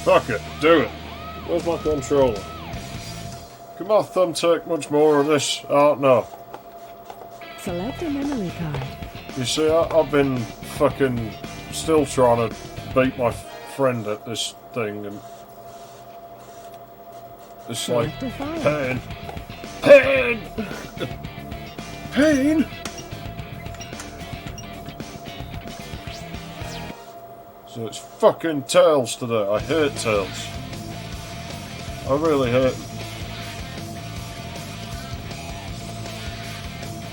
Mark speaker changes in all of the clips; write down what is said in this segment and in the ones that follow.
Speaker 1: Fuck it, do it. Where's my controller? Come on, Thumb, take much more of this. Oh, no.
Speaker 2: Select a memory card.
Speaker 1: You see, I've been fucking still trying to beat my friend at this thing, and it's like pain. Pain! Pain! So it's fucking Tails today. I hate Tails. I really hate him.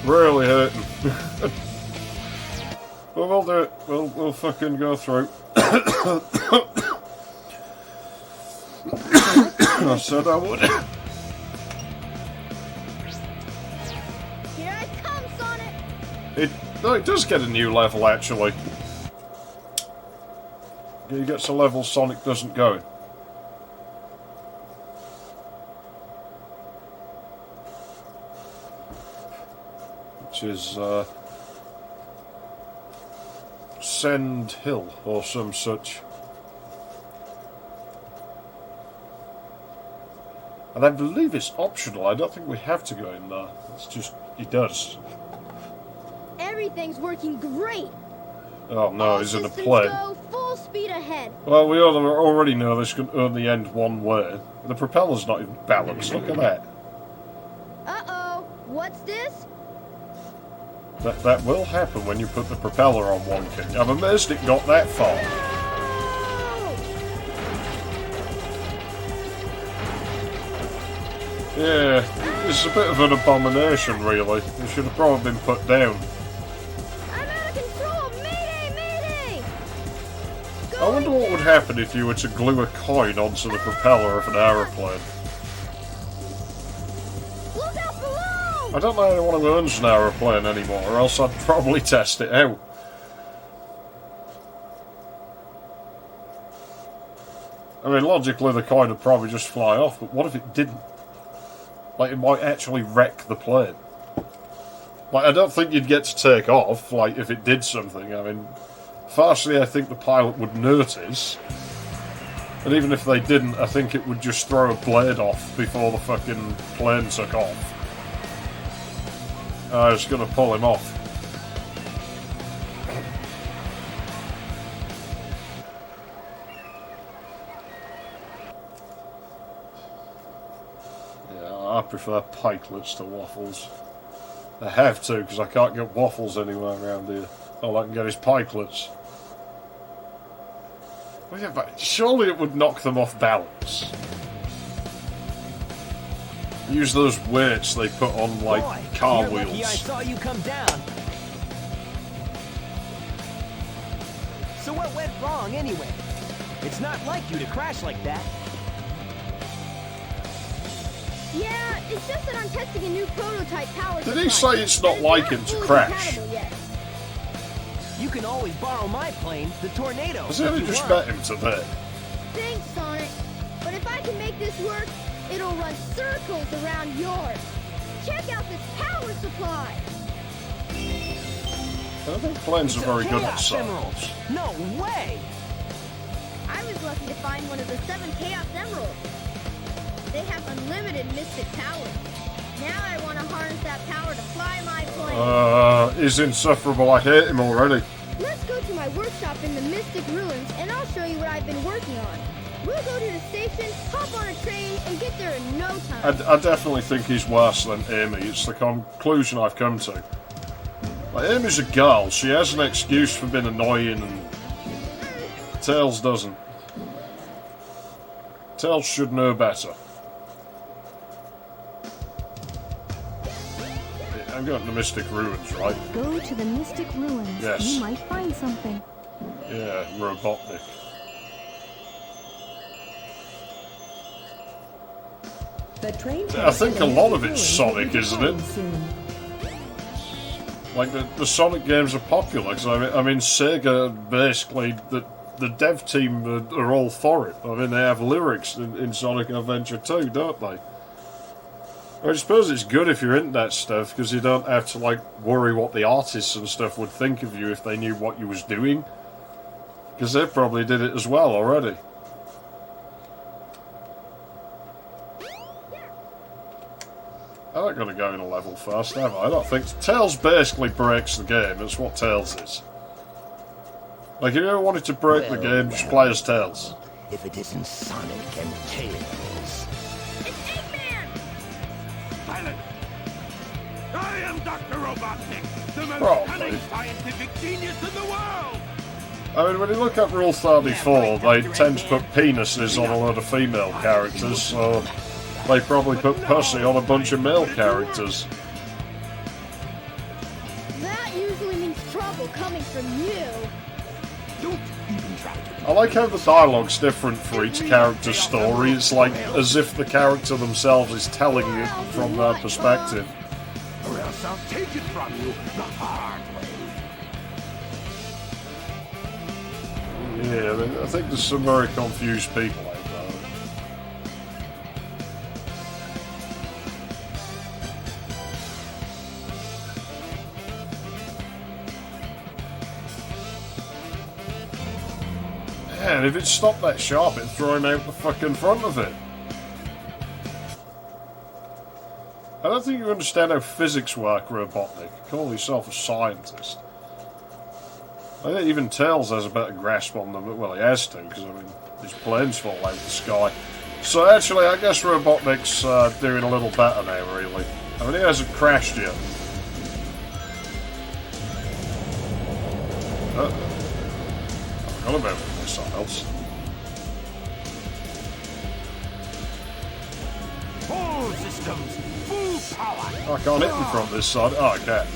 Speaker 1: Really hate him. But we'll do it. We'll fucking go through. I said I would.
Speaker 3: Here I come, Sonic!
Speaker 1: It does get a new level, actually. He gets a level Sonic doesn't go in. Which is, Send Hill, or some such. And I believe it's optional. I don't think we have to go in there. It's just, he does.
Speaker 3: Everything's working great!
Speaker 1: Oh no,
Speaker 3: All
Speaker 1: he's in a
Speaker 3: systems
Speaker 1: plane.
Speaker 3: go full speed ahead.
Speaker 1: Well, we already know this can only end one way. The propeller's not even balanced, look at that.
Speaker 3: Uh-oh, what's this?
Speaker 1: That will happen when you put the propeller on one kick. I'm amazed it got that far. Yeah, it's a bit of an abomination, really. It should have probably been put down.
Speaker 3: I'm out of control! Mayday! Mayday!
Speaker 1: I wonder what would happen if you were to glue a coin onto the propeller of an aeroplane.
Speaker 3: Look out below!
Speaker 1: I don't know anyone who owns an aeroplane anymore, or else I'd probably test it out. I mean, logically the coin would probably just fly off, but what if it didn't? Like, it might actually wreck the plane. Like, I don't think you'd get to take off, like, if it did something. I mean, firstly, I think the pilot would notice. And even if they didn't, I think it would just throw a blade off before the fucking plane took off. I was gonna pull him off. I prefer pikelets to waffles. I have to, because I can't get waffles anywhere around here. All I can get is pikelets. Well, yeah, but surely it would knock them off balance. Use those weights they put on, like,
Speaker 4: Boy,
Speaker 1: car
Speaker 4: you're
Speaker 1: wheels.
Speaker 4: lucky I saw you come down. So what went wrong anyway? It's not like you to crash like that.
Speaker 3: Yeah, it's just that I'm testing a new prototype power
Speaker 1: Did he
Speaker 3: supply,
Speaker 1: say it's not
Speaker 3: and
Speaker 1: like him to
Speaker 3: fully
Speaker 1: crash?
Speaker 3: compatible yet.
Speaker 4: You can always borrow my plane, the Tornado.
Speaker 1: Has he
Speaker 4: if
Speaker 1: only
Speaker 4: you
Speaker 1: just
Speaker 4: want.
Speaker 1: met him today?
Speaker 3: Thanks, Sonic. But if I can make this work, it'll run circles around yours. Check out this power supply.
Speaker 1: I don't think planes are
Speaker 4: It's a
Speaker 1: very good at
Speaker 4: Chaos Emerald.
Speaker 1: science.
Speaker 4: No way!
Speaker 3: I was lucky to find one of the 7 Chaos Emeralds. They have unlimited mystic power. Now I want to harness that power to fly my plane.
Speaker 1: He's insufferable. I hate him already.
Speaker 3: Let's go to my workshop in the Mystic Ruins, and I'll show you what I've been working on. We'll go to the station, hop on a train, and get there in no time.
Speaker 1: I definitely think he's worse than Amy. It's the conclusion I've come to. Like, Amy's a girl. She has an excuse for being annoying, and Tails doesn't. Tails should know better. I'm going to the Mystic Ruins, right?
Speaker 2: Go to the Mystic Ruins.
Speaker 1: Yes.
Speaker 2: You might find something.
Speaker 1: Yeah, Robotnik.
Speaker 5: The train
Speaker 1: I think a lot of it's
Speaker 5: Ruins
Speaker 1: Sonic,
Speaker 5: will be
Speaker 1: isn't it?
Speaker 5: departing soon.
Speaker 1: Like, the Sonic games are popular, because I mean Sega, basically, the dev team are all for it. I mean, they have lyrics in Sonic Adventure 2, don't they? I suppose it's good if you're into that stuff, because you don't have to, like, worry what the artists and stuff would think of you if they knew what you was doing. Because they probably did it as well already. I'm not going to go in a level first, am I? I don't think... Tails basically breaks the game. That's what Tails is. Like, if you ever wanted to break the game, just play as Tails.
Speaker 4: If it isn't Sonic and Tails.
Speaker 3: It's Eggman!
Speaker 6: Silence! I am Dr. Robotnik, the most
Speaker 1: Probably.
Speaker 6: cunning scientific genius in the world!
Speaker 1: I mean, when you look at Rule 34, they tend to put penises on a lot of female characters, so they probably put pussy on a bunch of male characters.
Speaker 3: That usually means trouble coming from you.
Speaker 6: Don't even try to...
Speaker 1: I like how the dialogue's different for each character's story. It's like as if the character themselves is telling it from their perspective.
Speaker 6: Or else I'll take it from you the hard way.
Speaker 1: Yeah, I think there's some very confused people out there. Man, if it stopped that sharp, it'd throw him out the fucking front of it. I don't think you understand how physics work, Robotnik. Call yourself a scientist. I think even Tails has a better grasp on them. Well, he has to, because, I mean, his planes fall out of the sky. So, actually, I guess Robotnik's doing a little better now, really. I mean, he hasn't crashed yet. I forgot about the missiles.
Speaker 6: All systems, full power!
Speaker 1: I can't hit them from this side. Oh, I can.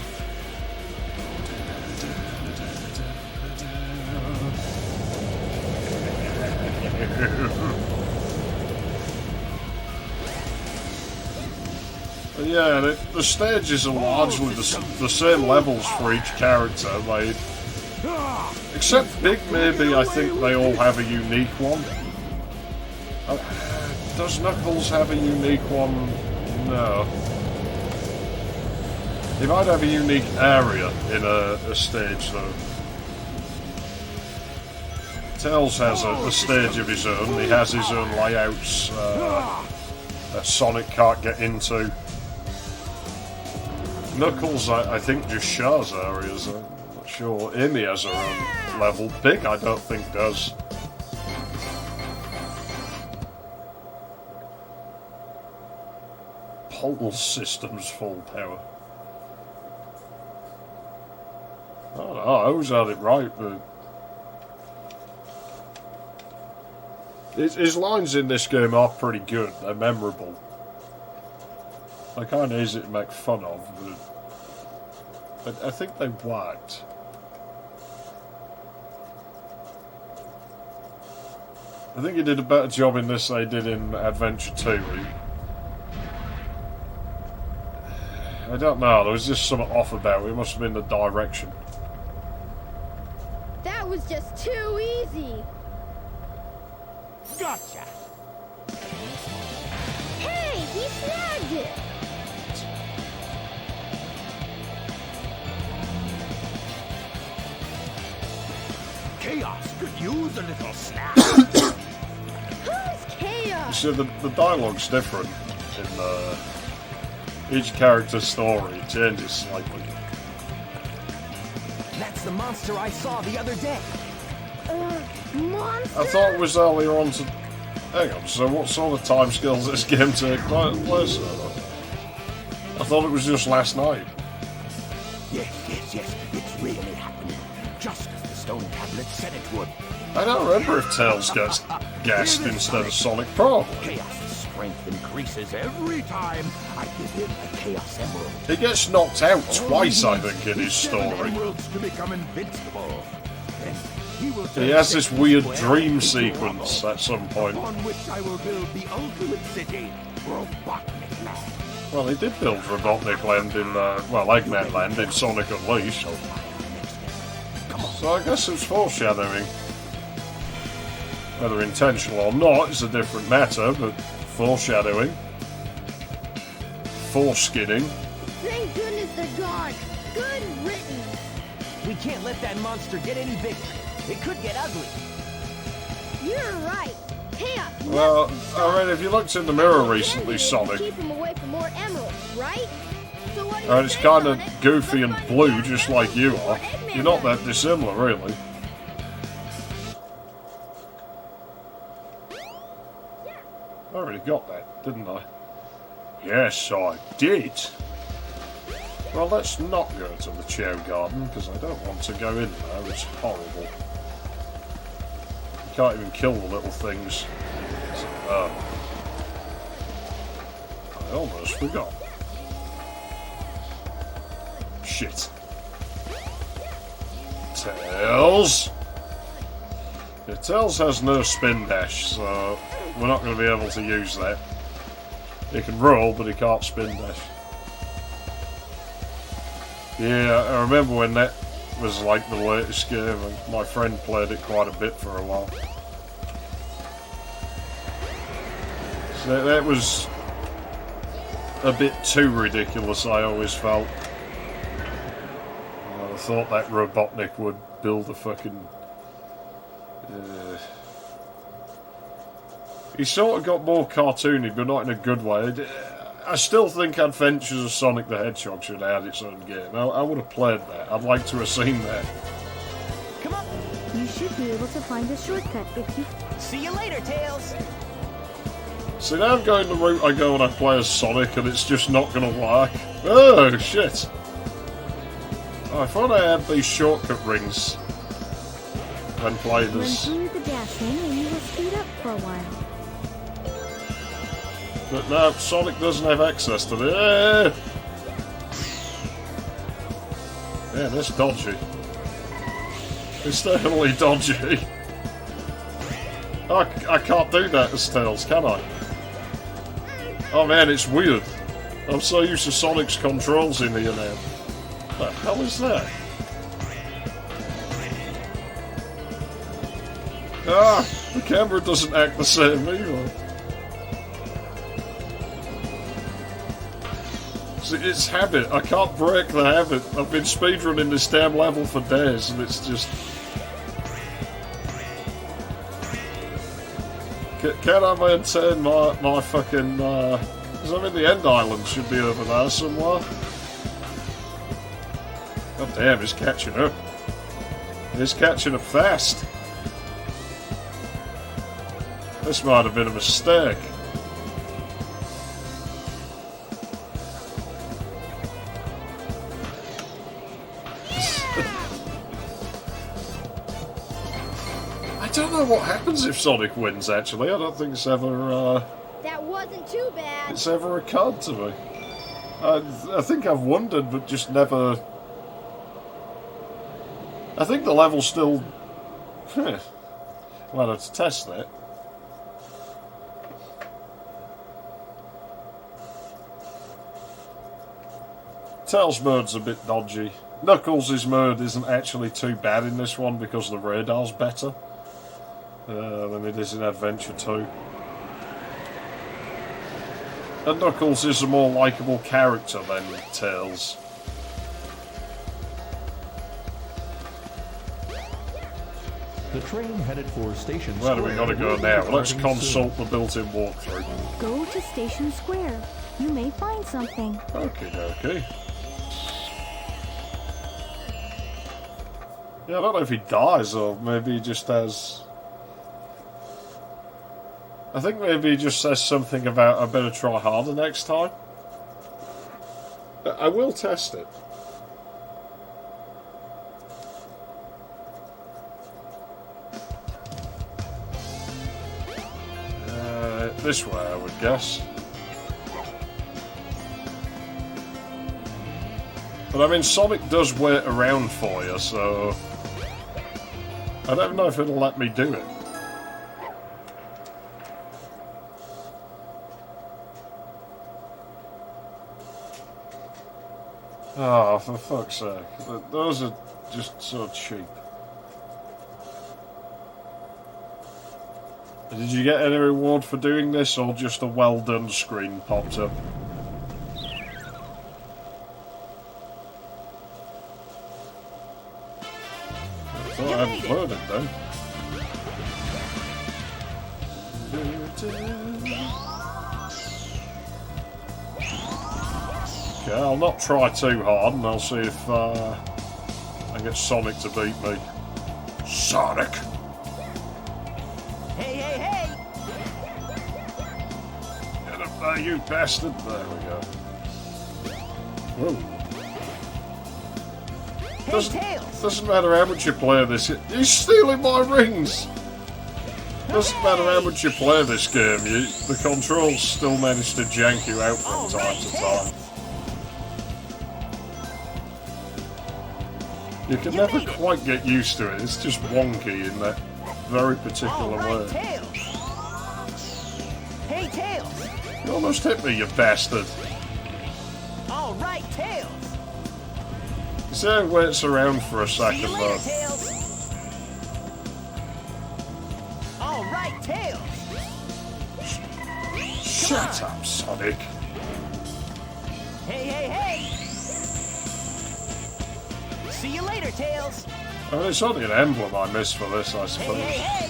Speaker 1: Yeah, the stages are largely the same levels for each character. Except Big, maybe I think they all have a unique one. Does Knuckles have a unique one? No. He might have a unique area in a stage, though. Tails has a stage of his own. He has his own layouts that Sonic can't get into. Knuckles, I think, just shares areas. I'm not sure. Amy has her own level. Big, I don't think, does. Pole systems full power. I don't know, I always had it right, but... His lines in this game are pretty good. They're memorable. They're kind of easy to make fun of, but I think they worked. I think he did a better job in this than he did in Adventure 2. I don't know, there was just something off about it. It must have been the direction.
Speaker 3: That was just too easy.
Speaker 6: Gotcha!
Speaker 3: Hey, he snagged it.
Speaker 6: Chaos could use a little snap.
Speaker 3: Who's Chaos?
Speaker 1: So the dialogue's different in each character's story. It changes slightly.
Speaker 4: That's the monster I saw the other day.
Speaker 3: Monster?
Speaker 1: I thought it was earlier on to... Hang on, so what sort of timescales does this game take place? I thought it was just last night.
Speaker 6: Yes, it's really happening. Just as the stone tablet said it would.
Speaker 1: I don't remember if Tails gets gassed instead of Sonic. Probably.
Speaker 6: Chaos' strength increases every time I give him a Chaos Emerald.
Speaker 1: He gets knocked out twice, I think, in his
Speaker 6: 7
Speaker 1: story.
Speaker 6: emeralds to become invincible. Then he will
Speaker 1: He has this weird
Speaker 6: 12
Speaker 1: dream
Speaker 6: into
Speaker 1: sequence
Speaker 6: rubble,
Speaker 1: at some point.
Speaker 6: upon which I will build the ultimate city, Robotnik Land.
Speaker 1: Well, he did build Robotnik Land in, Eggman Land in Sonic Unleashed. So I guess it's foreshadowing. Whether intentional or not is a different matter, but foreshadowing. Foreskinning.
Speaker 3: Thank goodness they're gone. Good riddance.
Speaker 4: We can't let that monster get any bigger. It could get ugly.
Speaker 3: You're right. Chaos.
Speaker 1: Well,
Speaker 3: must be
Speaker 1: I mean, if you looked in the mirror recently,
Speaker 3: Then we
Speaker 1: Sonic,
Speaker 3: keep him away from more emeralds. right? So what do you
Speaker 1: And it's
Speaker 3: say,
Speaker 1: kind of
Speaker 3: Sonic?
Speaker 1: goofy and
Speaker 3: Let's find
Speaker 1: blue,
Speaker 3: the
Speaker 1: just
Speaker 3: Eggman
Speaker 1: like you
Speaker 3: before
Speaker 1: are.
Speaker 3: Eggman
Speaker 1: You're not
Speaker 3: does.
Speaker 1: that dissimilar, really. I already got that, didn't I? Yes, I did. Well, let's not go to the Chow Garden, because I don't want to go in there. It's horrible. You can't even kill the little things. So, I almost forgot. Shit. Tails! Yeah, Tails has no spin dash, so we're not going to be able to use that. He can roll, but he can't spin dash. Yeah, I remember when that was like the latest game, and my friend played it quite a bit for a while. So that was a bit too ridiculous, I always felt. I thought that Robotnik would build a fucking... he sort of got more cartoony, but not in a good way. I still think Adventures of Sonic the Hedgehog should have had its own game. I would have played that. I'd like to have seen that.
Speaker 4: Come on.
Speaker 2: You should be able to find a shortcut if you...
Speaker 4: See you later, Tails.
Speaker 1: See, now I'm going the route I go when I play as Sonic, and it's just not going to work. Oh, shit. Oh, I thought I had these shortcut rings when playing
Speaker 2: Run
Speaker 1: as...
Speaker 2: through the dashing and you will speed up for a while.
Speaker 1: But no, Sonic doesn't have access to it. Yeah, that's dodgy. It's definitely dodgy. I can't do that as Tails, can I? Oh man, it's weird. I'm so used to Sonic's controls in here now. What the hell is that? Ah, the camera doesn't act the same either. See, it's habit. I can't break the habit. I've been speedrunning this damn level for days, and it's just... Can I maintain my fucking... Because I mean, the End Island should be over there somewhere. God damn, it's catching up. It's catching up fast. This might have been a mistake. I don't know what happens if Sonic wins, actually. I don't think it's ever,
Speaker 3: That wasn't too bad.
Speaker 1: it's ever occurred to me. I think I've wondered, but just never... I think the level's still... Well, let's test that. Tails' mode's a bit dodgy. Knuckles' mode isn't actually too bad in this one because the radar's better than it is in Adventure 2. And Knuckles is a more likeable character than Tails.
Speaker 7: The train headed for Station
Speaker 1: Where do
Speaker 7: Square.
Speaker 1: we gotta go
Speaker 7: will be
Speaker 1: now? Let's
Speaker 7: departing
Speaker 1: consult the built-in walkthrough.
Speaker 2: Go to Station Square. You may find something.
Speaker 1: Okie dokie. Yeah, I don't know if he dies or maybe he just has... I think maybe he just says something about I better try harder next time. I will test it. This way, I would guess. But I mean, Sonic does wait around for you, so... I don't know if it'll let me do it. Oh, for fuck's sake. Those are just so cheap. Did you get any reward for doing this, or just a well done screen popped up? I thought I hadn't loaded then. Okay, I'll not try too hard, and I'll see if I get Sonic to beat me. Sonic!
Speaker 4: Hey, hey, hey!
Speaker 1: Get up there, you bastard! There we go. Whoa.
Speaker 4: Hey, Tails!
Speaker 1: Doesn't matter how much you play this. He's stealing my rings! Doesn't matter how much you play this game, the controls still manage to jank you out from time to time. You can never quite get used to it. It's just wonky in that very particular way.
Speaker 4: Tails! Hey, Tails!
Speaker 1: You almost hit me, you bastard.
Speaker 4: All right, Tails!
Speaker 1: You see how it waits around for a
Speaker 4: See
Speaker 1: second,
Speaker 4: you
Speaker 1: though.
Speaker 4: later, Tails! All right, Tails!
Speaker 1: Shut up, Sonic.
Speaker 4: Hey, hey, hey! See you later, Tails!
Speaker 1: I mean, it's only an emblem I miss for this, I
Speaker 4: Hey,
Speaker 1: suppose.
Speaker 4: hey, hey!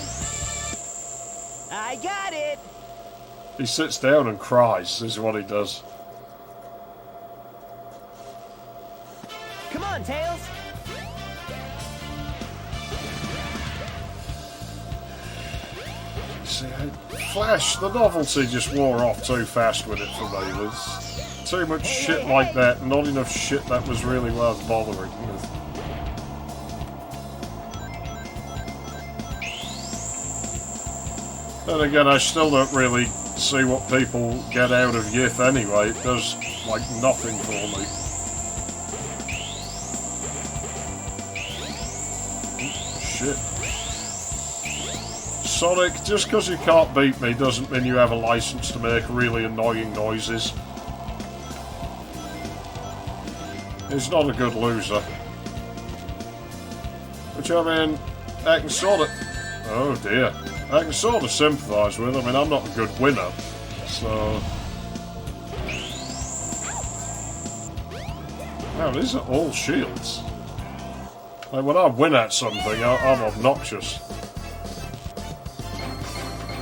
Speaker 4: I got it!
Speaker 1: He sits down and cries, is what he does.
Speaker 4: Come on, Tails!
Speaker 1: See, Flash, the novelty just wore off too fast with it for me. There's too much shit like that, and not enough shit that was really worth bothering with. Then again, I still don't really see what people get out of Yith anyway. It does, like, nothing for me. Shit. Sonic, just because you can't beat me doesn't mean you have a license to make really annoying noises. He's not a good loser. Which, I mean, I can sort of... Oh dear. I can sort of sympathise with. I mean, I'm not a good winner, so... Wow, these are all shields. Like, when I win at something, I'm obnoxious.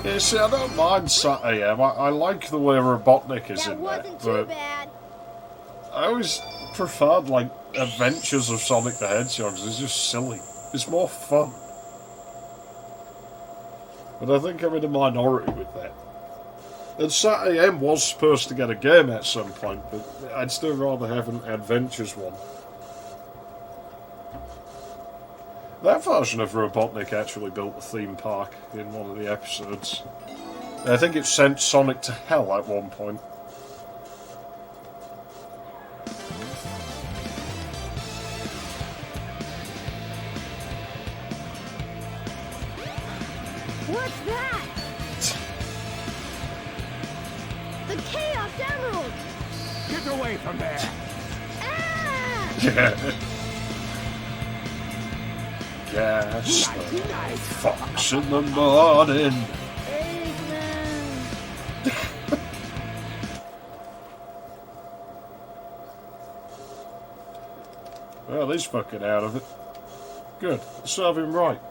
Speaker 1: Yeah, see, I don't mind Sat AM. I like the way Robotnik is
Speaker 3: That
Speaker 1: in there,
Speaker 3: wasn't too
Speaker 1: but
Speaker 3: bad.
Speaker 1: I always preferred, like, Adventures of Sonic the Hedgehog. It's just silly. It's more fun. But I think I'm in a minority with that. And Sat AM was supposed to get a game at some point, but I'd still rather have an Adventures one. That version of Robotnik actually built a theme park in one of the episodes. I think it sent Sonic to hell at one point.
Speaker 3: What's that? The Chaos Emerald!
Speaker 6: Get away from there!
Speaker 3: Ah!
Speaker 1: Yes,
Speaker 6: Nighty night!
Speaker 1: fox in the morning.
Speaker 3: Eggman!
Speaker 1: Well, he's fucking out of it. Good, serve him right.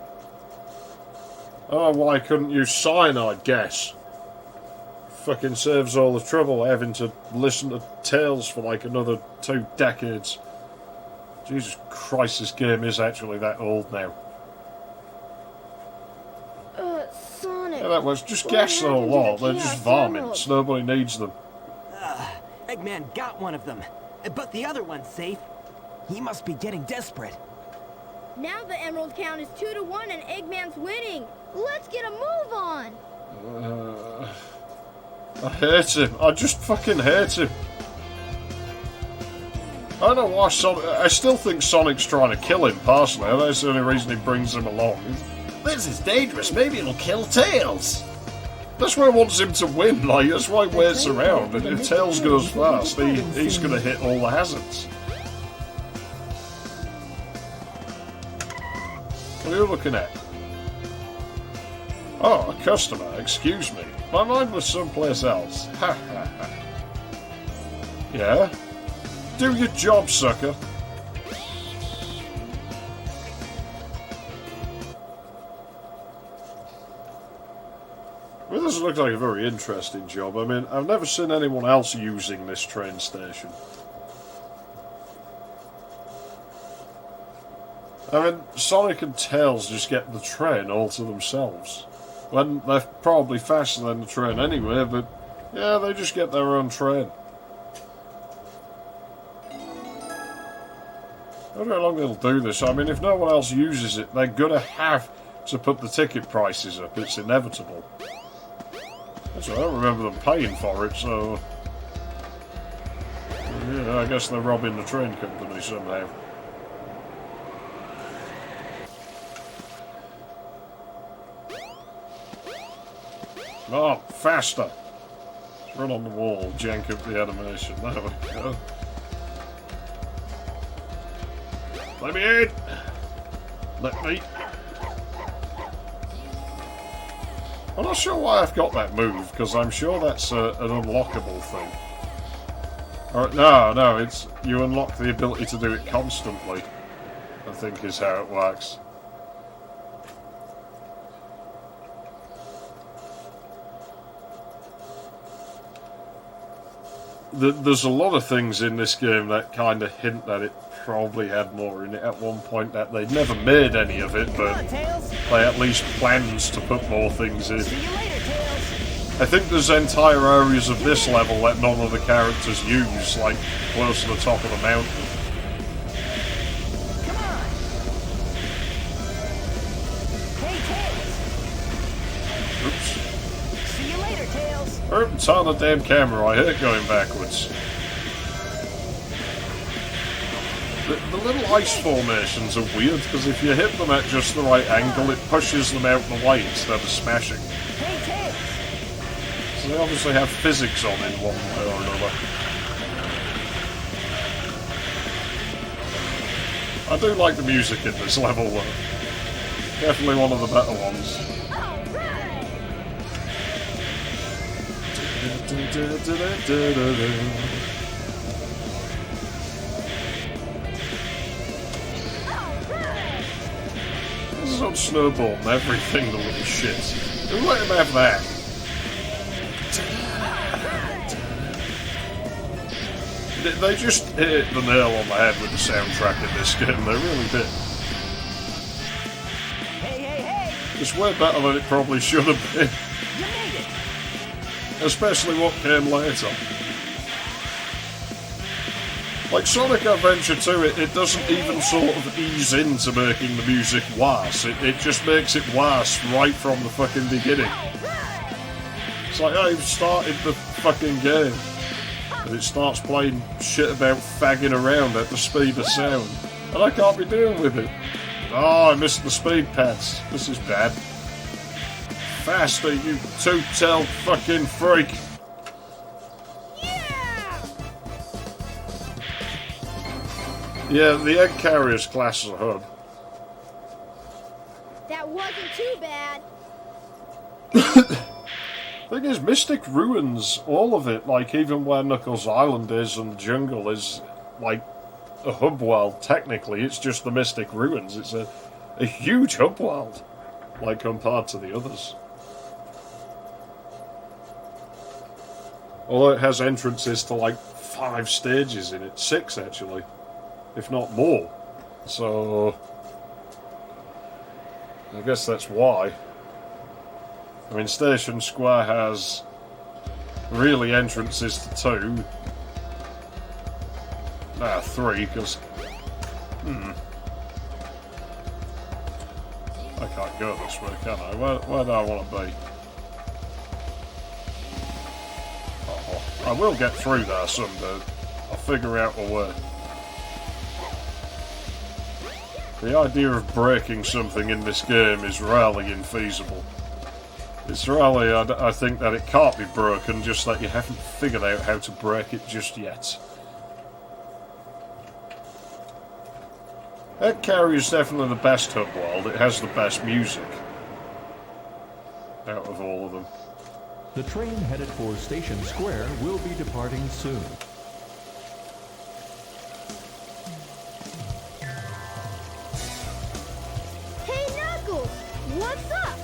Speaker 1: Oh, why couldn't you cyanide gas? Fucking saves all the trouble having to listen to tales for like another 2 decades. Jesus Christ, this game is actually that old now.
Speaker 3: Sonic.
Speaker 1: Yeah, that was just
Speaker 3: What
Speaker 1: gas the whole
Speaker 3: happened to
Speaker 1: lot.
Speaker 3: the
Speaker 1: They're
Speaker 3: Chaos
Speaker 1: just varmints.
Speaker 3: Emeralds?
Speaker 1: Nobody needs them.
Speaker 4: Eggman got one of them, but the other one's safe. He must be getting desperate.
Speaker 3: Now the emerald count is 2-1 and Eggman's winning. Let's get a move on.
Speaker 1: I hate him. I just fucking hate him. I don't know why Sonic... I still think Sonic's trying to kill him, personally. That's the only reason he brings him along.
Speaker 8: This is dangerous. Maybe it'll kill Tails.
Speaker 1: That's why he wants him to win. Like, that's why he waits around. And if Tails goes fast, he's going to hit all the hazards. What are you looking at? Oh, a customer. Excuse me. My mind was someplace else. Ha ha ha. Yeah? Do your job, sucker. Well, this looks like a very interesting job. I mean, I've never seen anyone else using this train station. I mean, Sonic and Tails just get the train all to themselves. When they're probably faster than the train anyway, but yeah, they just get their own train. I don't know how long they'll do this. I mean, if no one else uses it, they're gonna have to put the ticket prices up. It's inevitable. That's right, I don't remember them paying for it, so... yeah, I guess they're robbing the train company somehow. Oh, faster! Let's run on the wall, jank up the animation. There we go. Let me in! Let me... I'm not sure why I've got that move, because I'm sure that's an unlockable thing. Or, no, it's... you unlock the ability to do it constantly, I think is how it works. There's a lot of things in this game that kind of hint that it probably had more in it at one point, that they'd never made any of it, but they at least plans to put more things in. I think there's entire areas of this level that none of the characters use, like close to the top of the mountain.
Speaker 4: Come on. Hey, Tails.
Speaker 1: Oops.
Speaker 4: See you later, Tails.
Speaker 1: It's on the damn camera, I hate going backwards. The little ice formations are weird, because if you hit them at just the right angle, it pushes them out the way instead of smashing.
Speaker 4: Hey, Tails.
Speaker 1: So they obviously have physics on in one way or another. I do like the music in this level, though. Definitely one of the better ones. This is on Snowball and everything, the little shit. Who let him have that? They just hit the nail on the head with the soundtrack in this game, they really did.
Speaker 4: Hey!
Speaker 1: It's way better than it probably should have been.
Speaker 4: You made it!
Speaker 1: Especially what came later. Like Sonic Adventure 2, it doesn't even sort of ease into making the music worse. It just makes it worse right from the fucking beginning. It's like, oh, you've started the fucking game. And it starts playing shit about fagging around at the speed of sound. And I can't be dealing with it. Oh, I missed the speed pads. This is bad. Faster, you two-tailed fucking freak. Yeah, the egg carriers class as a hub.
Speaker 3: That wasn't too bad.
Speaker 1: Thing is, Mystic Ruins, all of it, like even where Knuckles Island is and the jungle is, like a hub world. Technically, it's just the Mystic Ruins. It's a huge hub world, like compared to the others. Although it has entrances to like 5 stages in it, 6 actually, if not more. So I guess that's why. I mean, Station Square has really entrances to 2. 3, because... I can't go this way, can I? Where do I want to be? I will get through there someday. I'll figure out a way. The idea of breaking something in this game is rarely infeasible. It's rarely, I think, that it can't be broken, just that you haven't figured out how to break it just yet. Egg Carrier is definitely the best hub world. It has the best music out of all of them.
Speaker 7: The train headed for Station Square will be departing soon.
Speaker 3: Hey, Knuckles! What's up?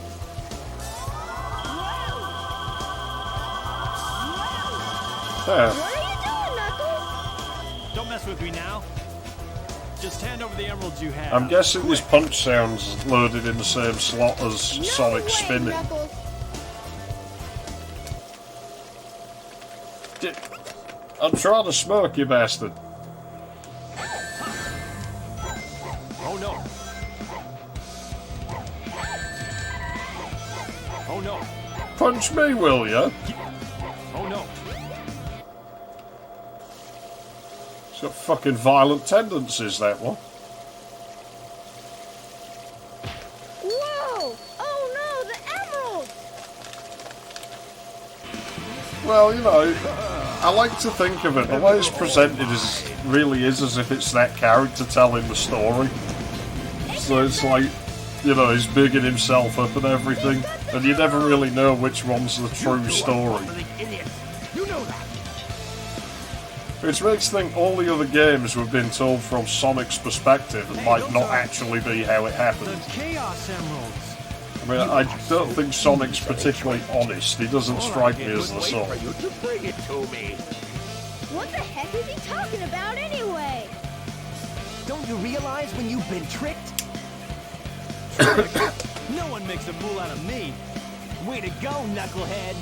Speaker 1: There.
Speaker 3: What are you doing, Knuckles?
Speaker 4: Don't mess with me now.
Speaker 9: Just hand over the emeralds you have.
Speaker 1: I'm guessing this punch sound's loaded in the same slot as Sonic spinning.
Speaker 3: Knuckles.
Speaker 1: I'm trying to smoke, you bastard.
Speaker 9: Oh no. Oh no.
Speaker 1: Punch me, will ya?
Speaker 9: Oh no.
Speaker 1: It's got fucking violent tendencies, that one.
Speaker 3: Whoa! Oh no, the emeralds!
Speaker 1: Well, you know, I like to think of it, the way it's presented really is as if it's that character telling the story. So it's like, you know, he's bigging himself up and everything, and you never really know which one's the true story.
Speaker 6: You know that.
Speaker 1: Which makes think all the other games were being told from Sonic's perspective and might not actually be how it happened.
Speaker 9: The Chaos Emeralds.
Speaker 1: I mean, I don't think Sonic's particularly honest. He doesn't strike me as the sort.
Speaker 6: You to bring it to me.
Speaker 3: What the heck is he talking about anyway?
Speaker 4: Don't you realize when you've been tricked?
Speaker 9: No one makes a fool out of me.
Speaker 4: Way to go, knucklehead.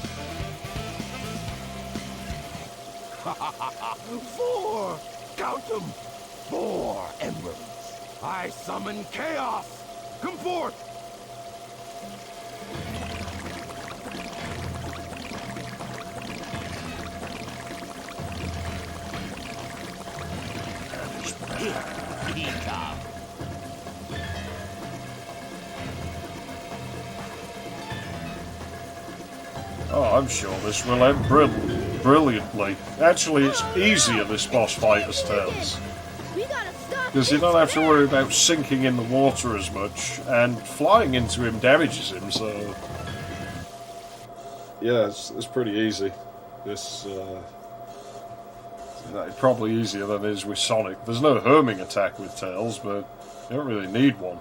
Speaker 6: 4! Count them! 4 emeralds. I summon chaos! Come forth!
Speaker 1: Oh, I'm sure this will end brilliantly. Actually, it's easier, this boss fight, as Tails.
Speaker 3: We gotta stop
Speaker 1: Because you don't have to worry about sinking in the water as much, and flying into him damages him, so... Yeah, it's pretty easy. This, probably easier than it is with Sonic. There's no homing attack with Tails, but you don't really need one.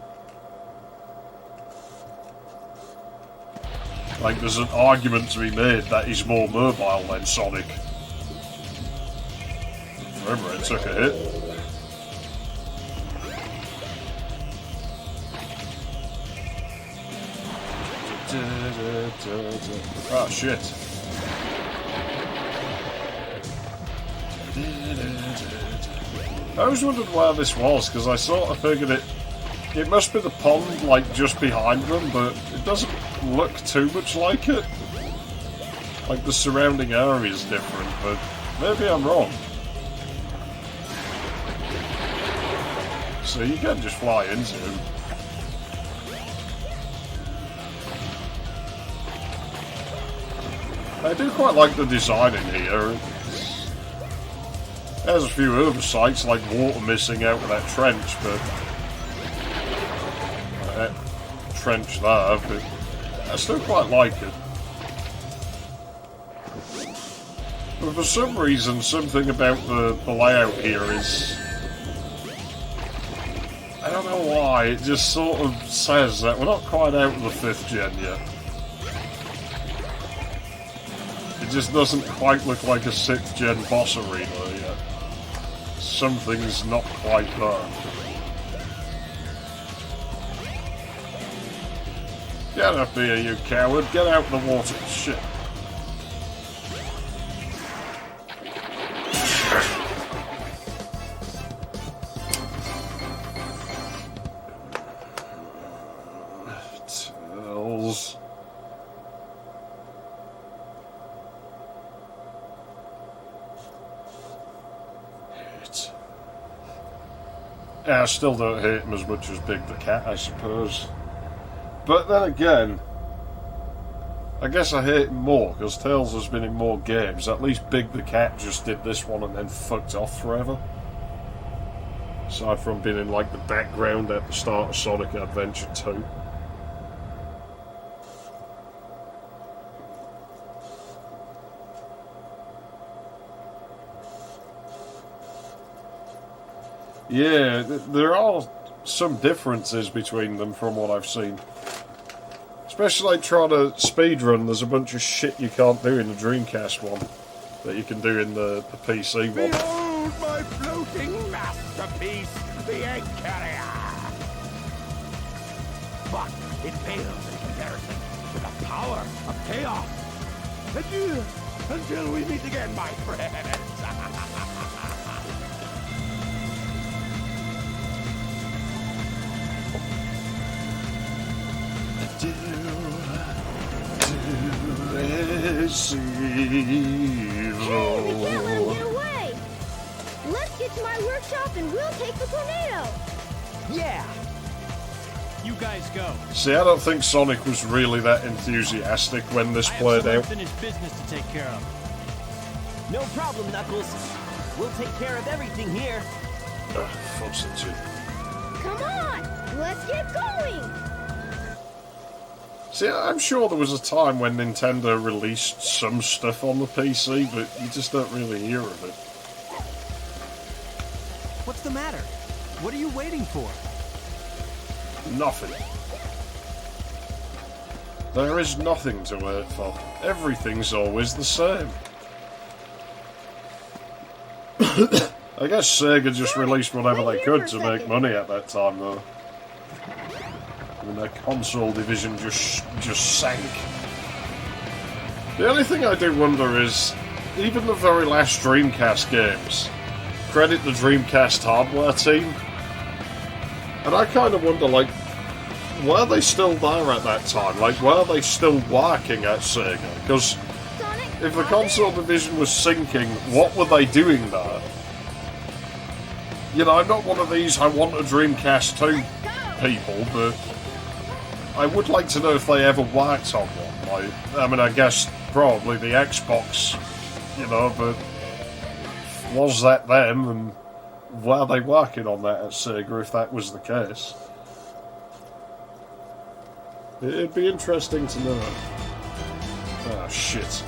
Speaker 1: Like, there's an argument to be made that he's more mobile than Sonic. Remember, it took a hit. Ah, shit. I always wondered where this was, because I sort of figured it must be the pond, like, just behind them, but it doesn't look too much like it. Like, the surrounding area is different, but maybe I'm wrong. So you can just fly into him. I do quite like the design in here. There's a few oversights, like water missing out of that trench, but... that trench there, but I still quite like it. But for some reason, something about the layout here is... I don't know why, it just sort of says that we're not quite out of the 5th gen yet. It just doesn't quite look like a 6th gen boss arena yet. Something's not quite there. Get up here, you coward. Get out of the water. Shit. Tails. Yeah, I still don't hate him as much as Big the Cat, I suppose. But then again, I guess I hate him more, because Tails has been in more games. At least Big the Cat just did this one and then fucked off forever. Aside from being in, like, the background at the start of Sonic Adventure 2. Yeah, there are some differences between them from what I've seen. Especially like trying to speedrun, there's a bunch of shit you can't do in the Dreamcast one that you can do in the PC one.
Speaker 6: Behold my floating masterpiece, the egg carrier! But it pales in comparison to the power of chaos. Adieu, until we meet again, my friends.
Speaker 3: Hey, we can't let him get away! Let's get to my workshop and we'll take the tornado!
Speaker 4: Yeah!
Speaker 9: You guys go.
Speaker 1: See, I don't think Sonic was really that enthusiastic when this
Speaker 9: I have
Speaker 1: played
Speaker 9: some
Speaker 1: out.
Speaker 9: unfinished business to take care of.
Speaker 4: No problem, Knuckles. We'll take care of everything here.
Speaker 1: Ugh, fuck's it too.
Speaker 3: Come on! Let's get going!
Speaker 1: See, I'm sure there was a time when Nintendo released some stuff on the PC, but you just don't really hear of it.
Speaker 9: What's the matter? What are you waiting for?
Speaker 1: Nothing. There is nothing to wait for. Everything's always the same. I guess Sega just released whatever they could to make money at that time, though. I mean, their console division just sank. The only thing I do wonder is, even the very last Dreamcast games, credit the Dreamcast hardware team, and I kind of wonder, like, were they still there at that time? Like, were they still working at Sega? Because if the console division was sinking, what were they doing there? You know, I'm not one of these I want a Dreamcast 2 people, but I would like to know if they ever worked on one. Like, I mean, I guess probably the Xbox, you know, but was that them, and were they working on that at Sega if that was the case? It'd be interesting to know. Ah, shit.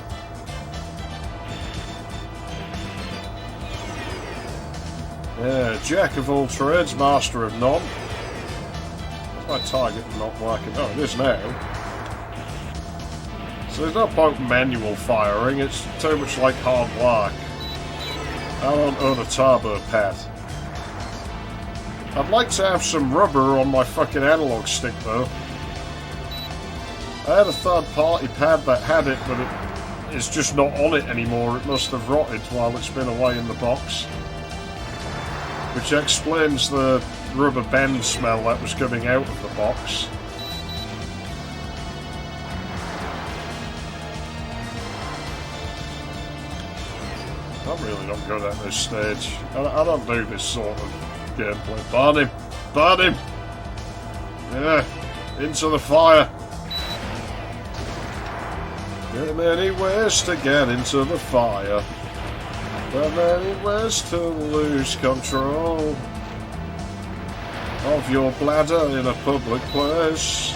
Speaker 1: Yeah, jack of all trades, master of none. My target not working. Oh, it is now. So there's no point in manual firing, it's too much like hard work. I don't own a turbo pad. I'd like to have some rubber on my fucking analog stick though. I had a third-party pad that had it, but it's just not on it anymore. It must have rotted while it's been away in the box. Which explains the rubber band smell that was coming out of the box. I'm really not good at this stage. I don't do this sort of gameplay. Burn him! Burn him! Yeah, into the fire. There are many ways to get into the fire. There are many ways to lose control of your bladder in a public place.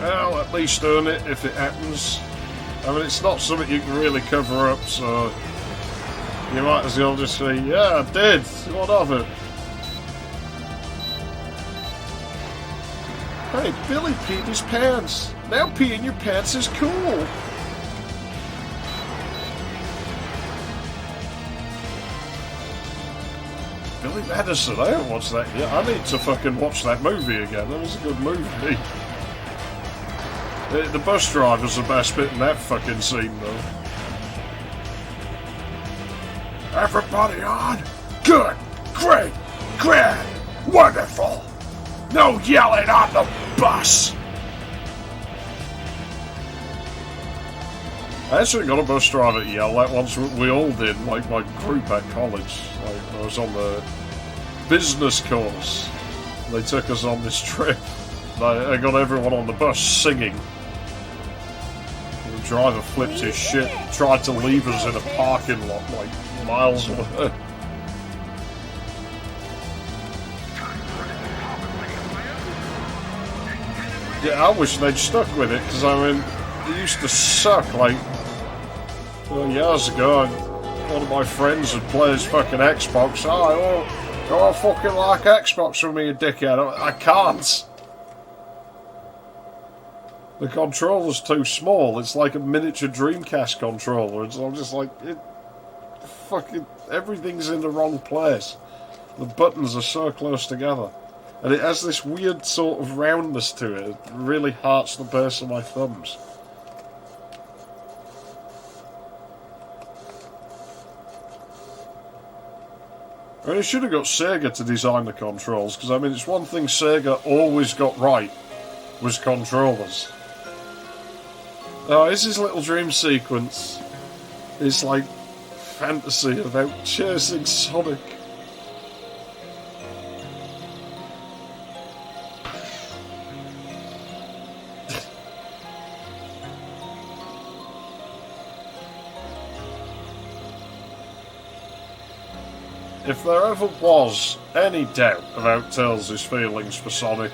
Speaker 1: Well, at least earn it if it happens. I mean, it's not something you can really cover up, so you might as well just say, yeah, I did. What of it? Hey, Billy peed his pants. Now peeing your pants is cool. Billy Madison, I haven't watched that yet. I need to fucking watch that movie again. That was a good movie. The bus driver's the best bit in that fucking scene, though.
Speaker 6: Everybody on? Good, great, grand, wonderful. No yelling on the bus.
Speaker 1: I actually got a bus driver to yell at once. We all did, like my group at college. Like, I was on the business course. They took us on this trip. I got everyone on the bus singing. The driver flipped his shit, tried to leave us in a parking lot like miles away. Yeah, I wish they'd stuck with it, because I mean, it used to suck. Like, years ago, one of my friends would play his fucking Xbox. I fucking like Xbox for me, you dickhead. I can't. The controller's too small. It's like a miniature Dreamcast controller. And so I'm just like, fucking everything's in the wrong place. The buttons are so close together. And it has this weird sort of roundness to it. It really hurts the base of my thumbs. I mean, it should have got Sega to design the controls, because I mean, it's one thing Sega always got right, was controllers. Oh, it's his little dream sequence. It's like fantasy about chasing Sonic. If there ever was any doubt about Tails' feelings for Sonic,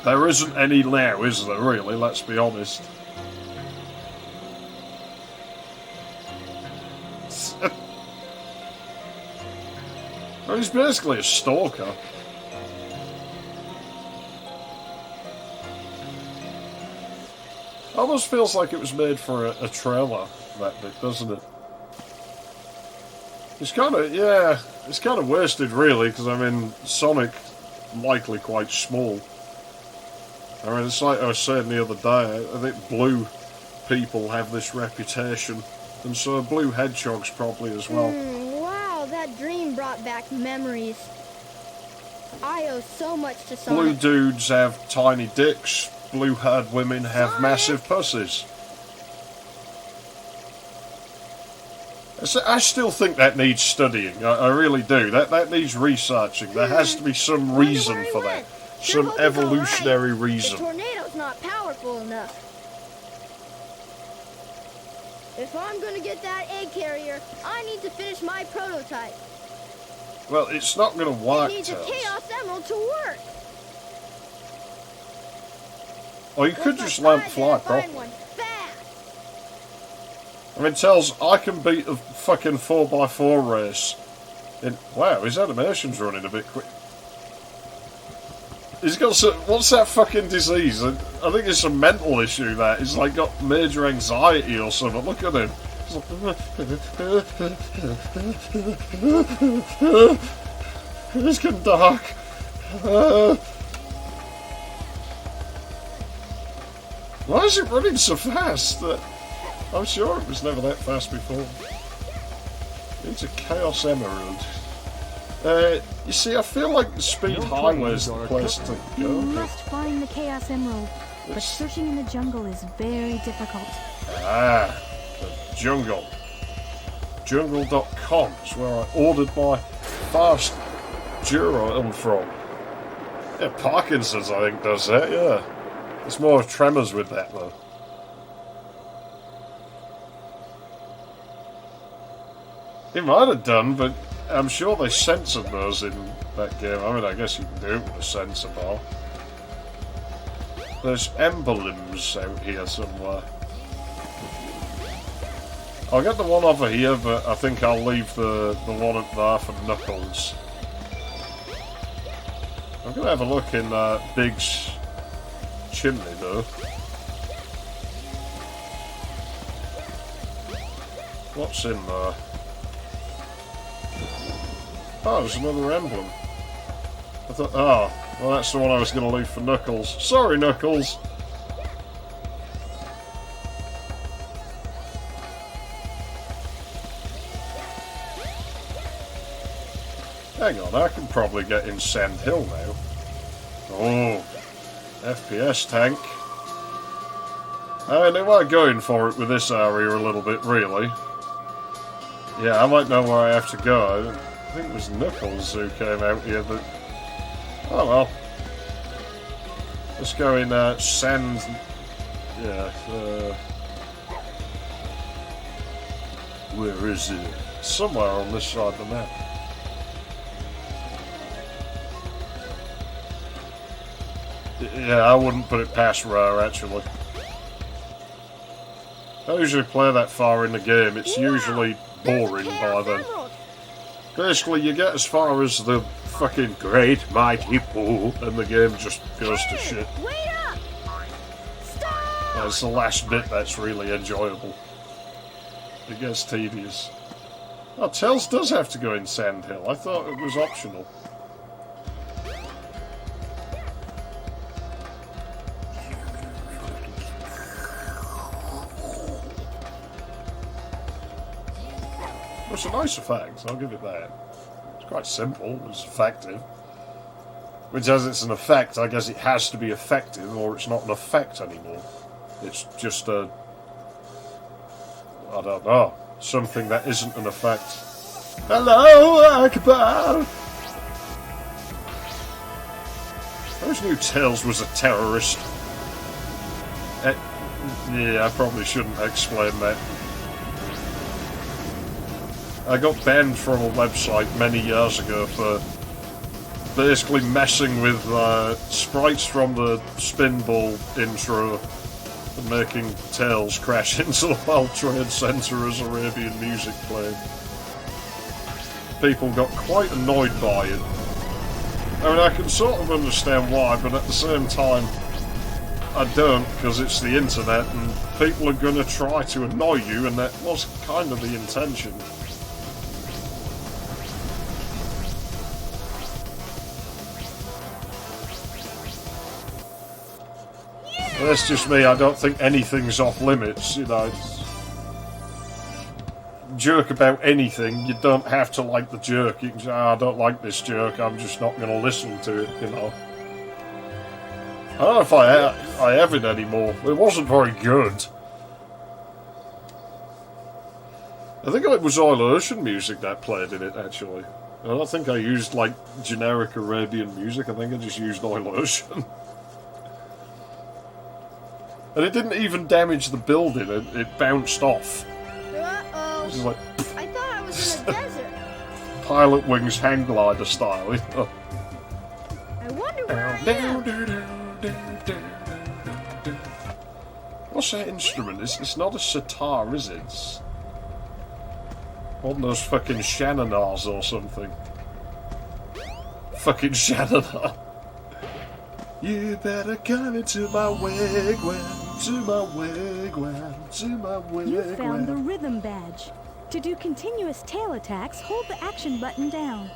Speaker 1: there isn't any now, is there, really? Let's be honest. Well, he's basically a stalker. Almost feels like it was made for a trailer, that bit, doesn't it? It's kind of, yeah, it's kind of wasted, really, because, I mean, Sonic, likely quite small. I mean, it's like I was saying the other day, I think blue people have this reputation, and so blue hedgehogs probably as well.
Speaker 3: Wow, that dream brought back memories. I owe so much to Sonic.
Speaker 1: Blue dudes have tiny dicks, blue-haired women have
Speaker 3: Sonic!
Speaker 1: massive pussies. I still think that needs studying. I really do. That needs researching. There has to be some reason for that. Some evolutionary reason.
Speaker 3: The tornado's not powerful enough. If I'm gonna get that egg carrier, I need to finish my prototype.
Speaker 1: Well, it's not going to work,
Speaker 3: It needs a
Speaker 1: Tails.
Speaker 3: Chaos Emerald to work.
Speaker 1: Or you could just let it fly
Speaker 3: Find
Speaker 1: properly.
Speaker 3: one fast.
Speaker 1: I mean, Tails, I can beat a fucking 4x4 race. Wow, his animation's running a bit quick. He's got some, what's that fucking disease? I think it's a mental issue, that. He's like got major anxiety or something. Look at him. He's like, it's getting dark. Why is it running so fast? I'm sure it was never that fast before. It's a Chaos Emerald. You see, I feel like the Speed Highway's the place to
Speaker 2: You
Speaker 1: go.
Speaker 2: must find the Chaos Emerald, but searching in the jungle is very difficult.
Speaker 1: Ah, the jungle. Jungle.com is where I ordered my fast Duro from. Yeah, Parkinson's, I think, does that, yeah. It's more of Tremors with that, though. It might have done, but I'm sure they censored those in that game. I mean, I guess you can do it with a censor bar. There's emblems out here somewhere. I'll get the one over here, but I think I'll leave the one up there for Knuckles. I'm going to have a look in Big's chimney, though. What's in there? Oh, there's another emblem. I thought, oh, well, that's the one I was going to leave for Knuckles. Sorry, Knuckles. Hang on, I can probably get in Sand Hill now. Oh, FPS tank. I mean, they were going for it with this area a little bit, really. Yeah, I might know where I have to go. I think it was Knuckles who came out here, but... Oh well. Let's go in Sand... Yeah, where is it? Somewhere on this side of the map. Yeah, I wouldn't put it past Rare, actually. I don't usually play that far in the game. It's usually boring by then. Basically, you get as far as the fucking great mighty pool, and the game just goes to shit.
Speaker 3: Wait up! Stop!
Speaker 1: It's the last bit that's really enjoyable. It gets tedious. Oh, Tails does have to go in Sandhill. I thought it was optional. It's a nice effect, I'll give it that. It's quite simple, it's effective. Which, as it's an effect, I guess it has to be effective, or it's not an effect anymore. It's just a... I don't know. Something that isn't an effect. Hello, Akbar! I always knew Tails was a terrorist. Yeah, I probably shouldn't explain that. I got banned from a website many years ago for basically messing with sprites from the Spinball intro and making Tails crash into the World Trade Center as Arabian music played. People got quite annoyed by it. I mean, I can sort of understand why, but at the same time, I don't, because it's the internet and people are going to try to annoy you, and that was kind of the intention. That's just me, I don't think anything's off limits, you know. Joke about anything, you don't have to like the joke. You can say, I don't like this joke, I'm just not going to listen to it, you know. I don't know if I have it anymore. It wasn't very good. I think it was Oil Ocean music that played in it, actually. I don't think I used, like, generic Arabian music, I think I just used Oil Ocean. And it didn't even damage the building, it bounced off.
Speaker 3: Uh-oh.
Speaker 1: This is like...
Speaker 3: I thought I was in a desert.
Speaker 1: Pilot Wings hang glider style, you know.
Speaker 3: I wonder where I am.
Speaker 1: What's that instrument? It's not a sitar, is it? It's one of those fucking Shannonars or something. Fucking Shannonar. You better come into my wigwam, to my wigwam, to my wigwam.
Speaker 2: You found the rhythm badge. To do continuous tail attacks, hold the action button down.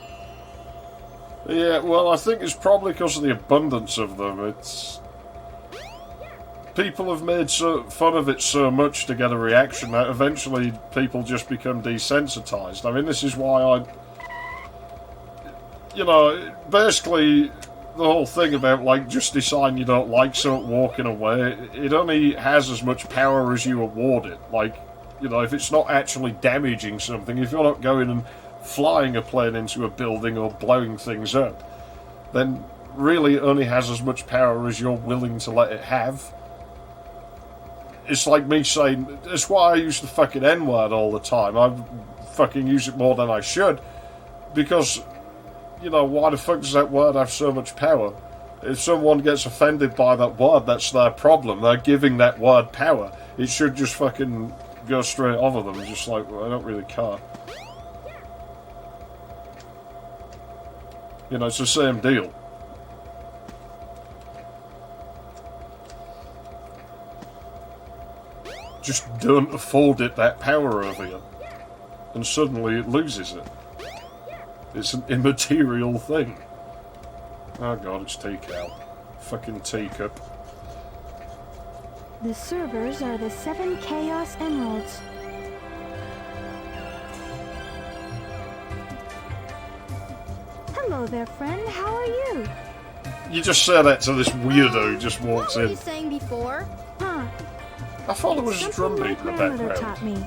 Speaker 1: Yeah, well, I think it's probably because of the abundance of them. It's... People have made fun of it so much to get a reaction that eventually people just become desensitized. I mean, this is why I... You know, basically... The whole thing about, like, just deciding you don't like something, walking away, it only has as much power as you award it. Like, you know, if it's not actually damaging something, if you're not going and flying a plane into a building or blowing things up, then really it only has as much power as you're willing to let it have. It's like me saying, that's why I use the fucking N-word all the time. I fucking use it more than I should, because... You know, why the fuck does that word have so much power? If someone gets offended by that word, that's their problem. They're giving that word power. It should just fucking go straight over them. Just like, well, I don't really care. You know, it's the same deal. Just don't afford it that power over you. And suddenly it loses it. It's an immaterial thing. Oh god, it's T-Cow. Fucking teacup.
Speaker 2: The servers are the 7 Chaos Emeralds. Hello there, friend. How are you?
Speaker 1: You just say that to this weirdo who just walks
Speaker 3: What were
Speaker 1: in.
Speaker 3: you saying before?
Speaker 2: Huh.
Speaker 1: I thought it was a drum
Speaker 2: Something my
Speaker 1: beat in the
Speaker 2: grandmother
Speaker 1: background.
Speaker 2: taught me.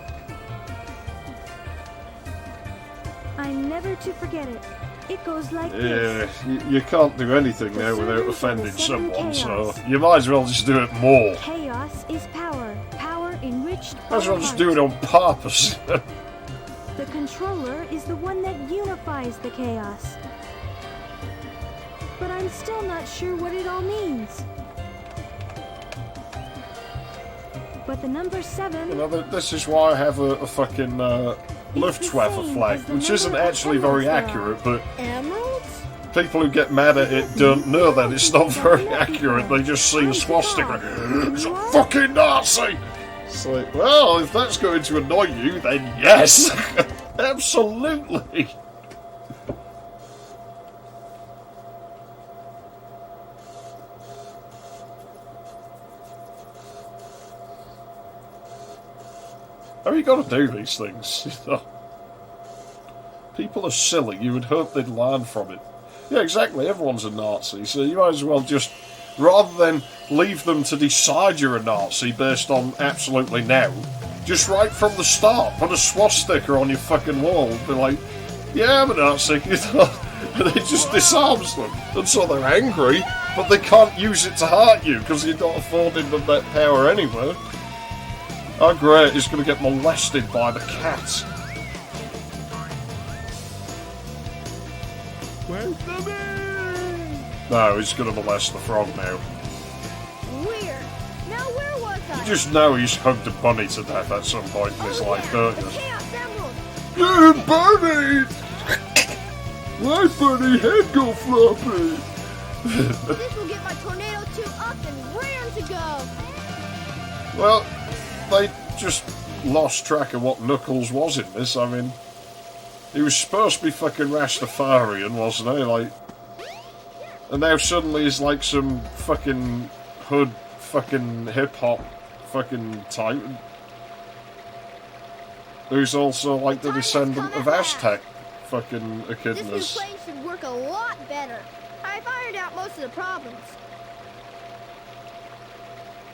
Speaker 2: I'm never to forget it. It goes like
Speaker 1: Yeah,
Speaker 2: this.
Speaker 1: you can't do anything now without offending someone, so you might as well just do it more.
Speaker 2: Chaos is power. Power enriched
Speaker 1: Might as
Speaker 2: by
Speaker 1: well just
Speaker 2: heart.
Speaker 1: do it on purpose.
Speaker 2: The controller is the one that unifies the chaos. But I'm still not sure what it all means. But the number 7...
Speaker 1: You know, this is why I have a fucking Luftwaffe
Speaker 2: same
Speaker 1: flag,
Speaker 2: as the
Speaker 1: which isn't
Speaker 2: number of
Speaker 1: actually very
Speaker 2: emeralds there are.
Speaker 1: accurate, but
Speaker 3: Emeralds?
Speaker 1: people who get mad at it don't know that it's not very accurate. They just see a swastika. It's a fucking Nazi! It's like, well, if that's going to annoy you, then yes! Absolutely! How you got to do these things? You know? People are silly. You would hope they'd learn from it. Yeah, exactly. Everyone's a Nazi, so you might as well just, rather than leave them to decide you're a Nazi based on absolutely now, just right from the start, put a swastika on your fucking wall. Be like, yeah, I'm a Nazi. You know? And it just disarms them. And so they're angry, but they can't use it to hurt you because you're not affording them that power anyway. Oh great, he's going to get molested by the cat.
Speaker 6: Where's the man?
Speaker 1: No, he's going to molest the frog now.
Speaker 3: Weird. Now where was I?
Speaker 1: You just know he's hugged a bunny to death at some point in his life, don't
Speaker 3: The
Speaker 1: you?
Speaker 3: Chaos Emerald.
Speaker 1: Yeah, bunny! My funny head go floppy!
Speaker 3: This will get my Tornado 2 up and raring to go.
Speaker 1: Well, they just lost track of what Knuckles was in this. I mean, he was supposed to be fucking Rastafarian, wasn't he? Like, and now suddenly he's like some fucking hood, fucking hip hop, fucking type, who's also like the descendant of Aztec fucking
Speaker 3: This new
Speaker 1: echidnas.
Speaker 3: plane should work a lot better. I've ironed out most of the problems.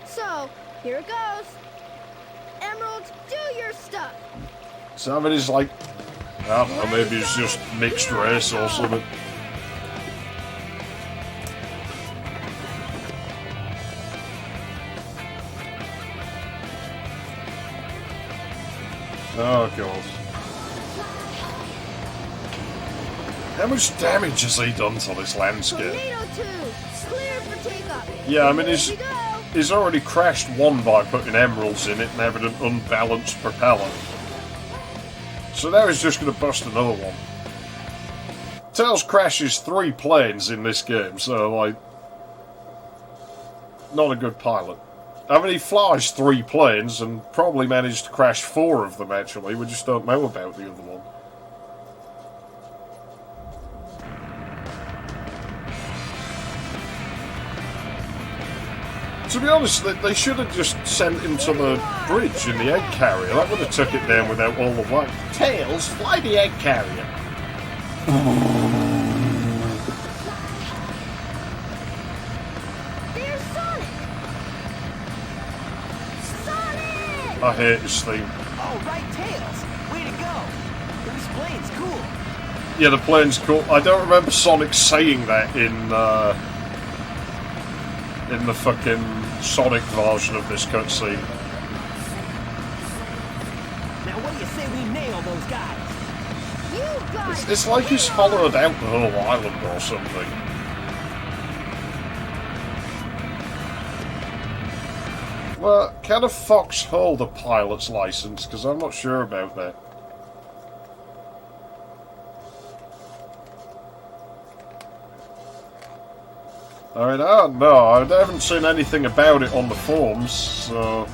Speaker 3: So, here it goes. Emeralds, do your stuff.
Speaker 1: So I mean, he's like, I don't know, maybe he's just mixed race or something. Oh god. How much damage has he done to this landscape?
Speaker 3: Tornado 2, clear for takeoff.
Speaker 1: Yeah, I mean,
Speaker 3: Here
Speaker 1: he's
Speaker 3: we go.
Speaker 1: he's already crashed one by putting emeralds in it and having an unbalanced propeller. So now he's just going to bust another one. Tails crashes 3 planes in this game, so, like, not a good pilot. I mean, he flies 3 planes and probably managed to crash 4 of them, actually. We just don't know about the other one. To be honest, they should have just sent him to the bridge in the egg carrier. That would have took it down without all the weight.
Speaker 8: Tails, fly the egg carrier.
Speaker 3: There's Sonic. Sonic!
Speaker 1: I hate his theme.
Speaker 4: Oh, right, Tails. Way to go. This plane's cool.
Speaker 1: Yeah, the plane's cool. I don't remember Sonic saying that in the fucking Sonic version of this cutscene.
Speaker 4: Now, what do you say we nail those guys?
Speaker 3: You guys.
Speaker 1: It's like he's hollowed out the whole island or something. Well, can a fox hold a pilot's license? Because I'm not sure about that. I mean, I don't know. I haven't seen anything about it on the forums, so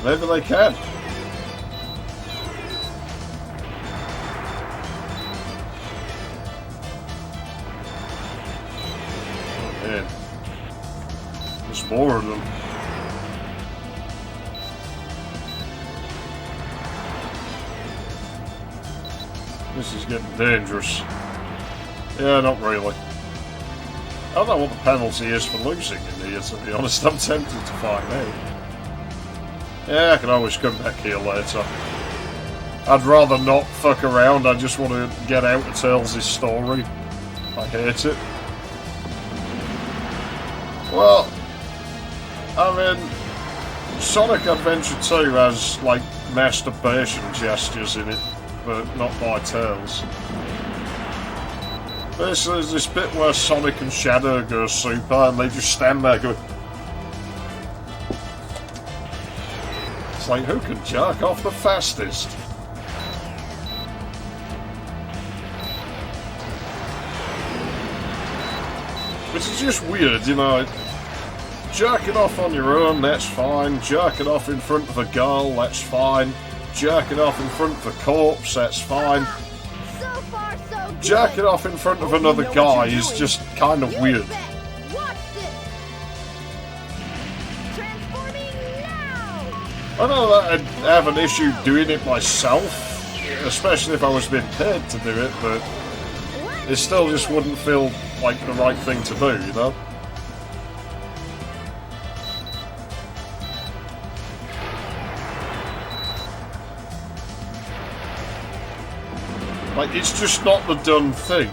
Speaker 1: maybe they can. Oh, man. There's more of them. This is getting dangerous. Yeah, not really. I don't know what the penalty is for losing in here, to be honest. I'm tempted to find out. Yeah, I can always come back here later. I'd rather not fuck around. I just want to get out of Tails' story. I hate it. Well, I mean, Sonic Adventure 2 has, like, masturbation gestures in it, but not by Tails. There's this bit where Sonic and Shadow go super and they just stand there going... It's like, who can jerk off the fastest? It's just weird, you know. Jerking off on your own, that's fine. Jerking off in front of a girl, that's fine. Jerking off in front of a corpse, that's fine.
Speaker 3: So far, so good.
Speaker 1: Jerking off in front of another guy is just kind of weird.
Speaker 3: Bet. Watch this. Transforming now.
Speaker 1: I know that I'd have an issue doing it myself, especially if I was being paid to do it, but it still just wouldn't feel like the right thing to do, you know? Like, it's just not the done thing.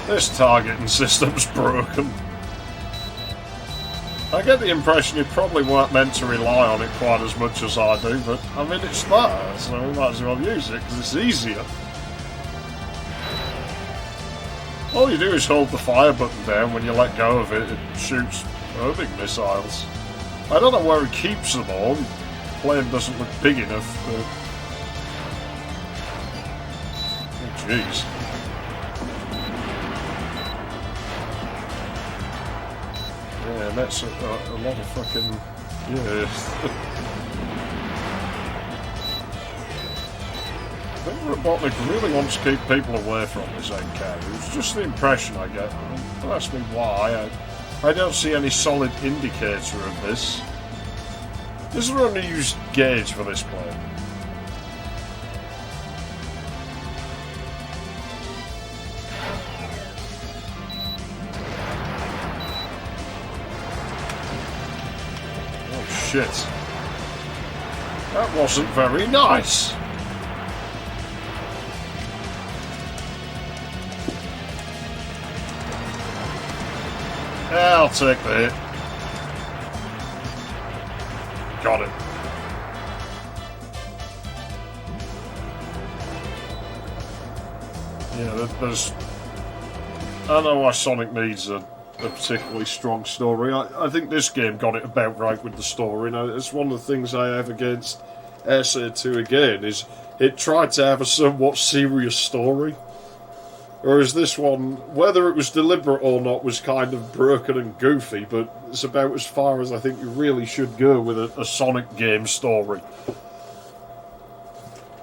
Speaker 1: This targeting system's broken. I get the impression you probably weren't meant to rely on it quite as much as I do, but I mean, it's there, so we might as well use it because it's easier. All you do is hold the fire button down. When you let go of it, it shoots homing missiles. I don't know where he keeps them all. The plane doesn't look big enough, but... Oh, jeez. Yeah, that's a lot of fucking... Yeah. I think Robotnik really wants to keep people away from this NK. It's just the impression I get. Don't ask me why. I don't see any solid indicator of this. Is there an unused gauge for this plane? Oh shit. That wasn't very nice. I'll take the hit. Got it. Yeah, there's... I know why Sonic needs a particularly strong story. I think this game got it about right with the story. Now, it's one of the things I have against Essay 2 again, is it tried to have a somewhat serious story. Whereas this one, whether it was deliberate or not, was kind of broken and goofy, but it's about as far as I think you really should go with a Sonic game story.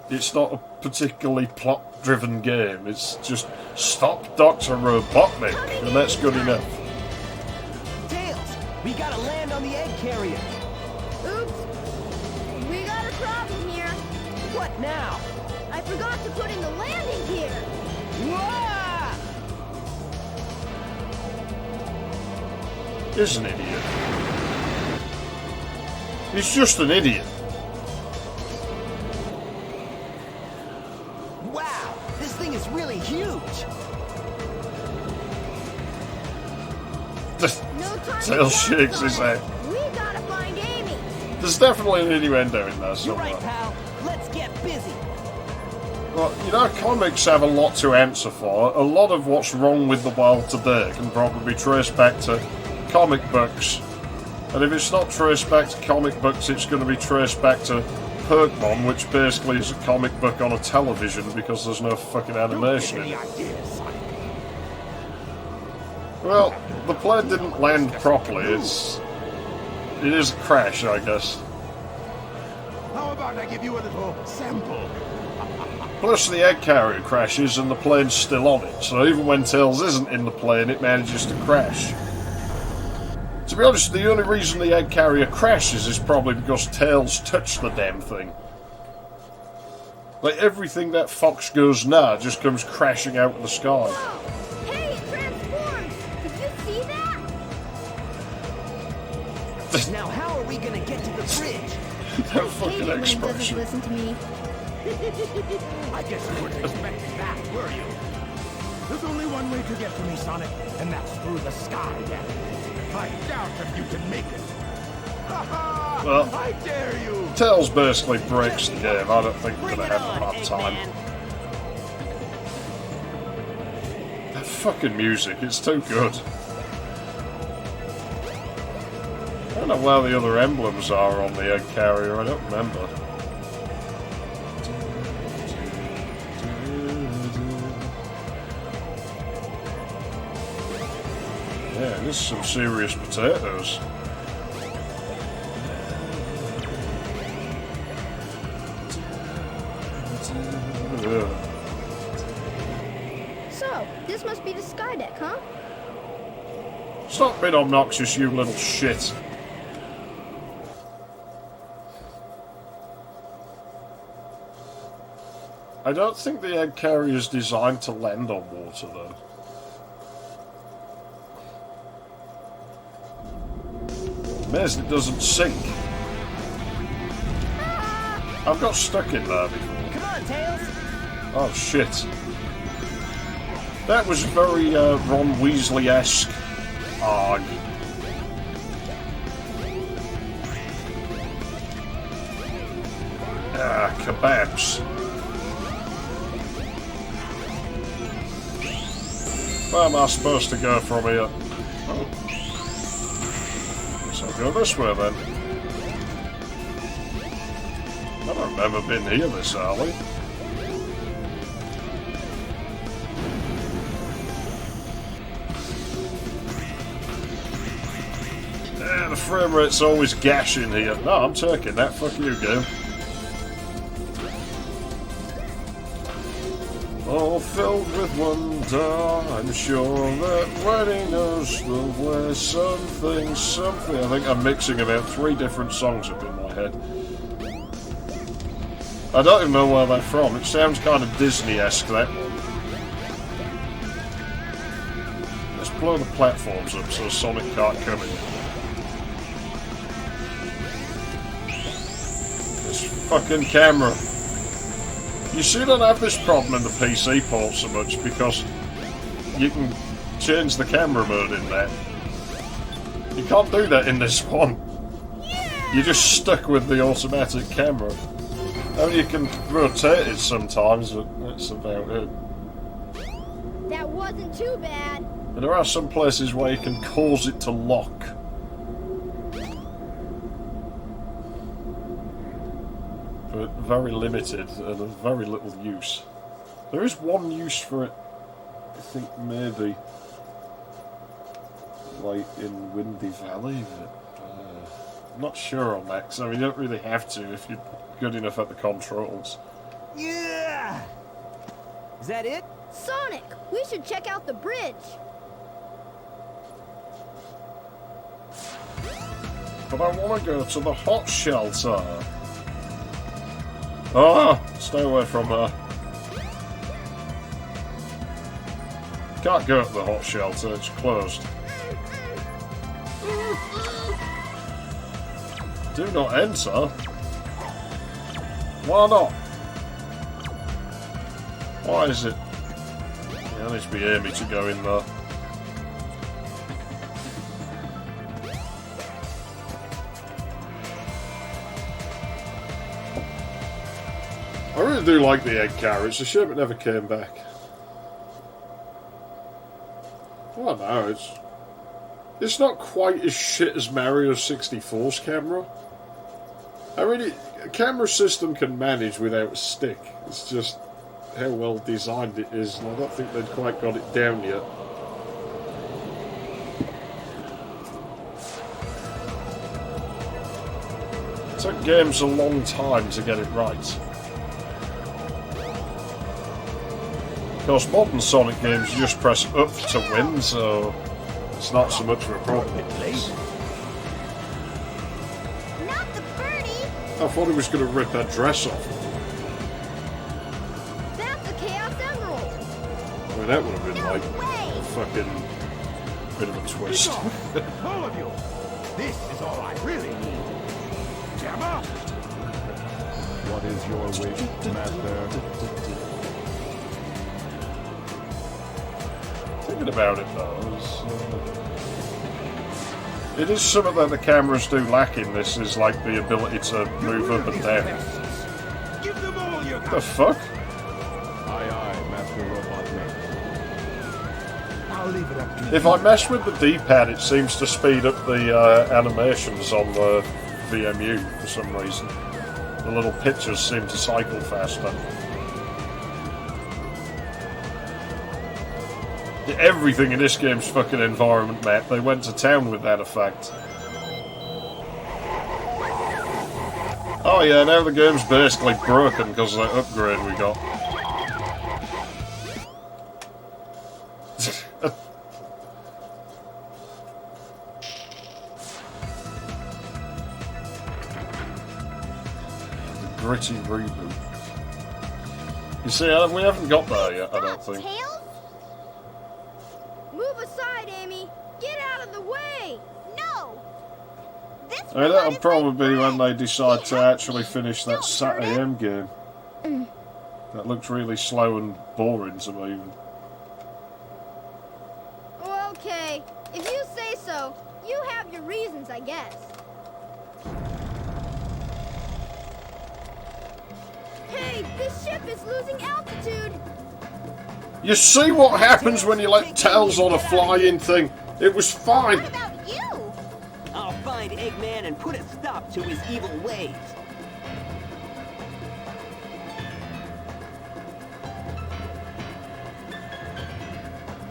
Speaker 1: It's not a particularly plot-driven game, it's just stop Dr. Robotnik, and that's good enough.
Speaker 4: Tails, we gotta land on the egg carrier.
Speaker 3: Oops. We got a problem here.
Speaker 4: What now?
Speaker 3: I forgot to put in the landing gear.
Speaker 4: Whoa!
Speaker 1: He's an idiot. He's just an idiot.
Speaker 4: Wow, this thing is really huge.
Speaker 3: No time
Speaker 1: Tails
Speaker 3: to
Speaker 1: shakes
Speaker 3: talk,
Speaker 1: his head.
Speaker 3: We gotta find Amy.
Speaker 1: There's definitely an innuendo in there
Speaker 4: You're
Speaker 1: somewhere.
Speaker 4: right, pal. Let's get busy.
Speaker 1: Well, you know, comics have a lot to answer for. A lot of what's wrong with the world today can probably be traced back to comic books. And if it's not traced back to comic books, it's going to be traced back to Pokemon, which basically is a comic book on a television because there's no fucking animation in it. Well, the plane didn't land properly. It is a crash, I guess.
Speaker 6: How about I give you a little sample?
Speaker 1: Plus the egg carrier crashes and the plane's still on it, so even when Tails isn't in the plane, it manages to crash. To be honest, the only reason the egg carrier crashes is probably because Tails touched the damn thing. Like, everything that Fox goes now just comes crashing out of the sky.
Speaker 3: Whoa! Hey, it transformed! Did you see that?
Speaker 4: Now how are we gonna get to the bridge?
Speaker 1: That
Speaker 3: I hate
Speaker 1: fucking
Speaker 3: it when it doesn't
Speaker 1: expression.
Speaker 3: listen to me.
Speaker 6: I guess you weren't expecting that, were you? There's only one way to get to me, Sonic, and that's through the sky, damn it. I doubt if you can make it. Ha ha!
Speaker 1: Well,
Speaker 6: I dare you!
Speaker 1: Tails basically breaks the game. I don't think we're going to have enough time. That fucking music, it's too good. I don't know where the other emblems are on the egg carrier, I don't remember. Yeah, this is some serious potatoes.
Speaker 3: So, this must be the sky deck, huh?
Speaker 1: Stop being obnoxious, you little shit. I don't think the egg carrier is designed to land on water, though. Amazed it doesn't sink. I've got stuck in there before.
Speaker 4: Come on, Tails.
Speaker 1: Oh shit. That was very Ron Weasley-esque. Arg. Ah, kebabs. Where am I supposed to go from here? Oh. So I'll go this way then. I don't remember being here this early. Yeah, the frame rate's always gashing here. No, I'm taking that. Fuck you, game. All filled with wonder, I'm sure that when he knows the way something. I think I'm mixing about 3 different songs up in my head. I don't even know where they're from. It sounds kind of Disney-esque, that one. Let's blow the platforms up so Sonic can't come in. This fucking camera. You see, don't have this problem in the PC port so much because you can change the camera mode in there. You can't do that in this one. You're just stuck with the automatic camera. I mean, you can rotate it sometimes, but that's about it.
Speaker 3: That wasn't too bad.
Speaker 1: And there are some places where you can cause it to lock. But very limited and of very little use. There is one use for it, I think maybe, like in Windy Valley, but I'm not sure on that, because I mean, you don't really have to if you're good enough at the controls.
Speaker 4: Yeah! Is that it?
Speaker 3: Sonic, we should check out the bridge.
Speaker 1: But I want to go to the hot shelter. Ah! Stay away from her. Can't go to the hot shelter, it's closed. Do not enter? Why not? Why is it? Yeah, it needs to be Amy to go in there. I really do like the egg carrier. It's a shame it never came back. I don't know, it's not quite as shit as Mario 64's camera. I mean, a camera system can manage without a stick. It's just how well designed it is, and I don't think they'd quite got it down yet. It took games a long time to get it right. Of course, modern Sonic games, you just press up to win, so it's not so much of a problem.
Speaker 3: Not the birdie.
Speaker 1: I thought he was going to rip her dress off.
Speaker 3: That's a Chaos Emerald.
Speaker 1: I mean, that would have been like a fucking bit of a twist.
Speaker 6: All of you! This is all I really need. Jam up!
Speaker 7: What is your wish, Master?
Speaker 1: Thinking about it though, it is something that the cameras do lack in this, is like the ability to move up and down.
Speaker 6: Give them all you got.
Speaker 1: The fuck?
Speaker 7: Aye, aye, Master Robotnik.
Speaker 6: I'll leave it up to you.
Speaker 1: If I mess with the D-pad, it seems to speed up the animations on the VMU for some reason. The little pictures seem to cycle faster. Everything in this game's fucking environment map, they went to town with that effect. Oh yeah, now the game's basically broken because of that upgrade we got. The gritty reboot. You see, we haven't got there yet, I don't think.
Speaker 3: Tails? Move aside, Amy. Get out of the way. No. This
Speaker 1: That'll probably be when they decide to actually finish that Sat AM game. That looks really slow and boring to me.
Speaker 3: Okay, if you say so, you have your reasons, I guess. Hey, this ship is losing altitude.
Speaker 1: You see what happens when you let Tails on a flying thing? It was fine.
Speaker 3: What about you?
Speaker 4: I'll find Eggman and put a stop to his evil ways.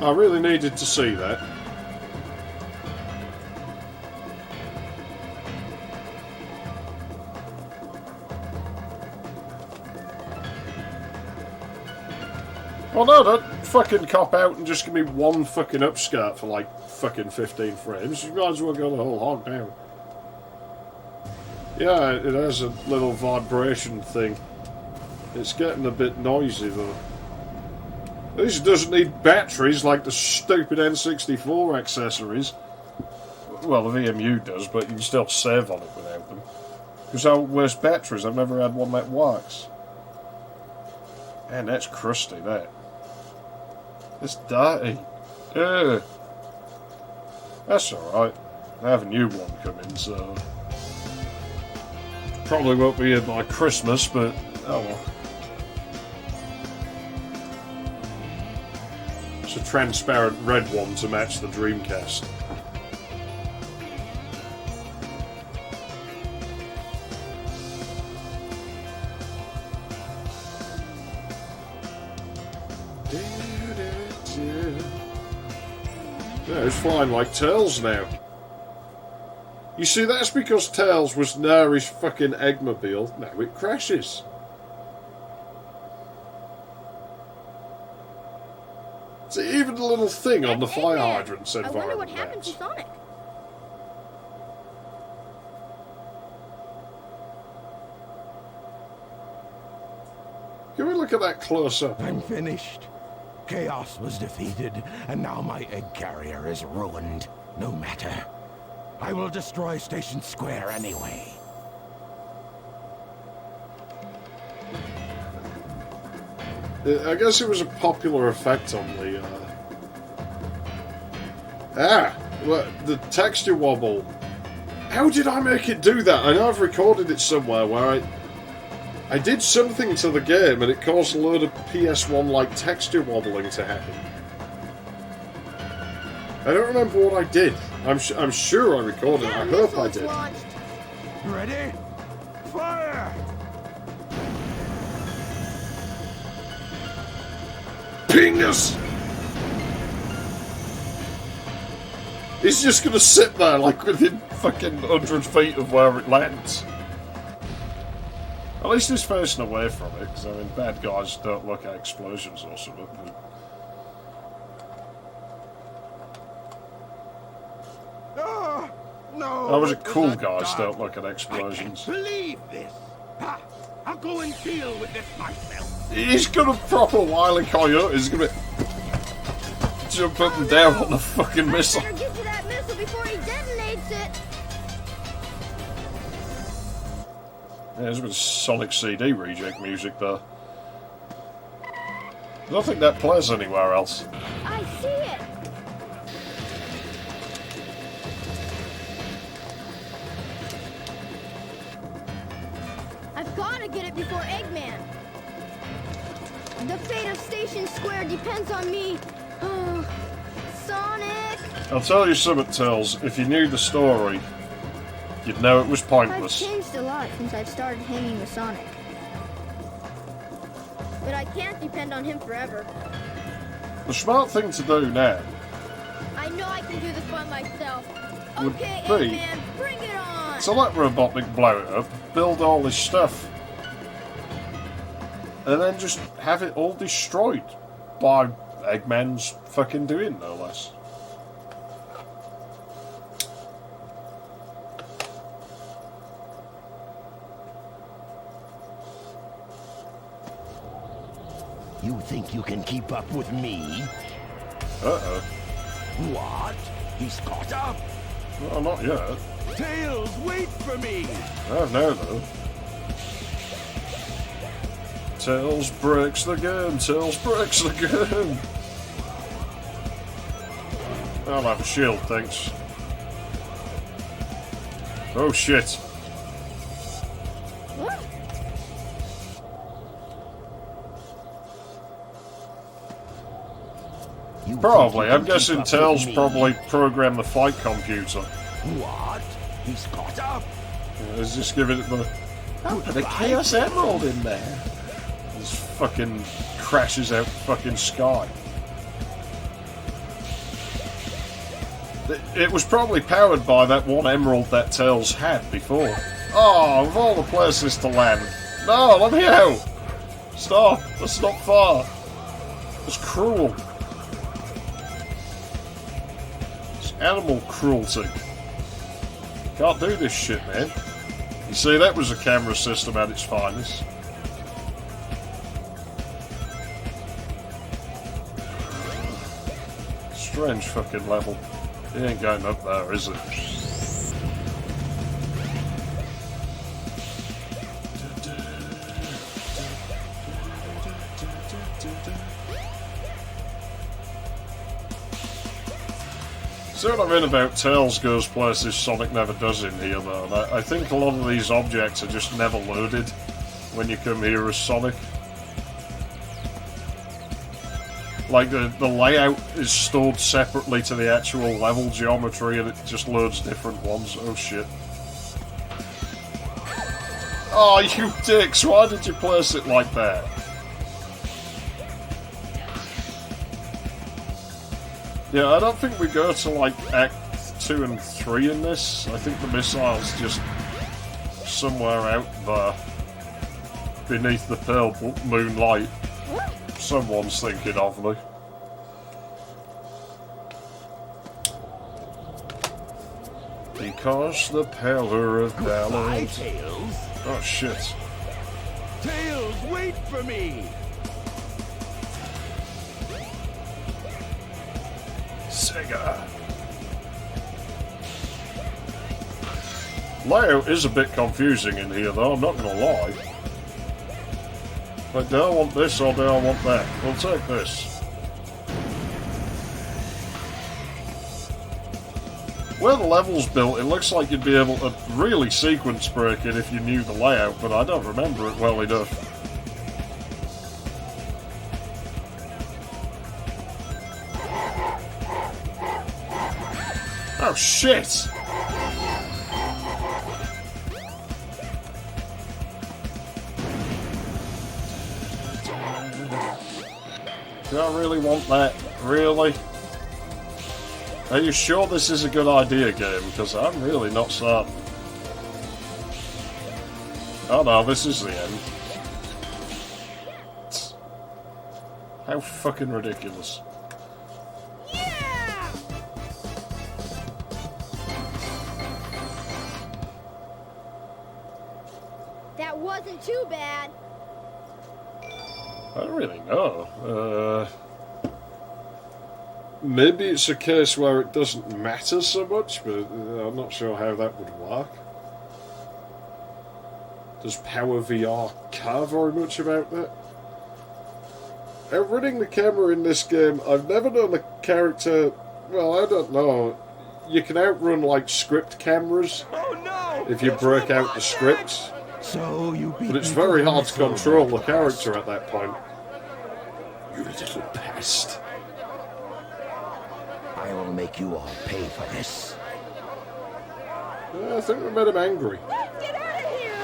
Speaker 1: I really needed to see that. Well, no, don't fucking cop out and just give me one fucking upskirt for like fucking 15 frames. You might as well go the whole hog down. Yeah, it has a little vibration thing. It's getting a bit noisy though. At least it doesn't need batteries like the stupid N64 accessories. Well, the VMU does, but you can still save on it without them. Because how worse batteries? I've never had one that works. Man, that's crusty, that. It's dirty. Ugh. That's alright. I have a new one coming, so... Probably won't be here by Christmas, but... oh well. It's a transparent red one to match the Dreamcast. Yeah, it's flying like Tails now. You see, that's because Tails was near his fucking Eggmobile. Now it crashes. See, even the little thing on the fire hydrant's
Speaker 3: I wonder what
Speaker 1: environment
Speaker 3: happened to
Speaker 1: maps.
Speaker 3: Sonic.
Speaker 1: Can we look at that close up?
Speaker 6: I'm finished. Chaos was defeated, and now my egg carrier is ruined. No matter. I will destroy Station Square anyway.
Speaker 1: I guess it was a popular effect on the... the texture wobble. How did I make it do that? I know I've recorded it somewhere where I did something to the game and it caused a load of PS1-like texture wobbling to happen. I don't remember what I did. I'm sure I recorded it. I hope I did.
Speaker 3: Launched.
Speaker 6: Ready? Fire!
Speaker 1: Penis! He's just gonna sit there like within fucking 100 feet of where it lands. At least he's facing away from it, because I mean, bad guys don't look at explosions or something.
Speaker 6: No!
Speaker 1: I was a
Speaker 6: it
Speaker 1: cool
Speaker 6: a
Speaker 1: guys
Speaker 6: dark-
Speaker 1: don't look at
Speaker 6: I
Speaker 1: explosions.
Speaker 6: can't believe this! Ha! I'll go and deal with this myself!
Speaker 1: He's gonna proper Wile E. Coyote. He's gonna jump up and down on the fucking missile.
Speaker 3: Better get to that missile before he detonates it.
Speaker 1: Yeah, there's a bit of Sonic CD reject music there. I don't think that plays anywhere else.
Speaker 3: I see it. I've got to get it before Eggman. The fate of Station Square depends on me. Sonic!
Speaker 1: I'll tell you something, Tails. If you knew the story, you'd know it was
Speaker 3: I've
Speaker 1: pointless.
Speaker 3: changed a lot since I've started hanging with Sonic. But I can't depend on him forever.
Speaker 1: The smart thing to do now
Speaker 3: I know I can do this by myself.
Speaker 1: would
Speaker 3: Okay,
Speaker 1: be
Speaker 3: Eggman, bring it on!
Speaker 1: to let Robotnik blow it up, build all this stuff, and then just have it all destroyed by Eggman's fucking doing, no less.
Speaker 6: You think you can keep up with me?
Speaker 1: Uh-oh.
Speaker 6: What? He's caught up?
Speaker 1: No, not yet.
Speaker 6: Tails, wait for me!
Speaker 1: Oh, no, though. Tails breaks the game. Tails breaks the game. I'll have a shield, thanks. Oh, shit.
Speaker 3: What?
Speaker 6: You
Speaker 1: Probably.
Speaker 6: think you
Speaker 1: I'm
Speaker 6: can keep
Speaker 1: guessing
Speaker 6: up with
Speaker 1: Tails
Speaker 6: me?
Speaker 1: probably programmed the fight computer.
Speaker 6: What? He's caught up?
Speaker 1: Let's just give it the...
Speaker 8: Oh, the Chaos Emerald in there.
Speaker 1: This fucking crashes out the fucking sky. It was probably powered by that one emerald that Tails had before. Oh, of all the places to land. No, let me out! Stop! That's not far. It's cruel. It's animal cruelty. Can't do this shit, man. You see, that was a camera system at its finest. Strange fucking level. He ain't going up there, is it? See what I mean about Tails goes places Sonic never does in here, though. And I think a lot of these objects are just never loaded when you come here as Sonic. Like, the layout is stored separately to the actual level geometry, and it just loads different ones. Oh, shit. Oh, you dicks! Why did you place it like that? Yeah, I don't think we go to, like, Act 2 and 3 in this. I think the missile's just somewhere out there. Beneath the pale moonlight. Someone's thinking of me. Because the power of
Speaker 6: Goodbye,
Speaker 1: balance.
Speaker 6: Tails.
Speaker 1: Oh, shit.
Speaker 6: Tails, wait for me!
Speaker 1: Sega. Layout is a bit confusing in here, though, I'm not gonna lie. Like, do I want this or do I want that? We'll take this. Where the level's built, it looks like you'd be able to really sequence break it if you knew the layout, but I don't remember it well enough. Oh, shit! Do I really want that? Really? Are you sure this is a good idea, game? Because I'm really not certain. Oh no, this is the end. How fucking ridiculous.
Speaker 3: Yeah! That wasn't too bad.
Speaker 1: I don't really know. Maybe it's a case where it doesn't matter so much, but I'm not sure how that would work. Does Power VR care very much about that? Outrunning the camera in this game, I've never known a character... Well, I don't know. You can outrun, like, script cameras if you break out the scripts.
Speaker 6: So you
Speaker 1: But it's very hard to control the character at that point. You little pest.
Speaker 6: I will make you all pay for this.
Speaker 1: I think we made him angry.
Speaker 3: Get out of here!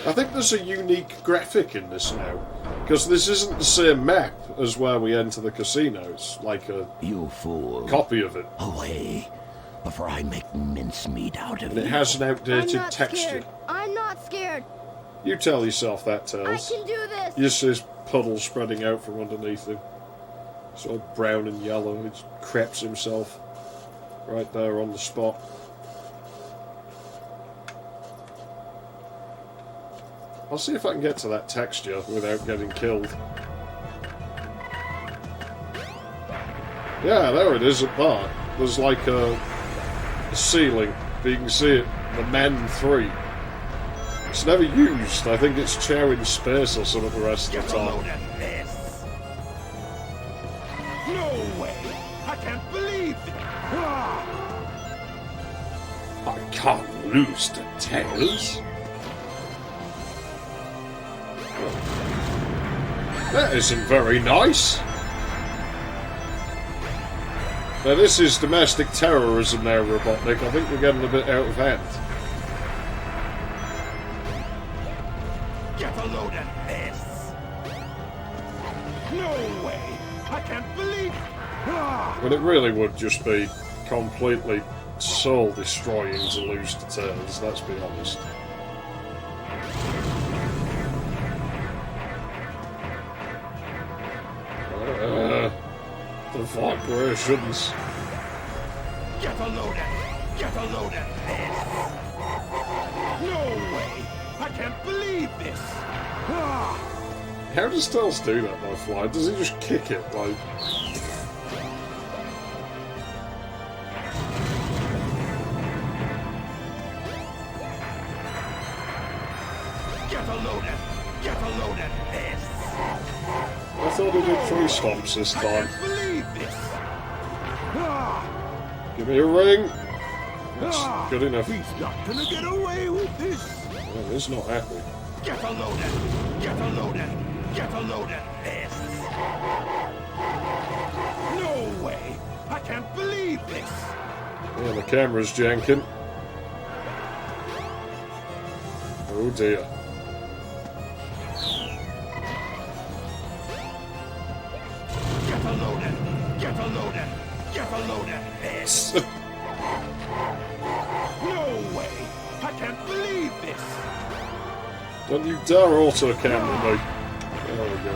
Speaker 1: I think there's a unique graphic in this now, because this isn't the same map as where we enter the casino. It's like a
Speaker 6: You fool.
Speaker 1: copy of it,
Speaker 6: Away, before I make mincemeat out of
Speaker 1: and
Speaker 6: you.
Speaker 1: it has an
Speaker 3: I'm
Speaker 1: outdated
Speaker 3: not
Speaker 1: texture.
Speaker 3: scared. I'm not scared.
Speaker 1: You tell yourself that,
Speaker 3: I
Speaker 1: Tails.
Speaker 3: can do this.
Speaker 1: You see his puddle spreading out from underneath him. It's all brown and yellow. He craps himself right there on the spot. I'll see if I can get to that texture without getting killed. Yeah, there it is at that. There's like a ceiling, but you can see it, the Men 3. It's never used. I think it's chowing space or something the rest of the
Speaker 6: Get a load
Speaker 1: time.
Speaker 6: of this. No way! I can't believe it! Ah!
Speaker 1: I can't lose to Tails. That isn't very nice. Now this is domestic terrorism now, Robotnik. I think we're getting a bit out of hand.
Speaker 6: Get a load of this! No way! I can't believe it! Ah!
Speaker 1: But it really would just be completely soul-destroying to lose to Tails, let's be honest. The vibrations.
Speaker 6: Get a load of this! No way! I can't believe this! Ah!
Speaker 1: How does Tails do that by fly? Does he just kick it, like...
Speaker 6: Get a load of this!
Speaker 1: I thought he did 3 stomps this
Speaker 6: I
Speaker 1: time.
Speaker 6: can't believe this! Ah!
Speaker 1: Give me a ring! That's
Speaker 6: Ah!
Speaker 1: good enough.
Speaker 6: He's not gonna get away with this!
Speaker 1: Well, he's not happy.
Speaker 6: Get a load of this! No way! I can't believe this!
Speaker 1: Yeah, the camera's janking. Oh dear.
Speaker 6: Get a load of this! No way! I can't believe this!
Speaker 1: Don't you dare auto camera me. There we go.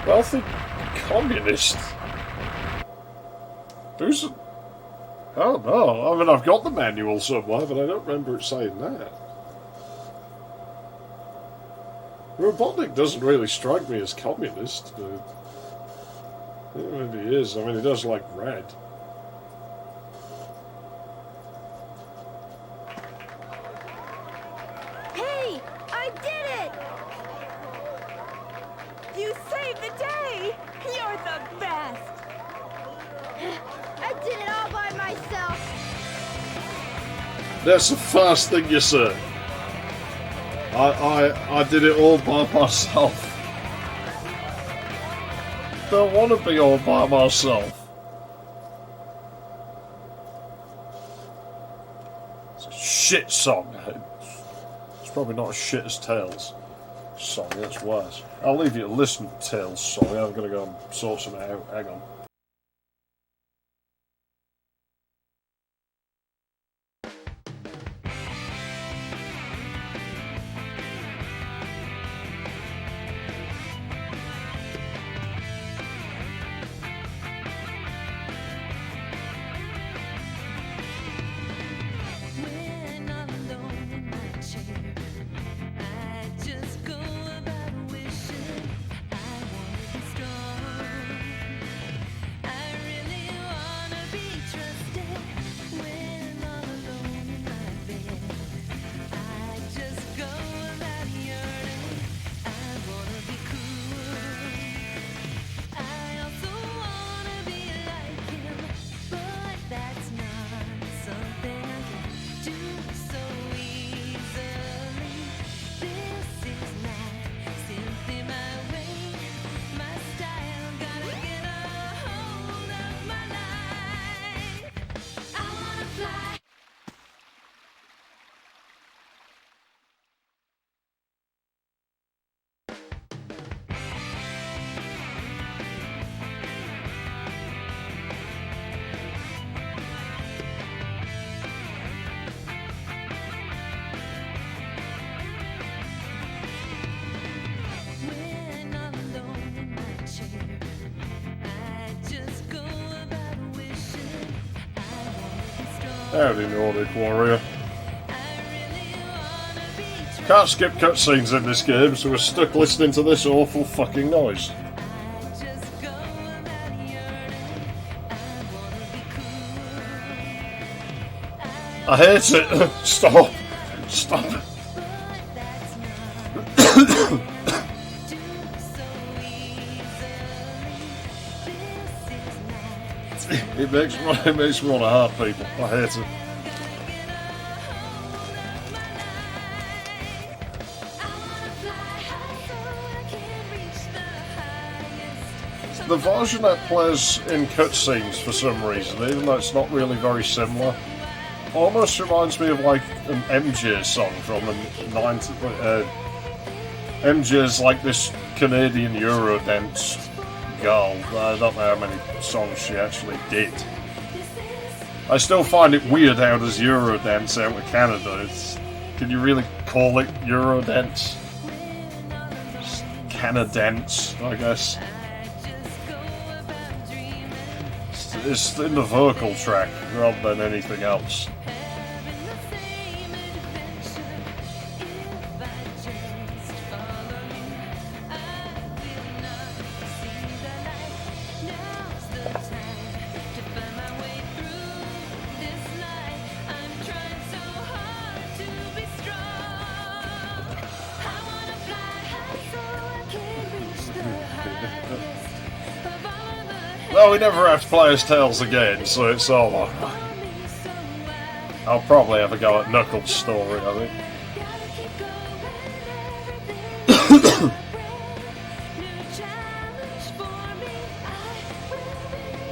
Speaker 1: Wealthy communist. Who's... Oh no, I mean I've got the manual somewhere, but I don't remember it saying that. Robotnik doesn't really strike me as communist, but... maybe he is. I mean, he does like red.
Speaker 3: Hey, I did it!
Speaker 2: You saved the day! You're the best!
Speaker 3: I did it all by myself.
Speaker 1: That's the first thing you said. I did it all by myself. Don't want to be all by myself. It's a shit song. It's probably not as shit as Tails' song, that's worse. I'll leave you to listen to Tails' song. I'm going to go and sort something out. Hang on.
Speaker 10: When I'm alone in my chair, I just go about wishing I wanna be strong.
Speaker 1: Howdy, Nordic Warrior. Can't skip cutscenes in this game, so we're stuck listening to this awful fucking noise. I hate it. Stop. Stop. It makes me want to hurt people. I hate it. The version that plays in cutscenes for some reason, even though it's not really very similar, almost reminds me of like an MJ song from the 90s. MJ's like this Canadian Eurodance girl. I don't know how many songs she actually did. I still find it weird how there's Eurodance out of Canada. Can you really call it Eurodance? It's Canadance, I guess. It's in the vocal track rather than anything else. Well, we never have to play as Tails again, so it's over. I'll probably have a go at Knuckles' story, I think.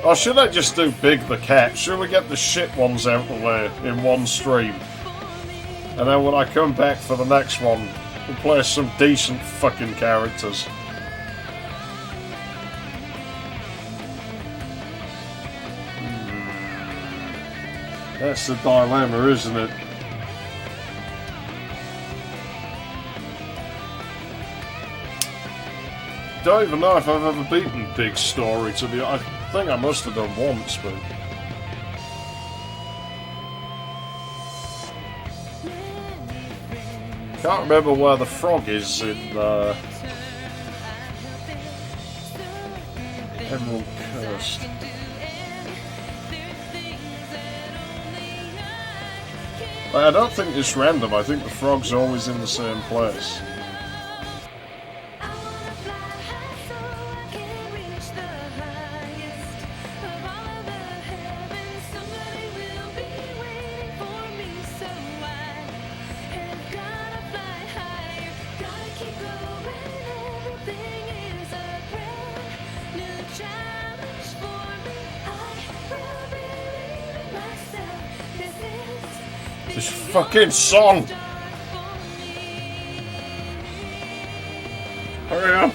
Speaker 1: Or should I just do Big the Cat? Should we get the shit ones out the way in one stream? And then when I come back for the next one, we'll play some decent fucking characters. That's the dilemma, isn't it? Don't even know if I've ever beaten Big Story, to be honest. I think I must have done once, but... Can't remember where the frog is in, Emerald Coast. I don't think it's random, I think the frog's always in the same place. This fucking song! Hurry up!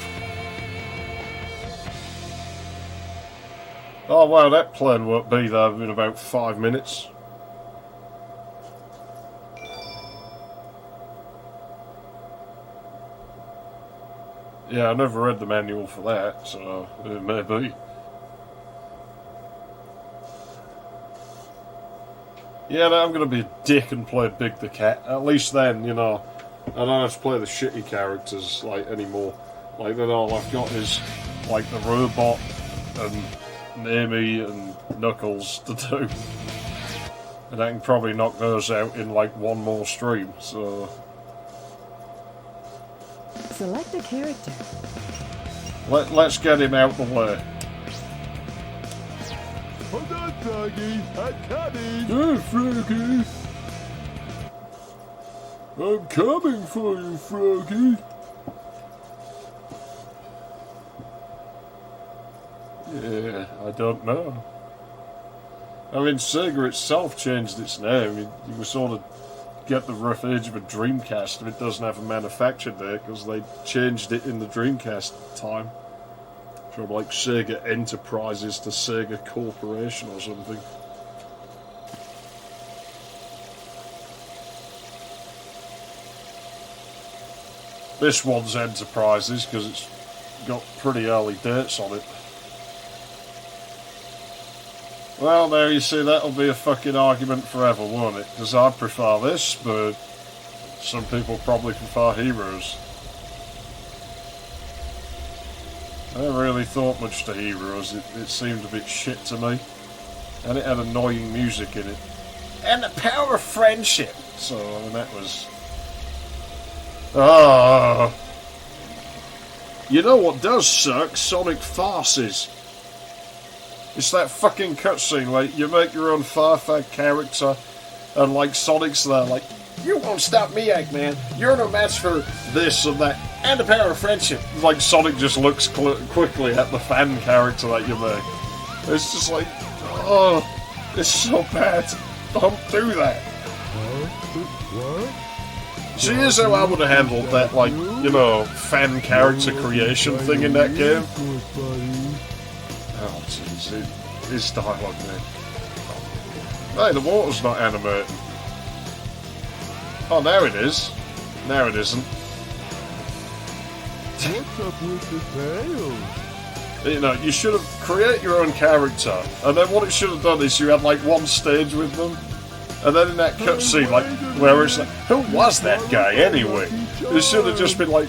Speaker 1: Oh wow, that plane won't be there in about 5 minutes. Yeah, I never read the manual for that, so it may be. Yeah, no, I'm going to be a dick and play Big the Cat. At least then, you know, I don't have to play the shitty characters, like, anymore. Like, then all I've got is, like, the robot and Amy and Knuckles to do. And I can probably knock those out in, like, one more stream, so...
Speaker 5: Select a character.
Speaker 1: Let's get him out the way.
Speaker 6: Hold on, Froggy. I'm coming.
Speaker 1: Hey, Froggy. I'm coming for you, Froggy. Yeah, I don't know. I mean, Sega itself changed its name. You were sort of get the rough edge of a Dreamcast if it doesn't have a manufacture date, because they changed it in the Dreamcast time. From like Sega Enterprises to Sega Corporation or something. This one's Enterprises because it's got pretty early dates on it. Well, there you see, that'll be a fucking argument forever, won't it? Because I prefer this, but some people probably prefer Heroes. I never really thought much to Heroes. It seemed a bit shit to me. And it had annoying music in it. And the power of friendship! So, I mean, that was... Ah. You know what does suck? Sonic farces. It's that fucking cutscene where you make your own far-fag character and like Sonic's there like, you won't stop me, Eggman. You're no match for this and that. And the power of friendship. Like Sonic just looks quickly at the fan character that you make. It's just like, oh, it's so bad. Don't do that. See, here's how I would have handled that, like, you know, fan character creation thing in that game. Oh, jeez, his dialogue, man. Hey, the water's not animated. Oh, now it is. Now it isn't.
Speaker 6: What's up with the tail?
Speaker 1: You know, you should have created your own character, and then what it should have done is you had, like, one stage with them, and then in that cutscene, like, where it's like, who was that guy anyway? It should have just been like,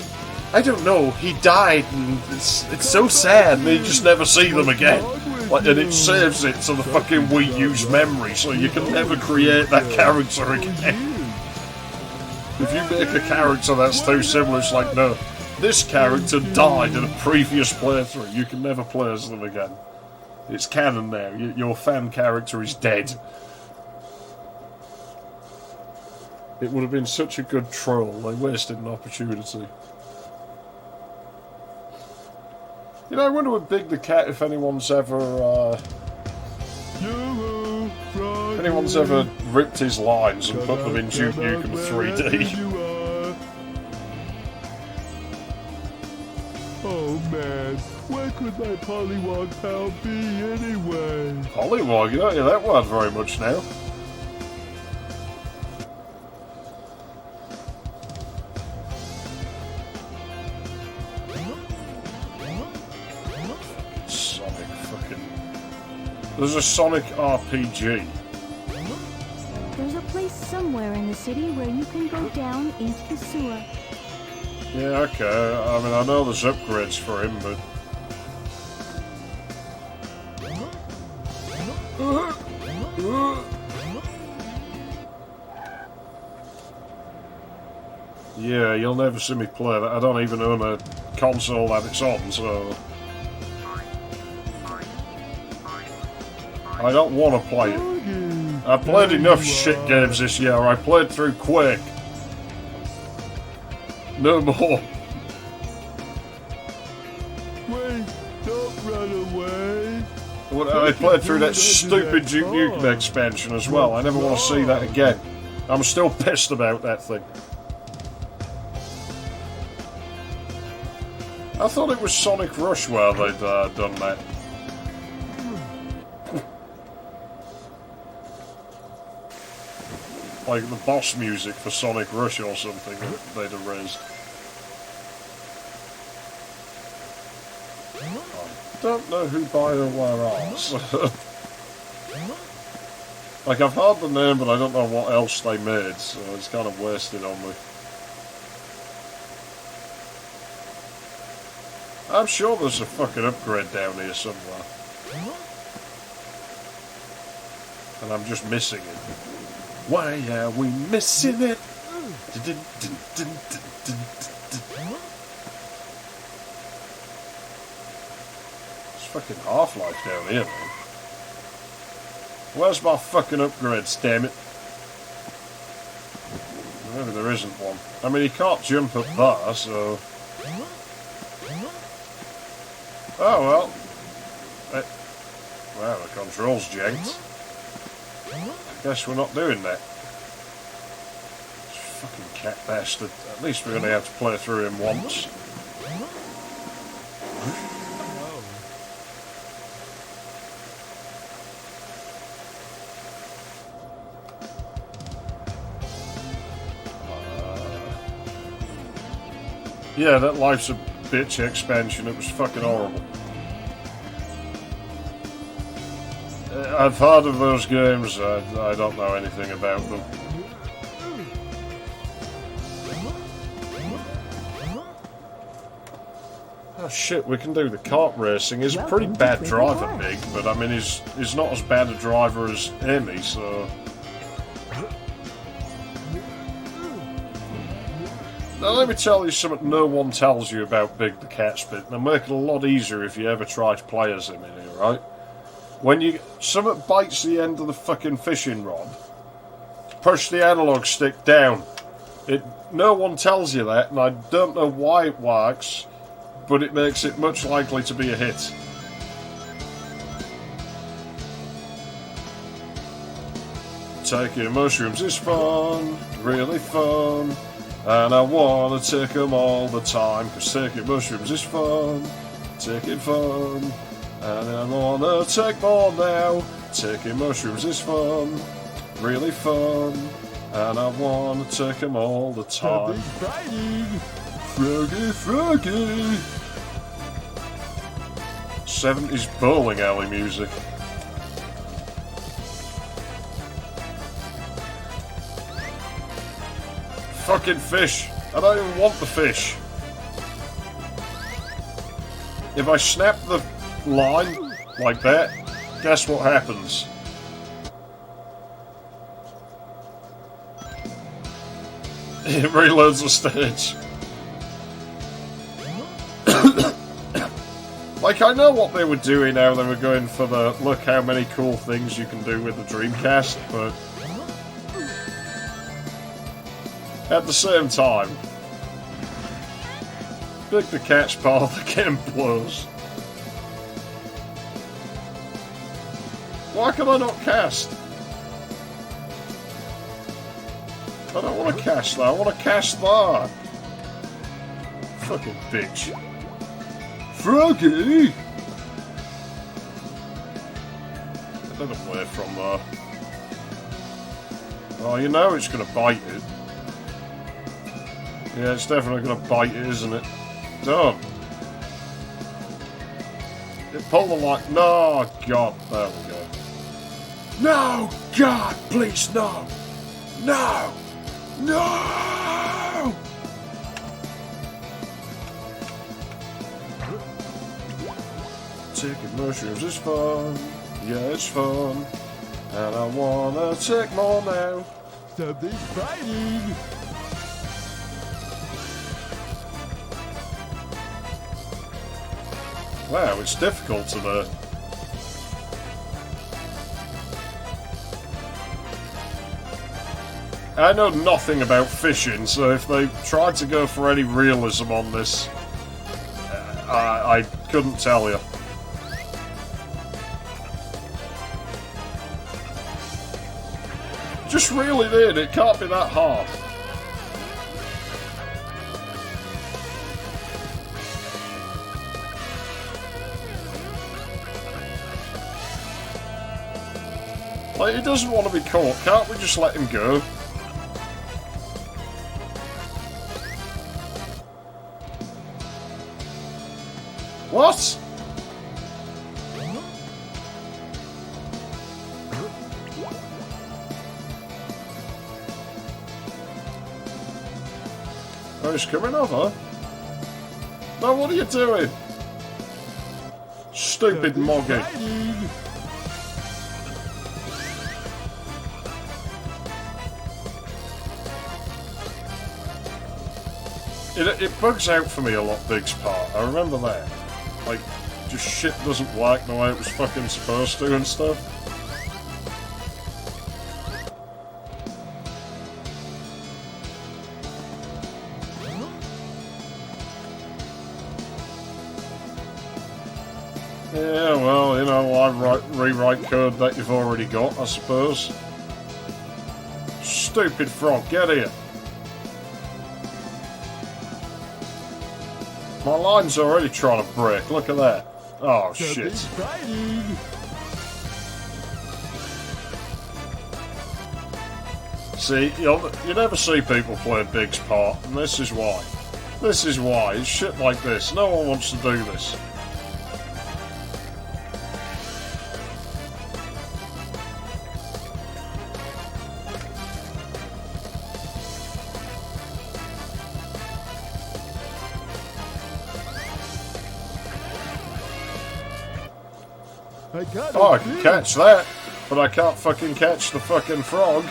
Speaker 1: I don't know, he died, and it's so sad, and you just never see them again. Like, and it saves it to the fucking Wii U's memory, so you can never create that character again. If you make a character that's too similar, it's like, no, this character died in a previous playthrough, you can never play as them again. It's canon now, your fan character is dead. It would have been such a good troll, they wasted an opportunity. You know, I wonder with Big the Cat if anyone's ever, ripped his lines and put them in Duke Nukem 3D.
Speaker 6: Oh man, where could my Pollywog pal be anyway?
Speaker 1: Pollywog, you don't hear that word very much now. Sonic fucking... There's a Sonic RPG.
Speaker 2: There's a place somewhere in the city where you can go down into the sewer.
Speaker 1: Yeah, okay. I mean, I know there's upgrades for him, but... Yeah, you'll never see me play that. I don't even own a console that it's on, so... I don't want to play it. I played enough shit games this year. I played through Quake. No more.
Speaker 6: Wait, don't run away.
Speaker 1: I played through that stupid Duke Nukem expansion as well. I never want to see that again. I'm still pissed about that thing. I thought it was Sonic Rush where they'd done that. Like the boss music for Sonic Rush or something that they'd erased. I don't know who BioWare are. Like, I've heard the name, but I don't know what else they made, so it's kind of wasted on me. I'm sure there's a fucking upgrade down here somewhere. And I'm just missing it. Why are we missing it? It's fucking Half-Life down here, man. Where's my fucking upgrades, damn it? Maybe there isn't one. I mean, you can't jump up there, so... Oh, well. Wow, the control's janked. I guess we're not doing that. This fucking cat bastard. At least we're going to have to play through him once. Yeah, that Life's a Bitch expansion, it was fucking horrible. I've heard of those games. I don't know anything about them. Oh shit, we can do the kart racing. He's a pretty bad driver, Big, but I mean, he's not as bad a driver as Amy, so... Now let me tell you something no one tells you about Big the Cat Spit. They'll make it a lot easier if you ever try to play as him in here, right? When something bites the end of the fucking fishing rod, push the analog stick down. No one tells you that, and I don't know why it works, but it makes it much likely to be a hit. Taking mushrooms is fun, really fun, and I wanna take them all the time, 'cause taking mushrooms is fun, taking fun, and I wanna take more now. Taking mushrooms is fun, really fun, and I wanna take them all the time. Froggy, froggy! 70s bowling alley music. Fucking fish! I don't even want the fish. If I snap the line like that, guess what happens? It reloads the stage. Like, I know what they were doing now. They were going for the look how many cool things you can do with the Dreamcast, but at the same time, Big the Cat's part of the game blows. Why can I not cast? I don't want to cast that, I want to cast that. Fucking bitch. Froggy! Get that away from there. Oh, you know it's going to bite it. Yeah, it's definitely going to bite it, isn't it? Done. It pulled the line. No, God. There we go. No! God, please, no! No! No! Taking mushrooms is fun. Yeah, it's fun. And I wanna take more now. Something's biting! Wow, it's difficult to the... I know nothing about fishing, so if they tried to go for any realism on this, I couldn't tell you. Just reel it in, it can't be that hard. Like, he doesn't want to be caught, can't we just let him go? What? Oh, he's coming over. No, what are you doing? Stupid moggy. It bugs out for me a lot, Big's part. I remember that. Like, just shit doesn't work the way it was fucking supposed to and stuff. Yeah, well, you know, I rewrite code that you've already got, I suppose. Stupid frog, get here. My line's already trying to break, look at that. Oh, shit. See, you never see people play Big's part, and this is why. This is why. It's shit like this. No one wants to do this.
Speaker 6: I got
Speaker 1: Oh, I
Speaker 6: it.
Speaker 1: can catch that, but I can't fucking catch the fucking frog.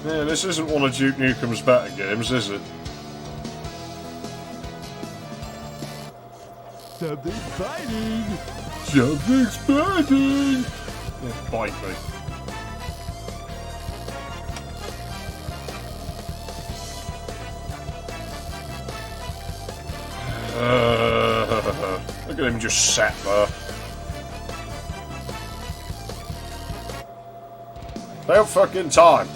Speaker 1: Yeah, this isn't one of Duke Nukem's better games, is it?
Speaker 6: Something's biting. Something's biting.
Speaker 1: Yeah, bite me. Look at him just sat there. About fucking time.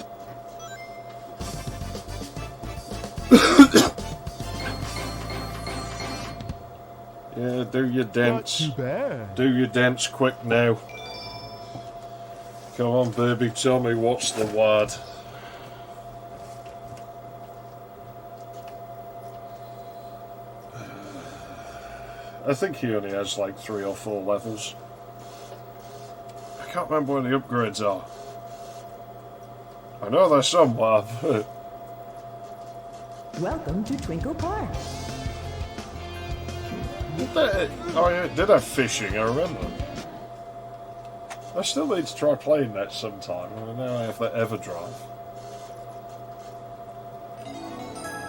Speaker 1: Yeah, do your dance.
Speaker 6: Not too bad.
Speaker 1: Do your dance quick now. Come on, baby, tell me what's the word. I think he only has like 3 or 4 levels. I can't remember where the upgrades are. I know they're somewhere, but...
Speaker 5: Welcome to Twinkle Park.
Speaker 1: Oh yeah, it did have fishing, I remember. I still need to try playing that sometime. I know I have that EverDrive.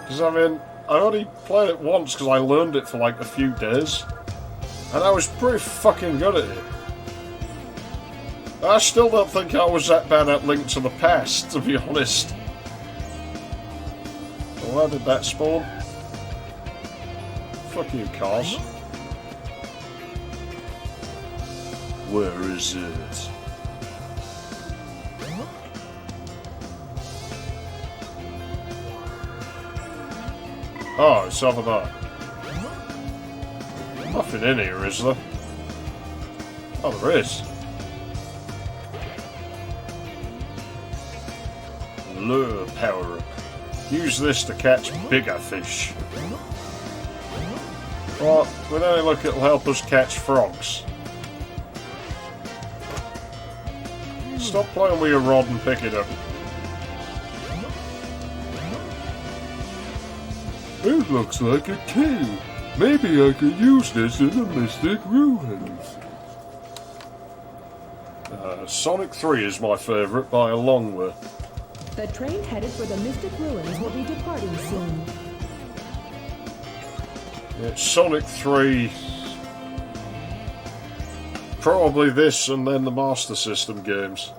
Speaker 1: Because I mean, I only played it once because I learned it for like a few days. And I was pretty fucking good at it. I still don't think I was that bad at Link to the Past, to be honest. So where did that spawn? Fuck you, cars. Where is it? Oh, it's over there. Nothing in here, is there? Oh, there is. Lure power up. Use this to catch bigger fish. Well, with any luck, it'll help us catch frogs. Stop playing with your rod and pick it up.
Speaker 6: It looks like a key. Maybe I could use this in the Mystic Ruins.
Speaker 1: Sonic 3 is my favourite by a long way.
Speaker 5: The train headed for the Mystic Ruins will be departing soon.
Speaker 1: Yeah, Sonic 3... Probably this and then the Master System games.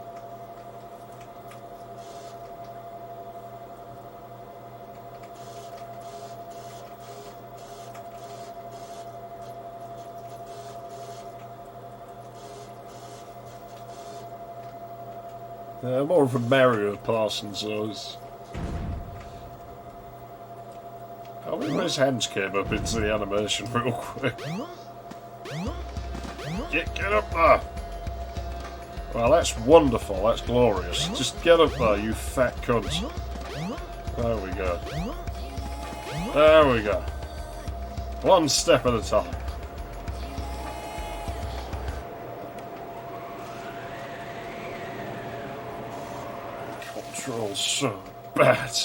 Speaker 1: More of a Mario person, so it's... I remember his hands came up into the animation real quick. Get up there! Well, that's wonderful, that's glorious. Just get up there, you fat cunt. There we go. There we go. One step at a time. Control's so bad.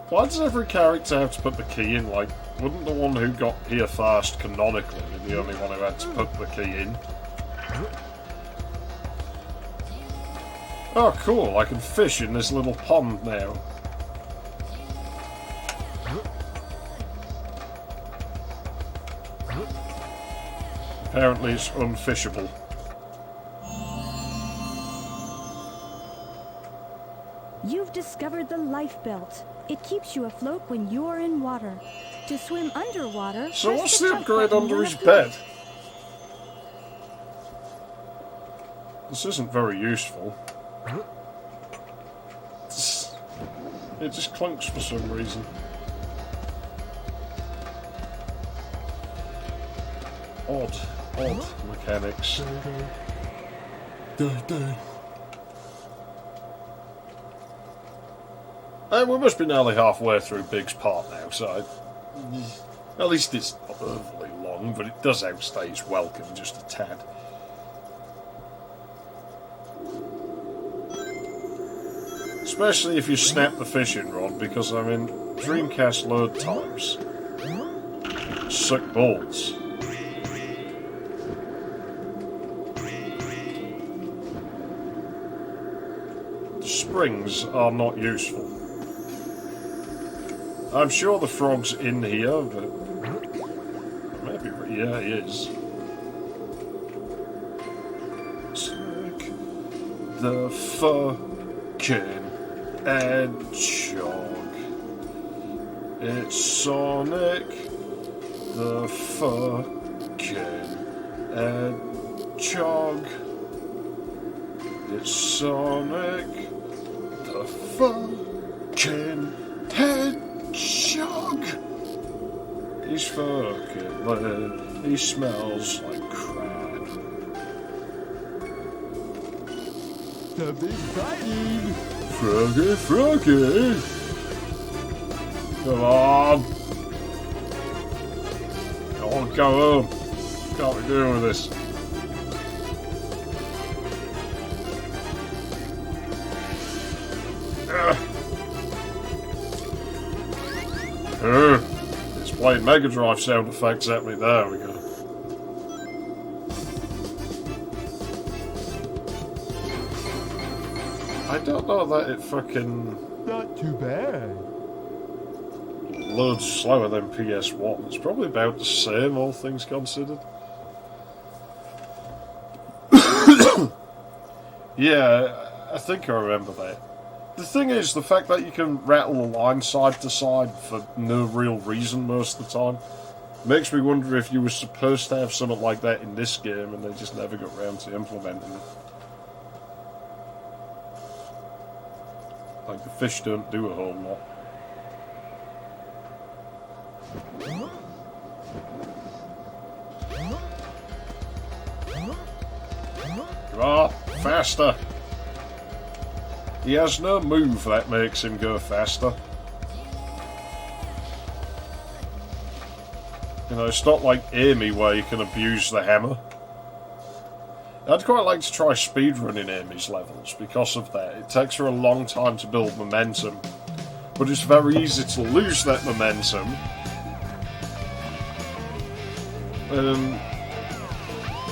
Speaker 1: Why does every character have to put the key in? Like, wouldn't the one who got here first canonically be the only one who had to put the key in? Oh, cool, I can fish in this little pond now. Apparently it's unfishable.
Speaker 2: You've discovered the life belt. It keeps you afloat when you're in water. To swim underwater,
Speaker 1: So
Speaker 2: press
Speaker 1: what's
Speaker 2: the
Speaker 1: the
Speaker 2: jump
Speaker 1: upgrade
Speaker 2: button
Speaker 1: under
Speaker 2: on
Speaker 1: his
Speaker 2: the
Speaker 1: bed?
Speaker 2: float.
Speaker 1: This isn't very useful. It just clunks for some reason. Odd mechanics. We must be nearly halfway through Big's part now, so at least it's not overly long, but it does outstay its welcome just a tad. It's Especially if you snap the fishing rod, because I mean, Dreamcast load times suck balls. The springs are not useful. I'm sure the frog's in here, but maybe, yeah, he is. Sonic the fucking hedgehog. It's Sonic the fucking hedgehog. It's Sonic the fucking hedgehog. He's fucking lit. He smells like crap.
Speaker 6: Something's biting.
Speaker 1: Froggy, Froggy! Come on! I want to go home. Can't be doing with this. It's playing Mega Drive sound effects at me. There we go. I don't know that it fucking
Speaker 6: Not too bad.
Speaker 1: loads slower than PS1. It's probably about the same, all things considered. Yeah, I think I remember that. The thing is, the fact that you can rattle the line side to side for no real reason most of the time makes me wonder if you were supposed to have something like that in this game and they just never got round to implementing it. Like, the fish don't do a whole lot. Come on, faster! He has no move that makes him go faster. You know, it's not like Amy where you can abuse the hammer. I'd quite like to try speedrunning Amy's levels because of that. It takes her a long time to build momentum, but it's very easy to lose that momentum.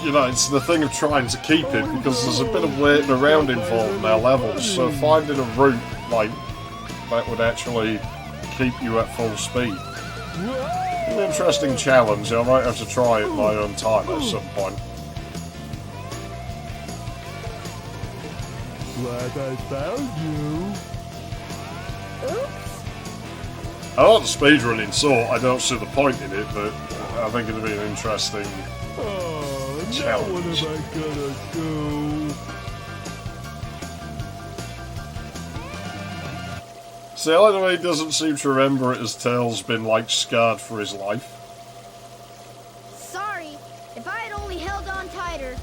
Speaker 1: You know, it's the thing of trying to keep it because there's a bit of waiting around involved in their levels, so finding a route like that would actually keep you at full speed. An interesting challenge. I might have to try it my own time at some point.
Speaker 6: Glad I found you.
Speaker 1: I like the speedrunning sort. I don't see the point in it, but I think it'd be an interesting challenge.
Speaker 6: What am I gonna do?
Speaker 1: See, I like the way he doesn't seem to remember it as Tails been, like, scarred for his life.
Speaker 3: Sorry, if I had only held on tighter.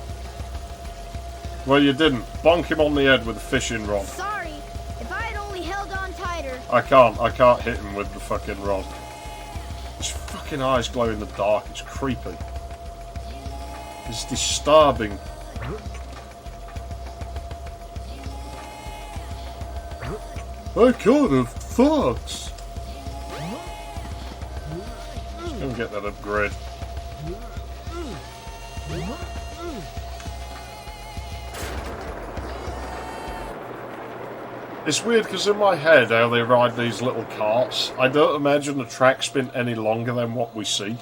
Speaker 1: Well, you didn't. Bonk him on the head with a fishing rod.
Speaker 3: Sorry, if I had only held on tighter.
Speaker 1: I can't hit him with the fucking rod. His fucking eyes glow in the dark. It's creepy. It's disturbing. I can't have thoughts. Let's go and get that upgrade. It's weird because in my head how they ride these little carts, I don't imagine the track's been any longer than what we see.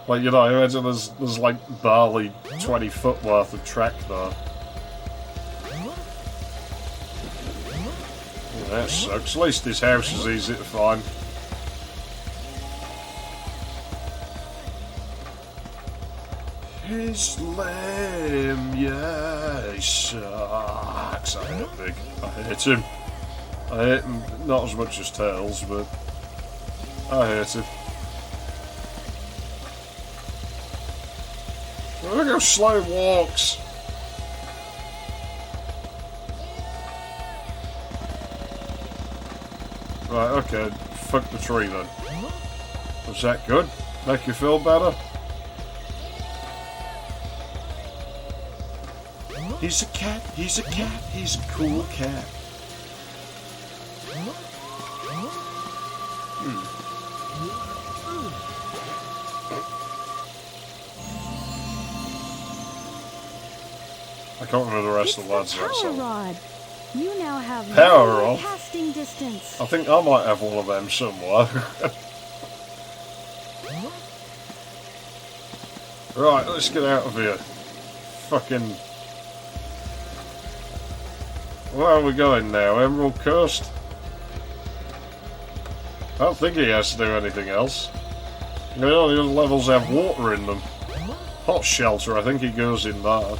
Speaker 1: Like, you know, I imagine there's like barely 20 foot worth of track there. Oh, that sucks. At least this house is easy to find. He's lame, yeah, he sucks. I hate Big. I hate him. I hate him not as much as Tails, but I hate him. Look how slow he walks. Right, okay, fuck the tree then. Was that good? Make you feel better? He's a cat, he's a cat, he's a cool cat. I can't remember the rest
Speaker 2: It's
Speaker 1: of the lads.
Speaker 2: the power
Speaker 1: So.
Speaker 2: rod. You now have
Speaker 1: Power
Speaker 2: long
Speaker 1: rod?
Speaker 2: casting distance.
Speaker 1: I think I might have one of them somewhere. Right, let's get out of here. Fucking... Where are we going now? Emerald Coast? I don't think he has to do anything else. You know, the other levels have water in them. Hot shelter, I think he goes in there.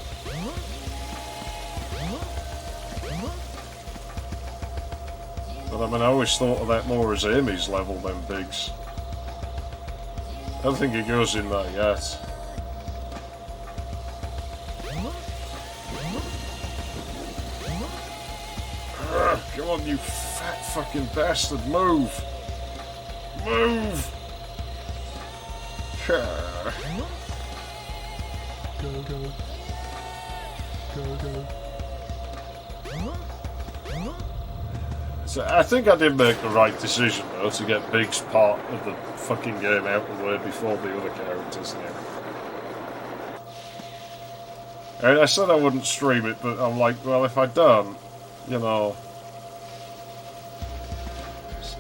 Speaker 1: But I mean, I always thought of that more as Amy's level than Biggs. I don't think he goes in there yet. Come on, you fat fucking bastard, move! Move!
Speaker 7: Go, go. Go, go.
Speaker 1: So I think I did make the right decision though to get Biggs part of the fucking game out of the way before the other characters now. And I said I wouldn't stream it, but I'm like, well, if I don't, you know,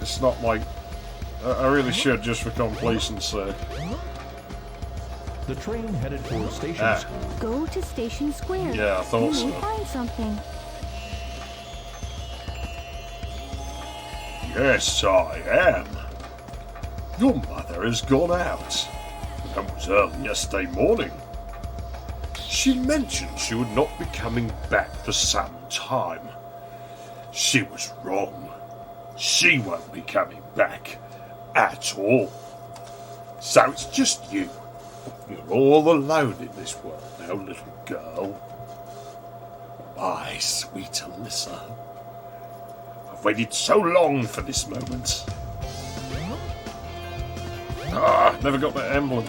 Speaker 1: it's not like I really should just for completion's sake.
Speaker 7: The train headed for Station Square.
Speaker 2: Go to Station Square.
Speaker 1: Yeah, I thought so.
Speaker 2: You may find something.
Speaker 8: Yes, I am. Your mother has gone out. That was early yesterday morning. She mentioned she would not be coming back for some time. She was wrong. She won't be coming back at all. So it's just you. You're all alone in this world now, little girl. My sweet Alyssa. I've waited so long for this moment.
Speaker 1: Ah, never got that emblem.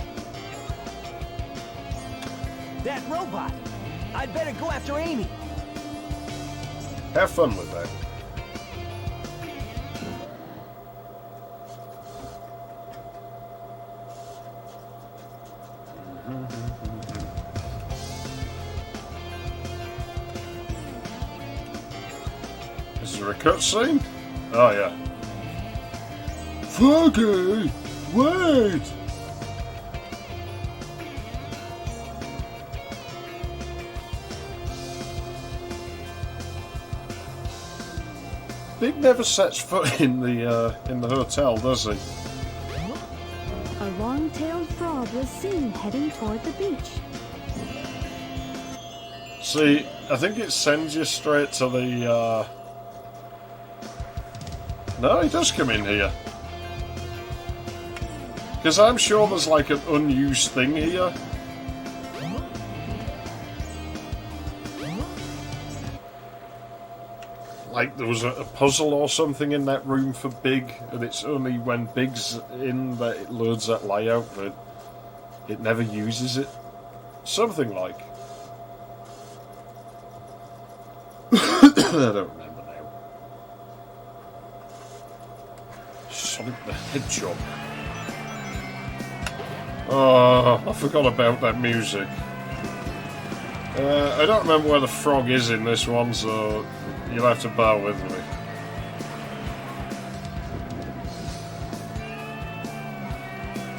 Speaker 4: That robot! I'd better go after Amy.
Speaker 1: Have fun with that. Is there a cutscene? Oh yeah. Foggy! Wait! Big never sets foot in the hotel, does he?
Speaker 2: A long-tailed frog was seen heading toward the beach.
Speaker 1: See, I think it sends you straight to the. No, he does come in here. Because I'm sure there's like an unused thing here. Like there was a puzzle or something in that room for Big, and it's only when Big's in that it loads that layout, but it never uses it. Something like. I don't remember now. Sonic the Hedgehog. Oh, I forgot about that music. I don't remember where the frog is in this one, so you'll have to bear with me.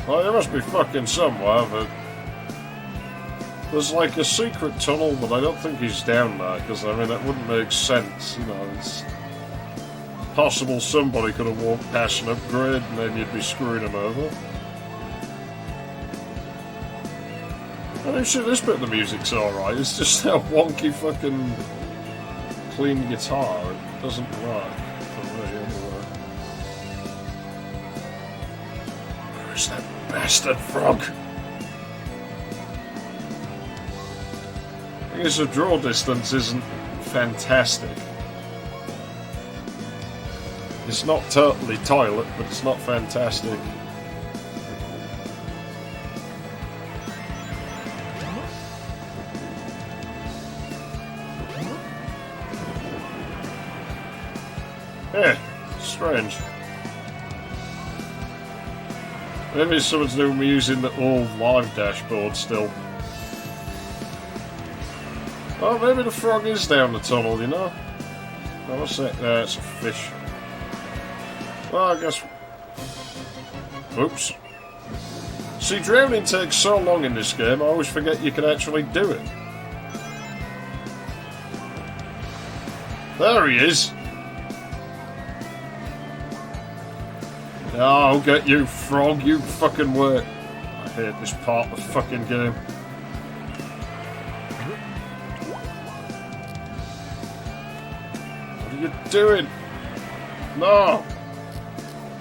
Speaker 1: Well, he must be fucking somewhere, but there's like a secret tunnel, but I don't think he's down there, because I mean, that wouldn't make sense, you know, it's possible somebody could have walked past an upgrade and then you'd be screwing him over. I mean, shit, this bit of the music's alright, it's just that wonky fucking clean guitar, it doesn't work for me anyway. Where's that bastard frog? I guess the draw distance isn't fantastic. It's not totally toilet, but it's not fantastic. Yeah, strange. Maybe it's something to do with me using the old live dashboard still. Oh, maybe the frog is down the tunnel, you know? Oh, what's that? It's a fish. Well, I guess... Oops. See, drowning takes so long in this game, I always forget you can actually do it. There he is! Oh, I'll get you, frog, you fucking work. I hate this part of the fucking game. What are you doing? No!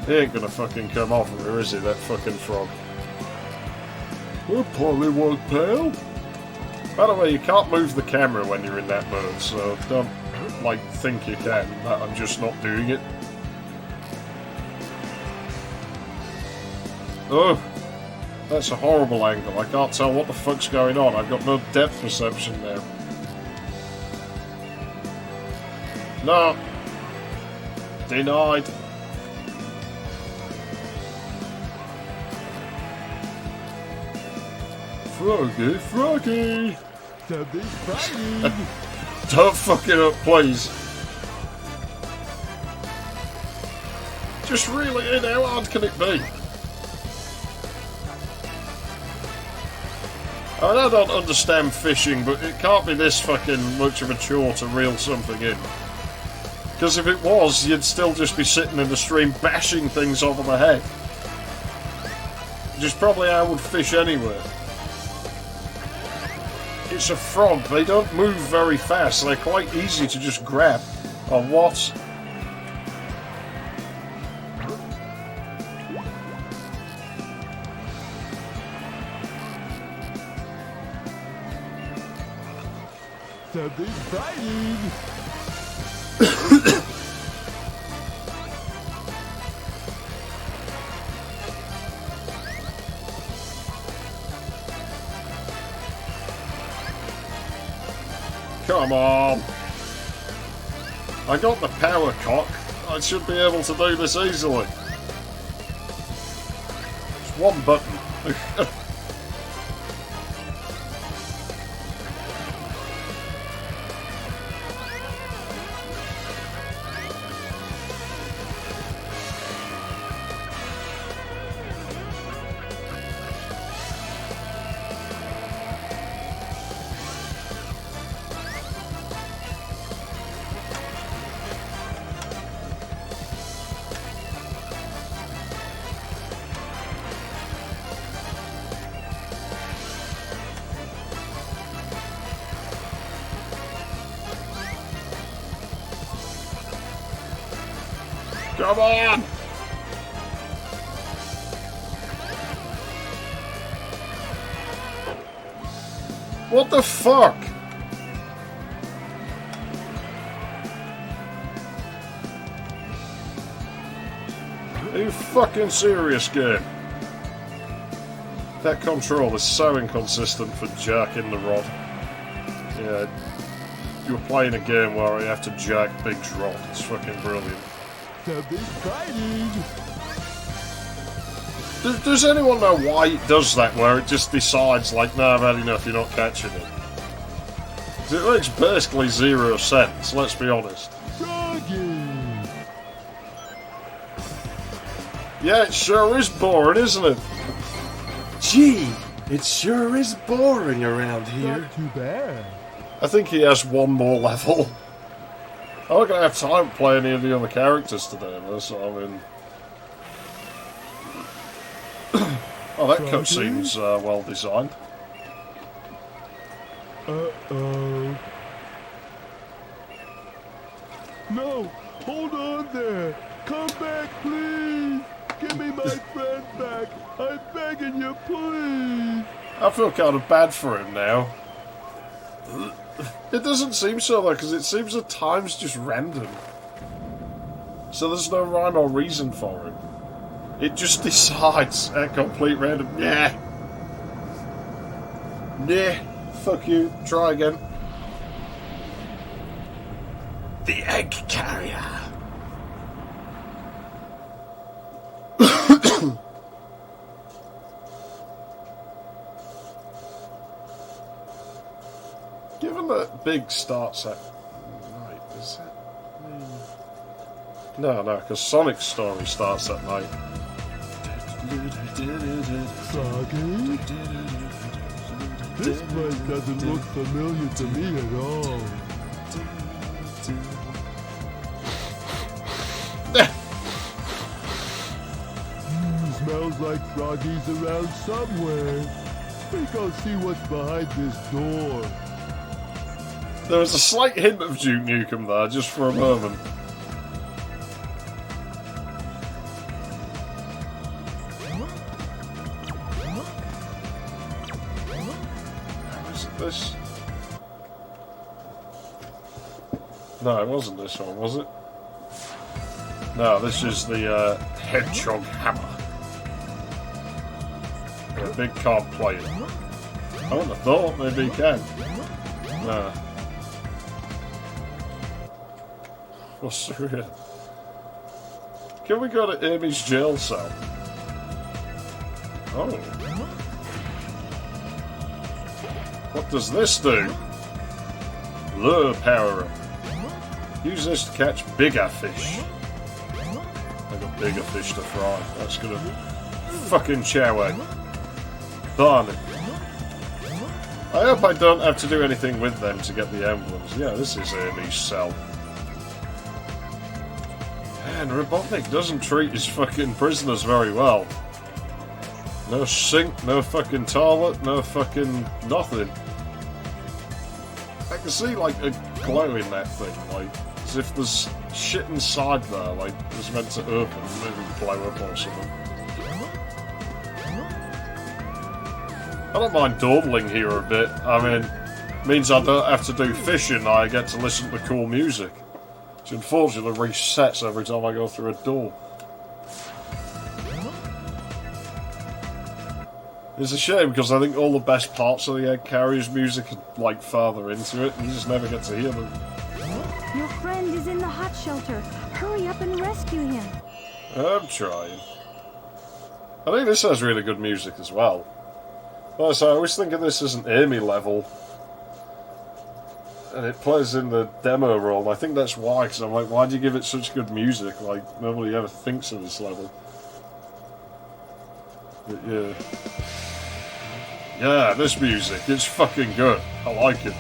Speaker 1: He ain't gonna fucking come off of her, is he, that fucking frog? We're pollywog, pal. By the way, you can't move the camera when you're in that mode, so don't, like, think you can. I'm just not doing it. Oh, that's a horrible angle. I can't tell what the fuck's going on. I've got no depth perception now. No. Denied. Froggy, froggy.
Speaker 6: Something's froggy.
Speaker 1: Don't fuck it up, please. Just reel it in. How hard can it be? I mean, I don't understand fishing, but it can't be this fucking much of a chore to reel something in. Because if it was, you'd still just be sitting in the stream bashing things over the head. Which is probably how I would fish anywhere. It's a frog. They don't move very fast. They're quite easy to just grab. Or what?
Speaker 6: Something's biting.
Speaker 1: Come on. I got the power cock. I should be able to do this easily. It's one button. Come on! What the fuck? Are you fucking serious, game? That control is so inconsistent for jerking the rod. Yeah, you're playing a game where you have to jerk Big's rod. It's fucking brilliant.
Speaker 6: Something's biting.
Speaker 1: Does anyone know why it does that, where it just decides, like, no, I've had enough, you're not catching it? 'Cause it makes basically 0 sense, let's be honest.
Speaker 6: Froggy.
Speaker 1: Yeah, it sure is boring, isn't it?
Speaker 8: Gee, it sure is boring around here.
Speaker 6: Not too bad.
Speaker 1: I think he has one more level. I'm not going to have time to play any of the other characters today, though, so I mean... Oh, that cutscene's well designed.
Speaker 6: Uh-oh. No! Hold on there! Come back, please! Give me my friend back! I'm begging you, please!
Speaker 1: I feel kind of bad for him now. It doesn't seem so, though, because it seems at times just random. So there's no rhyme or reason for it. It just decides at complete random. Yeah. Yeah. Fuck you. Try again.
Speaker 8: The egg carrier.
Speaker 1: Big starts at night, is it? No, because Sonic's story starts at night.
Speaker 6: Froggy? This place doesn't look familiar to me at all. Smells like Froggy's around somewhere. Think I'll see what's behind this door.
Speaker 1: There was a slight hint of Duke Nukem there, just for a moment. Was it this? No, it wasn't this one, was it? No, this is the Hedgehog Hammer. Yeah, big card player. I wouldn't have thought, maybe he can. No. What's the real? Can we go to Amy's jail cell? Oh. What does this do? Lure power up. Use this to catch bigger fish. I got bigger fish to fry. That's gonna fucking chow egg. Darn it. I hope I don't have to do anything with them to get the emblems. Yeah, this is Amy's cell. Man, Robotnik doesn't treat his fucking prisoners very well. No sink, no fucking toilet, no fucking nothing. I can see like a glow in that thing, like as if there's shit inside there, like it's meant to open and maybe blow up or something. I don't mind dawdling here a bit. I mean, it means I don't have to do fishing. I get to listen to cool music, which unfortunately resets every time I go through a door. It's a shame because I think all the best parts of the Egg Carrier's music are like farther into it, and you just never get to hear them.
Speaker 2: Your friend is in the hot shelter. Hurry up and rescue him.
Speaker 1: I'm trying. I think this has really good music as well. Well, so I always think of this as an Amy level, and it plays in the demo role. And I think that's why, because I'm like, why do you give it such good music? Like, nobody ever thinks of this level. But yeah. Yeah, this music, it's fucking good. I like it.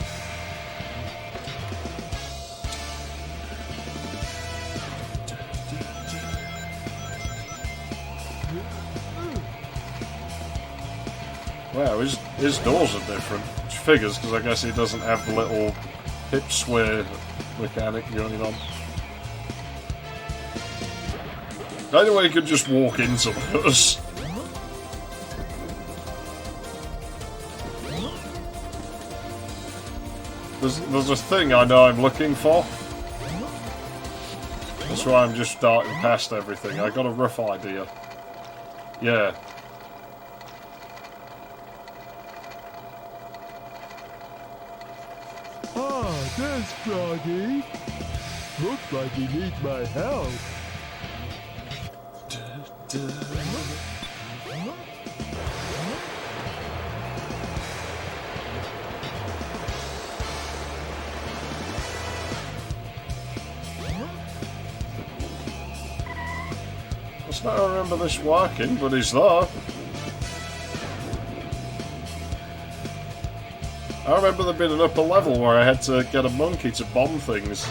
Speaker 1: Wow, his doors are different. Which figures, because I guess he doesn't have the little hip sway mechanic going on. Anyway, he could just walk into us. There's a thing I know I'm looking for. That's why I'm just darting past everything. I got a rough idea. Yeah.
Speaker 6: Ah, there's Froggy. Looks like he needs my help.
Speaker 1: I don't remember this working, but he's there. I remember there being an upper level where I had to get a monkey to bomb things.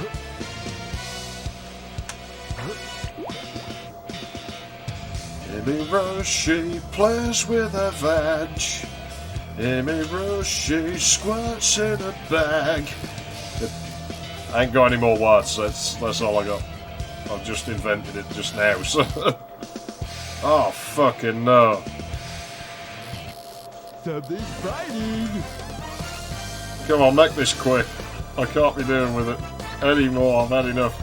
Speaker 1: Amy Rose, she plays with her vag. Amy Rose, she squirts in a bag. I ain't got any more words, that's all I got. I've just invented it just now, so... Oh, fucking no.
Speaker 6: Something's biting.
Speaker 1: Come on, make this quick. I can't be doing with it anymore. I've had enough.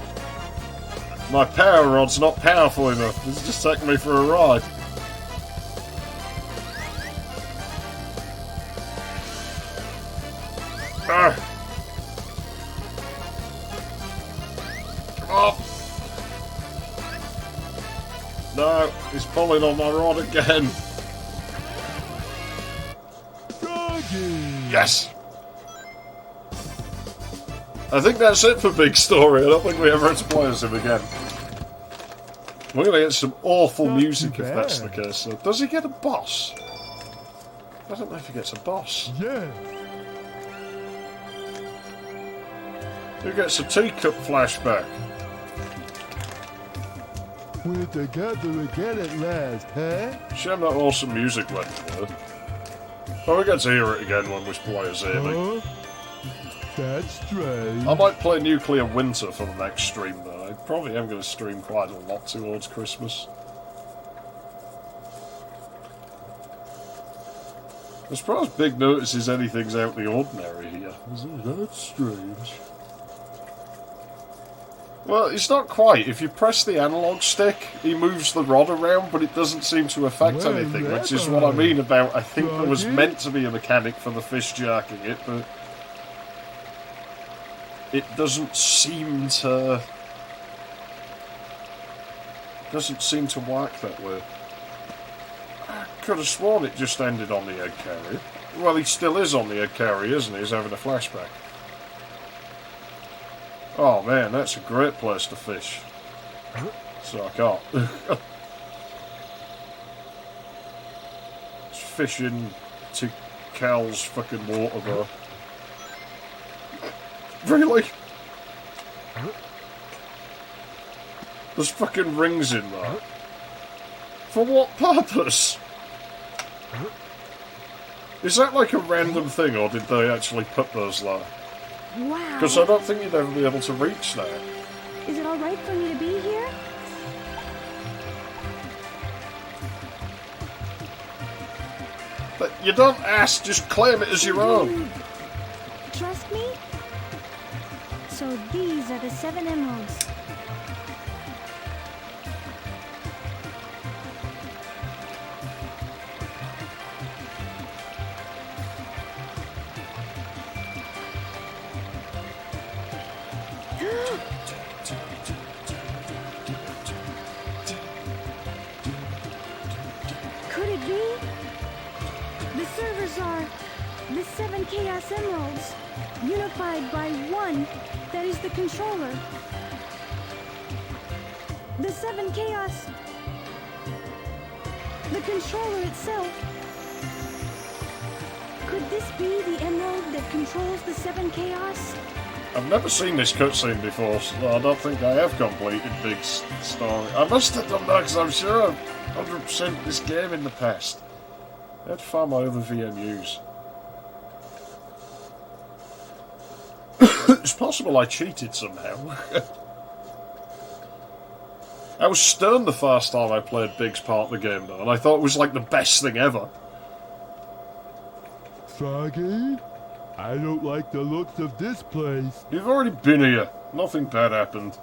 Speaker 1: My power rod's not powerful enough. It's just taking me for a ride. Come on. No, he's pulling on my rod again.
Speaker 6: Froggy.
Speaker 1: Yes. I think that's it for Big Story. I don't think we ever have to play as him again. We're going to get some awful music if that's the case. So, does he get a boss? I don't know if he gets a boss.
Speaker 6: Yeah.
Speaker 1: Who gets a teacup flashback?
Speaker 6: We're together again at last, huh?
Speaker 1: Shame that awesome music went there. Well, we get to hear it again when we play as Amy.
Speaker 6: That's strange.
Speaker 1: I might play Nuclear Winter for the next stream, though. I probably am going to stream quite a lot towards Christmas. I'm surprised Big notices anything's out of the ordinary here. That's strange. Well, it's not quite. If you press the analog stick, he moves the rod around, but it doesn't seem to affect anything, which is what I mean about I think there was meant to be a mechanic for the fish jerking it, but it doesn't seem to work that way. I could have sworn it just ended on the egg carrier. Well, he still is on the egg carrier, isn't he? He's having a flashback. Oh man, that's a great place to fish. So I can't. It's fishing to Cal's fucking water though. Really? There's fucking rings in there. For what purpose? Is that like a random thing, or did they actually put those there?
Speaker 2: Wow.
Speaker 1: Because I don't think you'd ever be able to reach that.
Speaker 2: Is it alright for me to be here?
Speaker 1: But you don't ask, just claim it as your own.
Speaker 2: Trust me? So these are the 7 emeralds. Could it be? The servers are the 7 Chaos Emeralds, unified by one that is the controller. The 7 Chaos. The controller itself. Could this be the emerald that controls the 7 Chaos?
Speaker 1: I've never seen this cutscene before, so I don't think I have completed Big Story. I must have done that because I'm sure I've 100% this game in the past. I had to find my other VMUs. It's possible I cheated somehow. I was stunned the first time I played Big's part of the game though, and I thought it was like the best thing ever.
Speaker 6: Froggy? I don't like the looks of this place.
Speaker 1: You've already been here. Nothing bad happened.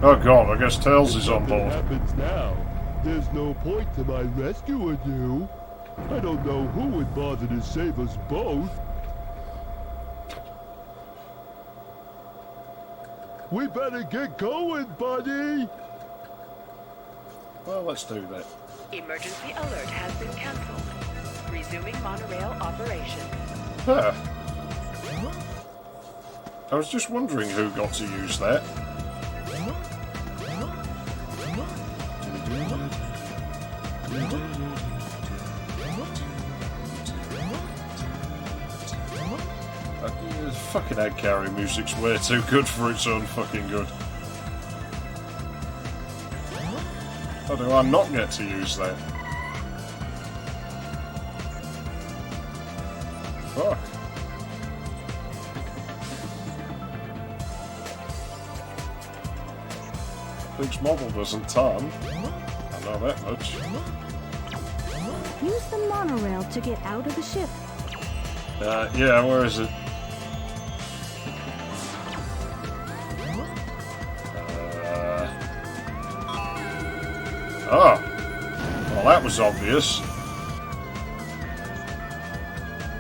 Speaker 1: Oh god, I guess Tails is on board.
Speaker 6: What happens now? There's no point to my rescuing you. I don't know who would bother to save us both. We better get going, buddy!
Speaker 1: Well, let's do that.
Speaker 11: Emergency alert has been cancelled. Resuming monorail operation.
Speaker 1: Huh. I was just wondering who got to use that. Fucking egg carry music's way too good for its own fucking good. How do I not get to use that? Fuck. Big's model doesn't turn. I know that much.
Speaker 2: Use the monorail to get out of the ship.
Speaker 1: Yeah, where is it? Oh. Well, that was obvious.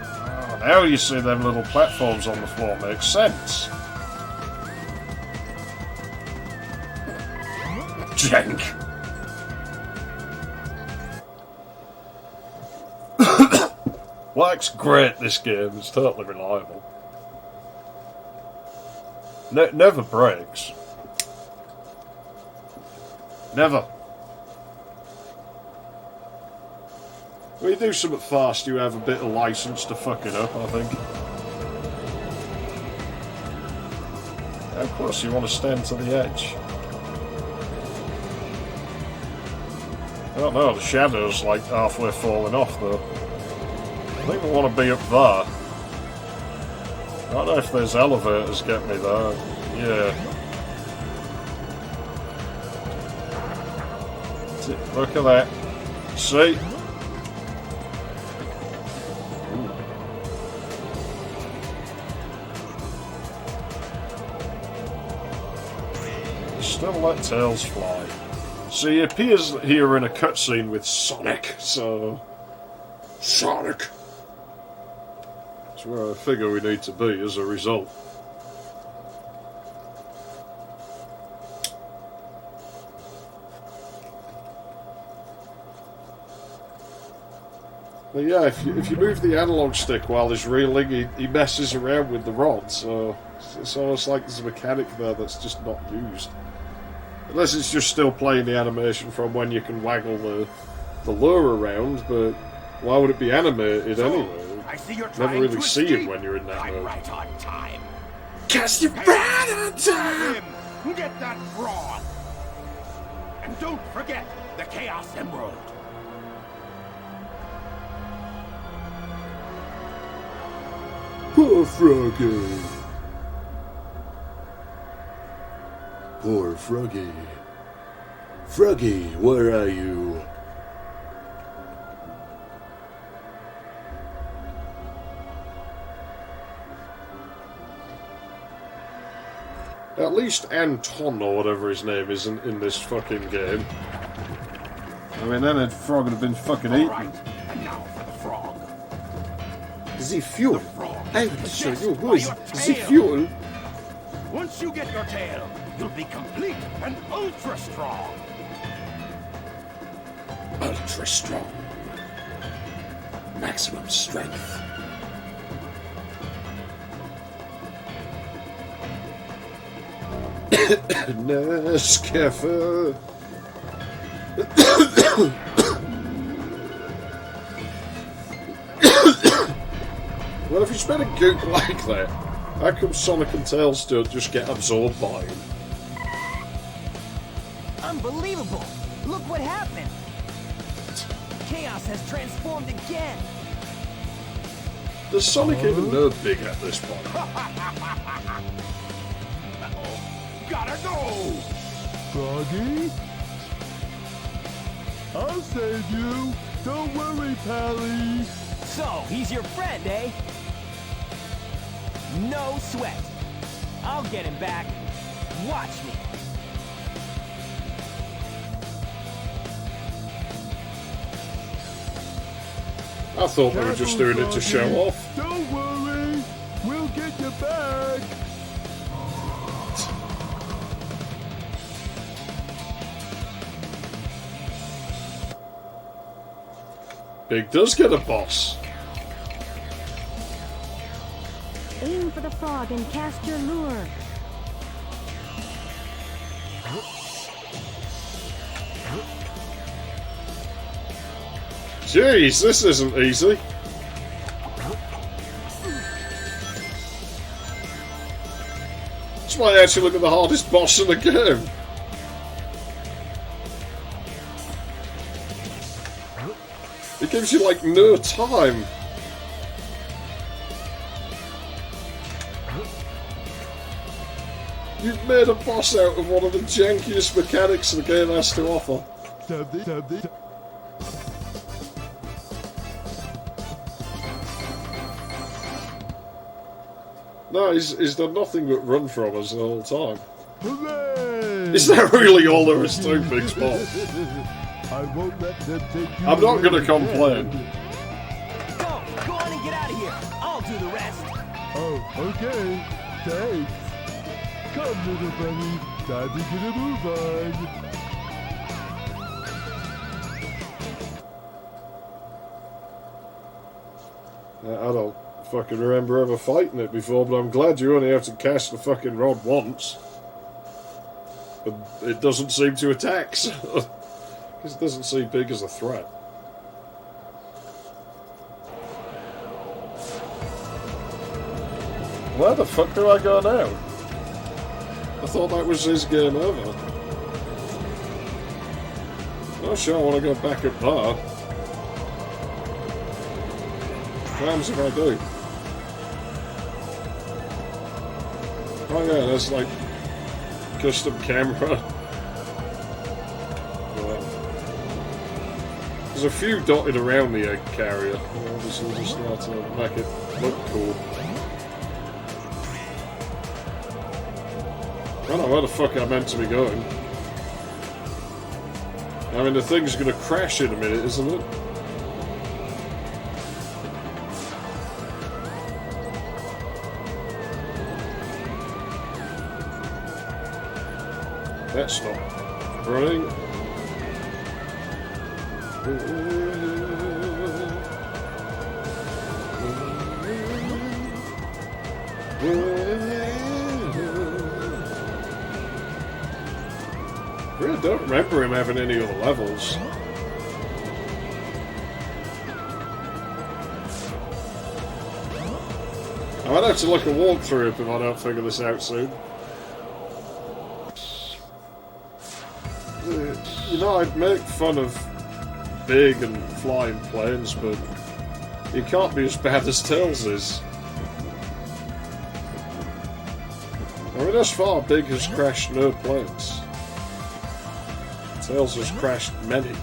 Speaker 1: Oh, now you see them little platforms on the floor. Makes sense. Jank. Works great, this game. It's totally reliable. Never breaks. Never. When you do something fast, you have a bit of license to fuck it up, I think. Of course, you want to stand to the edge. I don't know, the shadow's like halfway falling off though. I think we want to be up there. I don't know if those elevators get me there. Yeah. Look at that. See? Still let Tails fly. So he appears here in a cutscene with Sonic, so... Sonic! That's where I figure we need to be as a result. But yeah, if you move the analog stick while he's reeling, he messes around with the rod, so it's almost like there's a mechanic there that's just not used. Unless it's just still playing the animation from when you can waggle the lure around, but why would it be animated anyway?
Speaker 6: I see you're
Speaker 1: Never really see it when you're in that mode.
Speaker 6: Right on time.
Speaker 1: Cast it right on time!
Speaker 6: Get that fraud! And don't forget the Chaos Emerald!
Speaker 8: Poor Froggy. Poor Froggy. Froggy, where are you?
Speaker 1: At least Anton, or whatever his name is, in this fucking game. I mean, then that frog would have been fucking eaten.
Speaker 6: Right. And now for the frog.
Speaker 8: The fuel. I will show you who is
Speaker 6: Your
Speaker 8: the
Speaker 6: tail.
Speaker 8: fuel.
Speaker 6: Once you get your tail, you'll be complete and ultra strong.
Speaker 8: Ultra strong. Maximum strength.
Speaker 1: Nescafe. Well, if you spend a gook like that, how come Sonic and Tails don't just get absorbed by him?
Speaker 4: Unbelievable! Look what happened! Chaos has transformed again!
Speaker 1: Does Sonic even know big at this point?
Speaker 6: Gotta go!
Speaker 12: Froggy? I'll save you! Don't worry, Pally!
Speaker 4: So, he's your friend, eh? No sweat. I'll get him back. Watch me.
Speaker 1: I thought they were just doing it to show off.
Speaker 12: Don't worry! We'll get you back!
Speaker 1: Big does get a boss.
Speaker 2: Aim for the frog and cast your lure.
Speaker 1: Jeez, this isn't easy. This might actually be the hardest boss in the game. It gives you like no time. You've made a boss out of one of the jankiest mechanics the game has to offer. No, he's done nothing but run from us the whole time.
Speaker 12: Hooray!
Speaker 1: Is that really all there is to Big Spot?
Speaker 12: I won't let them take you
Speaker 1: I'm not
Speaker 12: away
Speaker 1: gonna complain.
Speaker 12: again.
Speaker 4: Go on and get out of here. I'll do the rest.
Speaker 12: Oh, okay. Thanks. Come, little bunny. Time to get a move on.
Speaker 1: I don't fucking remember ever fighting it before, but I'm glad you only have to cast the fucking rod once. And it doesn't seem to attack, so it doesn't seem big as a threat. Where the fuck do I go now? I thought that was his game over. Oh sure, I want to go back up there. What happens if I do? Oh yeah, there's like custom camera. There's a few dotted around the egg carrier. Obviously just there to make it look cool. I don't know where the fuck I'm meant to be going. I mean, the thing's gonna crash in a minute, isn't it? That's not running. I really don't remember him having any other levels. I might have to look a walkthrough if I don't figure this out soon. You know, I'd make fun of big and flying planes, but you can't be as bad as Tails is. I mean, thus far, Big has crashed no planes. Tails has crashed many.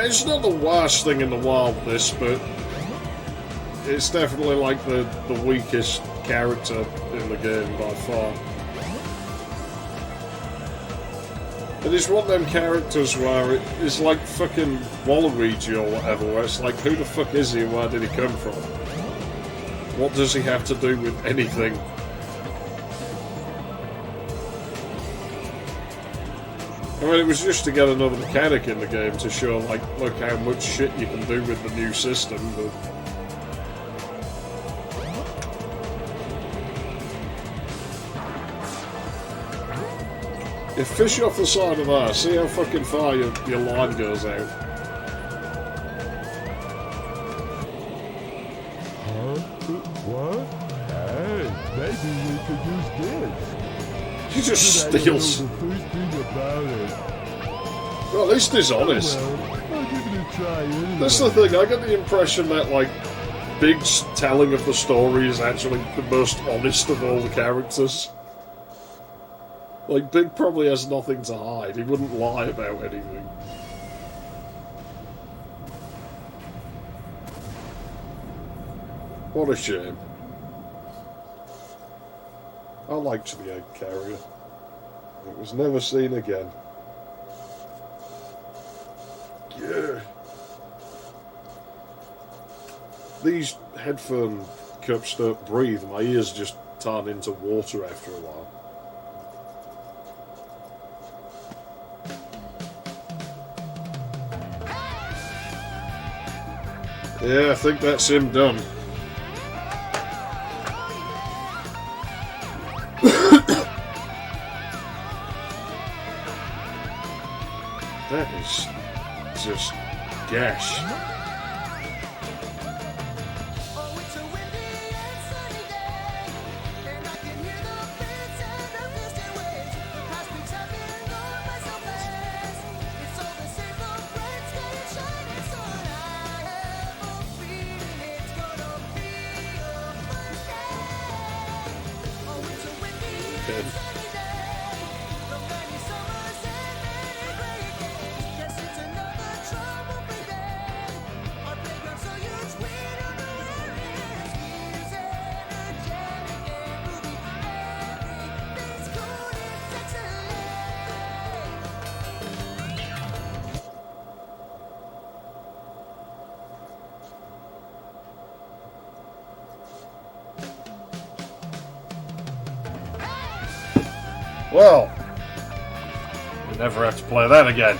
Speaker 1: It's not the worst thing in the world, this, but it's definitely like the weakest character in the game by far. And it's one of them characters where it's like fucking Waluigi or whatever, where it's like, who the fuck is he and where did he come from? What does he have to do with anything? I mean, it was just to get another mechanic in the game to show, like, look how much shit you can do with the new system, but... You fish off the side of there, see how fucking far your line goes out.
Speaker 12: Huh? What? Hey, maybe we could use this.
Speaker 1: He just steals. Well, at least he's honest.
Speaker 12: Well, I'll give it a try anyway.
Speaker 1: That's the thing, I get the impression that, like, Big's telling of the story is actually the most honest of all the characters. Like, Big probably has nothing to hide. He wouldn't lie about anything. What a shame. I liked the egg carrier. It was never seen again. Yeah. These headphone cups don't breathe. My ears just turn into water after a while. Yeah, I think that's him done. That is just gash. Well, we never have to play that again.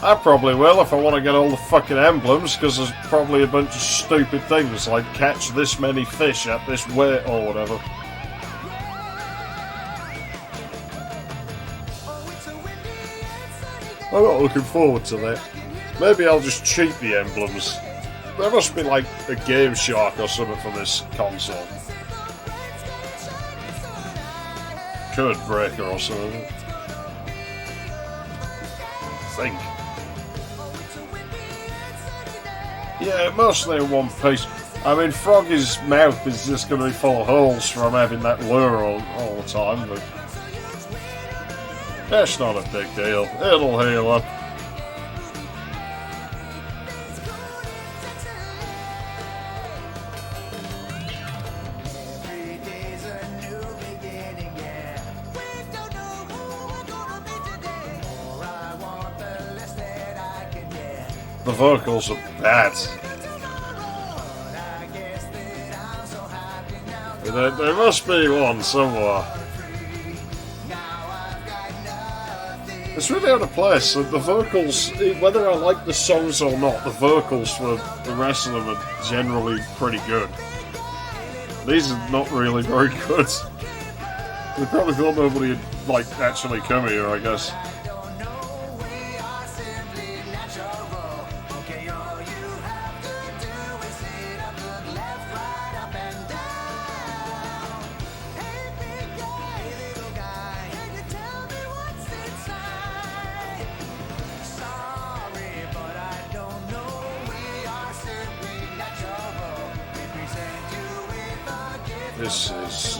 Speaker 1: I probably will if I want to get all the fucking emblems, because there's probably a bunch of stupid things like catch this many fish at this weight or whatever. I'm not looking forward to that. Maybe I'll just cheat the emblems. There must be like a Game Shark or something for this console. Code Breaker or something. Think. Yeah, mostly in one piece. I mean, Froggy's mouth is just going to be full of holes from having that lure all the time, but that's not a big deal. It'll heal up. The vocals are bad. There must be one somewhere. It's really out of place. The vocals, whether I like the songs or not, the vocals for the rest of them are generally pretty good. These are not really very good. They probably thought nobody had, like, actually come here, I guess. This is...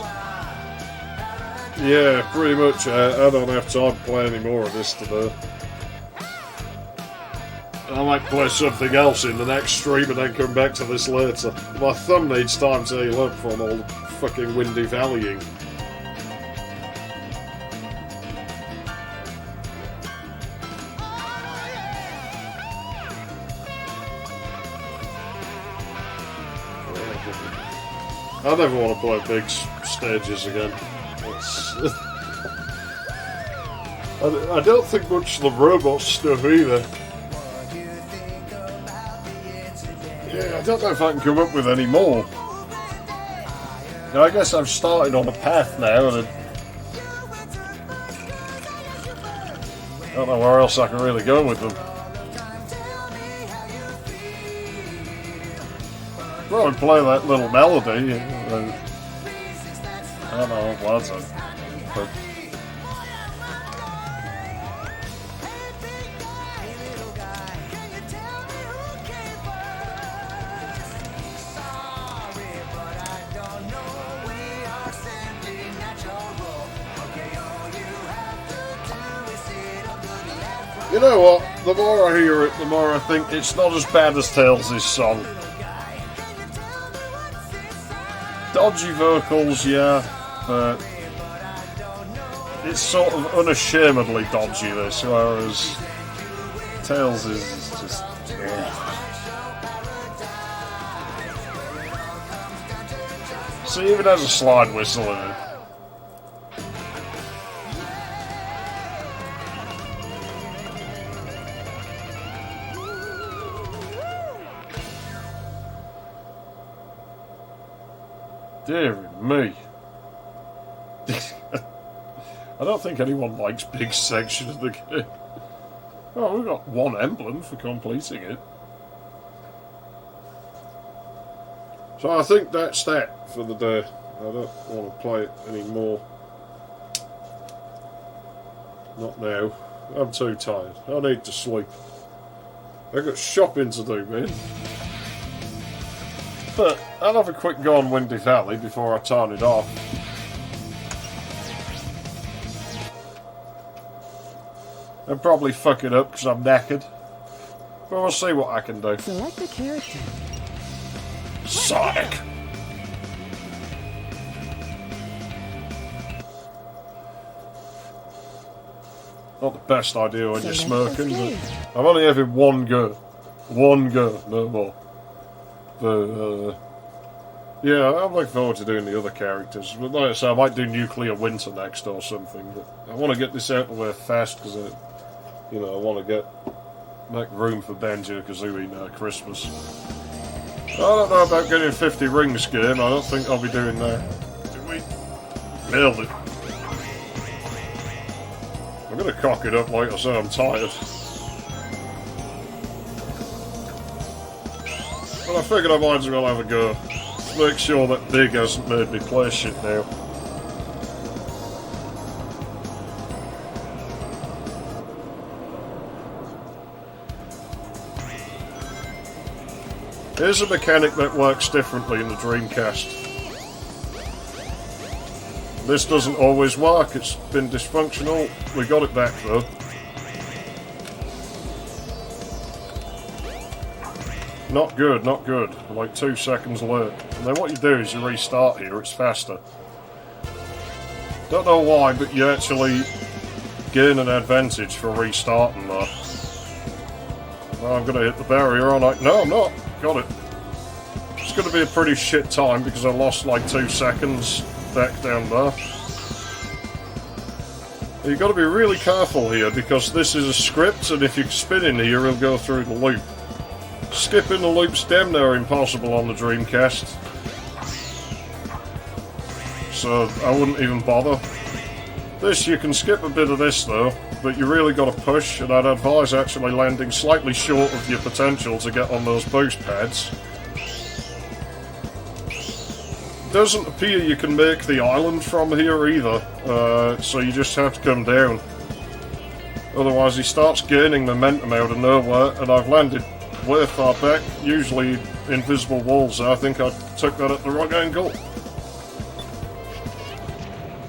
Speaker 1: yeah, pretty much. I don't have time to play any more of this today. I might play something else in the next stream and then come back to this later. My thumb needs time to heal up from all the fucking windy valleying. I never want to play big stages again. I don't think much of the robot stuff either. Yeah, I don't know if I can come up with any more. I guess I've started on a path now, and I don't know where else I can really go with them. Probably play that little melody. I don't know what was it, but you know what? The more I hear it, the more I think it's not as bad as Tails' song. Dodgy vocals, yeah, but it's sort of unashamedly dodgy, this, whereas Tails is just... See, it even has a slide whistle in it. Dear me. I don't think anyone likes big section of the game. Oh, we've got one emblem for completing it. So I think that's that for the day. I don't want to play it anymore. Not now. I'm too tired. I need to sleep. I've got shopping to do, man. But I'll have a quick go on Windy Valley before I turn it off. I'll probably fuck it up because I'm knackered. But we'll see what I can do.
Speaker 5: Select a character.
Speaker 1: Sonic! Not the best idea when you're smoking, but I'm only having one go. One go, no more. Yeah, I'm looking forward to doing the other characters. But like I say, I might do Nuclear Winter next or something. But I want to get this out of the way fast because, I want to make room for Banjo-Kazooie now, Christmas. I don't know about getting 50 rings game. I don't think I'll be doing that. Did we? Nailed it. I'm going to cock it up like I say, I'm tired. But I figured I might as well have a go. Make sure that Big hasn't made me play shit now. Here's a mechanic that works differently in the Dreamcast. This doesn't always work, it's been dysfunctional. We got it back though. Not good, not good. Like 2 seconds late. And then what you do is you restart here, it's faster. Don't know why, but you actually gain an advantage for restarting though. Well, I'm gonna hit the barrier, aren't I? No, I'm not. Got it. It's gonna be a pretty shit time because I lost like 2 seconds back down there. You've got to be really careful here because this is a script and if you spin in here, it'll go through the loop. Skipping the loop's damn near impossible on the Dreamcast. So I wouldn't even bother. This, you can skip a bit of this though, but you really got to push, and I'd advise actually landing slightly short of your potential to get on those boost pads. Doesn't appear you can make the island from here either, so you just have to come down. Otherwise he starts gaining momentum out of nowhere, and I've landed way far back, usually invisible walls. I think I took that at the wrong angle.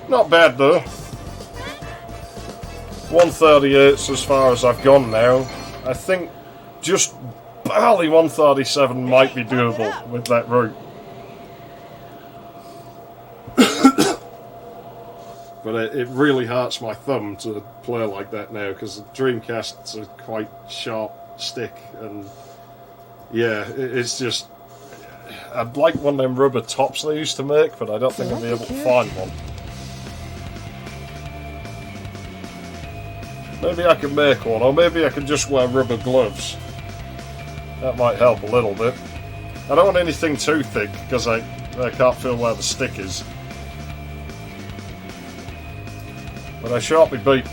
Speaker 1: Not bad though. 138's as far as I've gone now. I think just barely 137 might be doable with that route. But it really hurts my thumb to play like that now because the Dreamcast's a quite sharp stick, and yeah, it's just, I'd like one of them rubber tops they used to make, but I don't think I'll be able to find one. Maybe I can make one, or maybe I can just wear rubber gloves. That might help a little bit. I don't want anything too thick because I can't feel where the stick is. But I shan't be beat.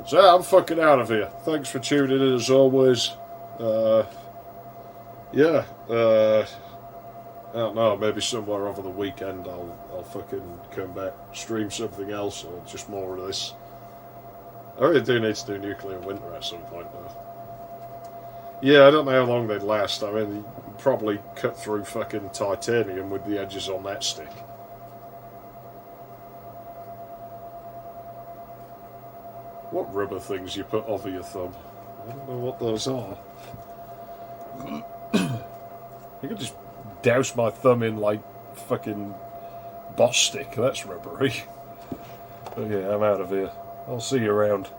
Speaker 1: So I'm fucking out of here. Thanks for tuning in as always. Yeah. I don't know, maybe somewhere over the weekend I'll fucking come back, stream something else, or just more of this. I really do need to do Nuclear Winter at some point though. Yeah, I don't know how long they'd last. I mean, you'd probably cut through fucking titanium with the edges on that stick. What rubber things you put over your thumb? I don't know what those are. You could just douse my thumb in like fucking boss stick. That's rubbery. But yeah, I'm out of here. I'll see you around.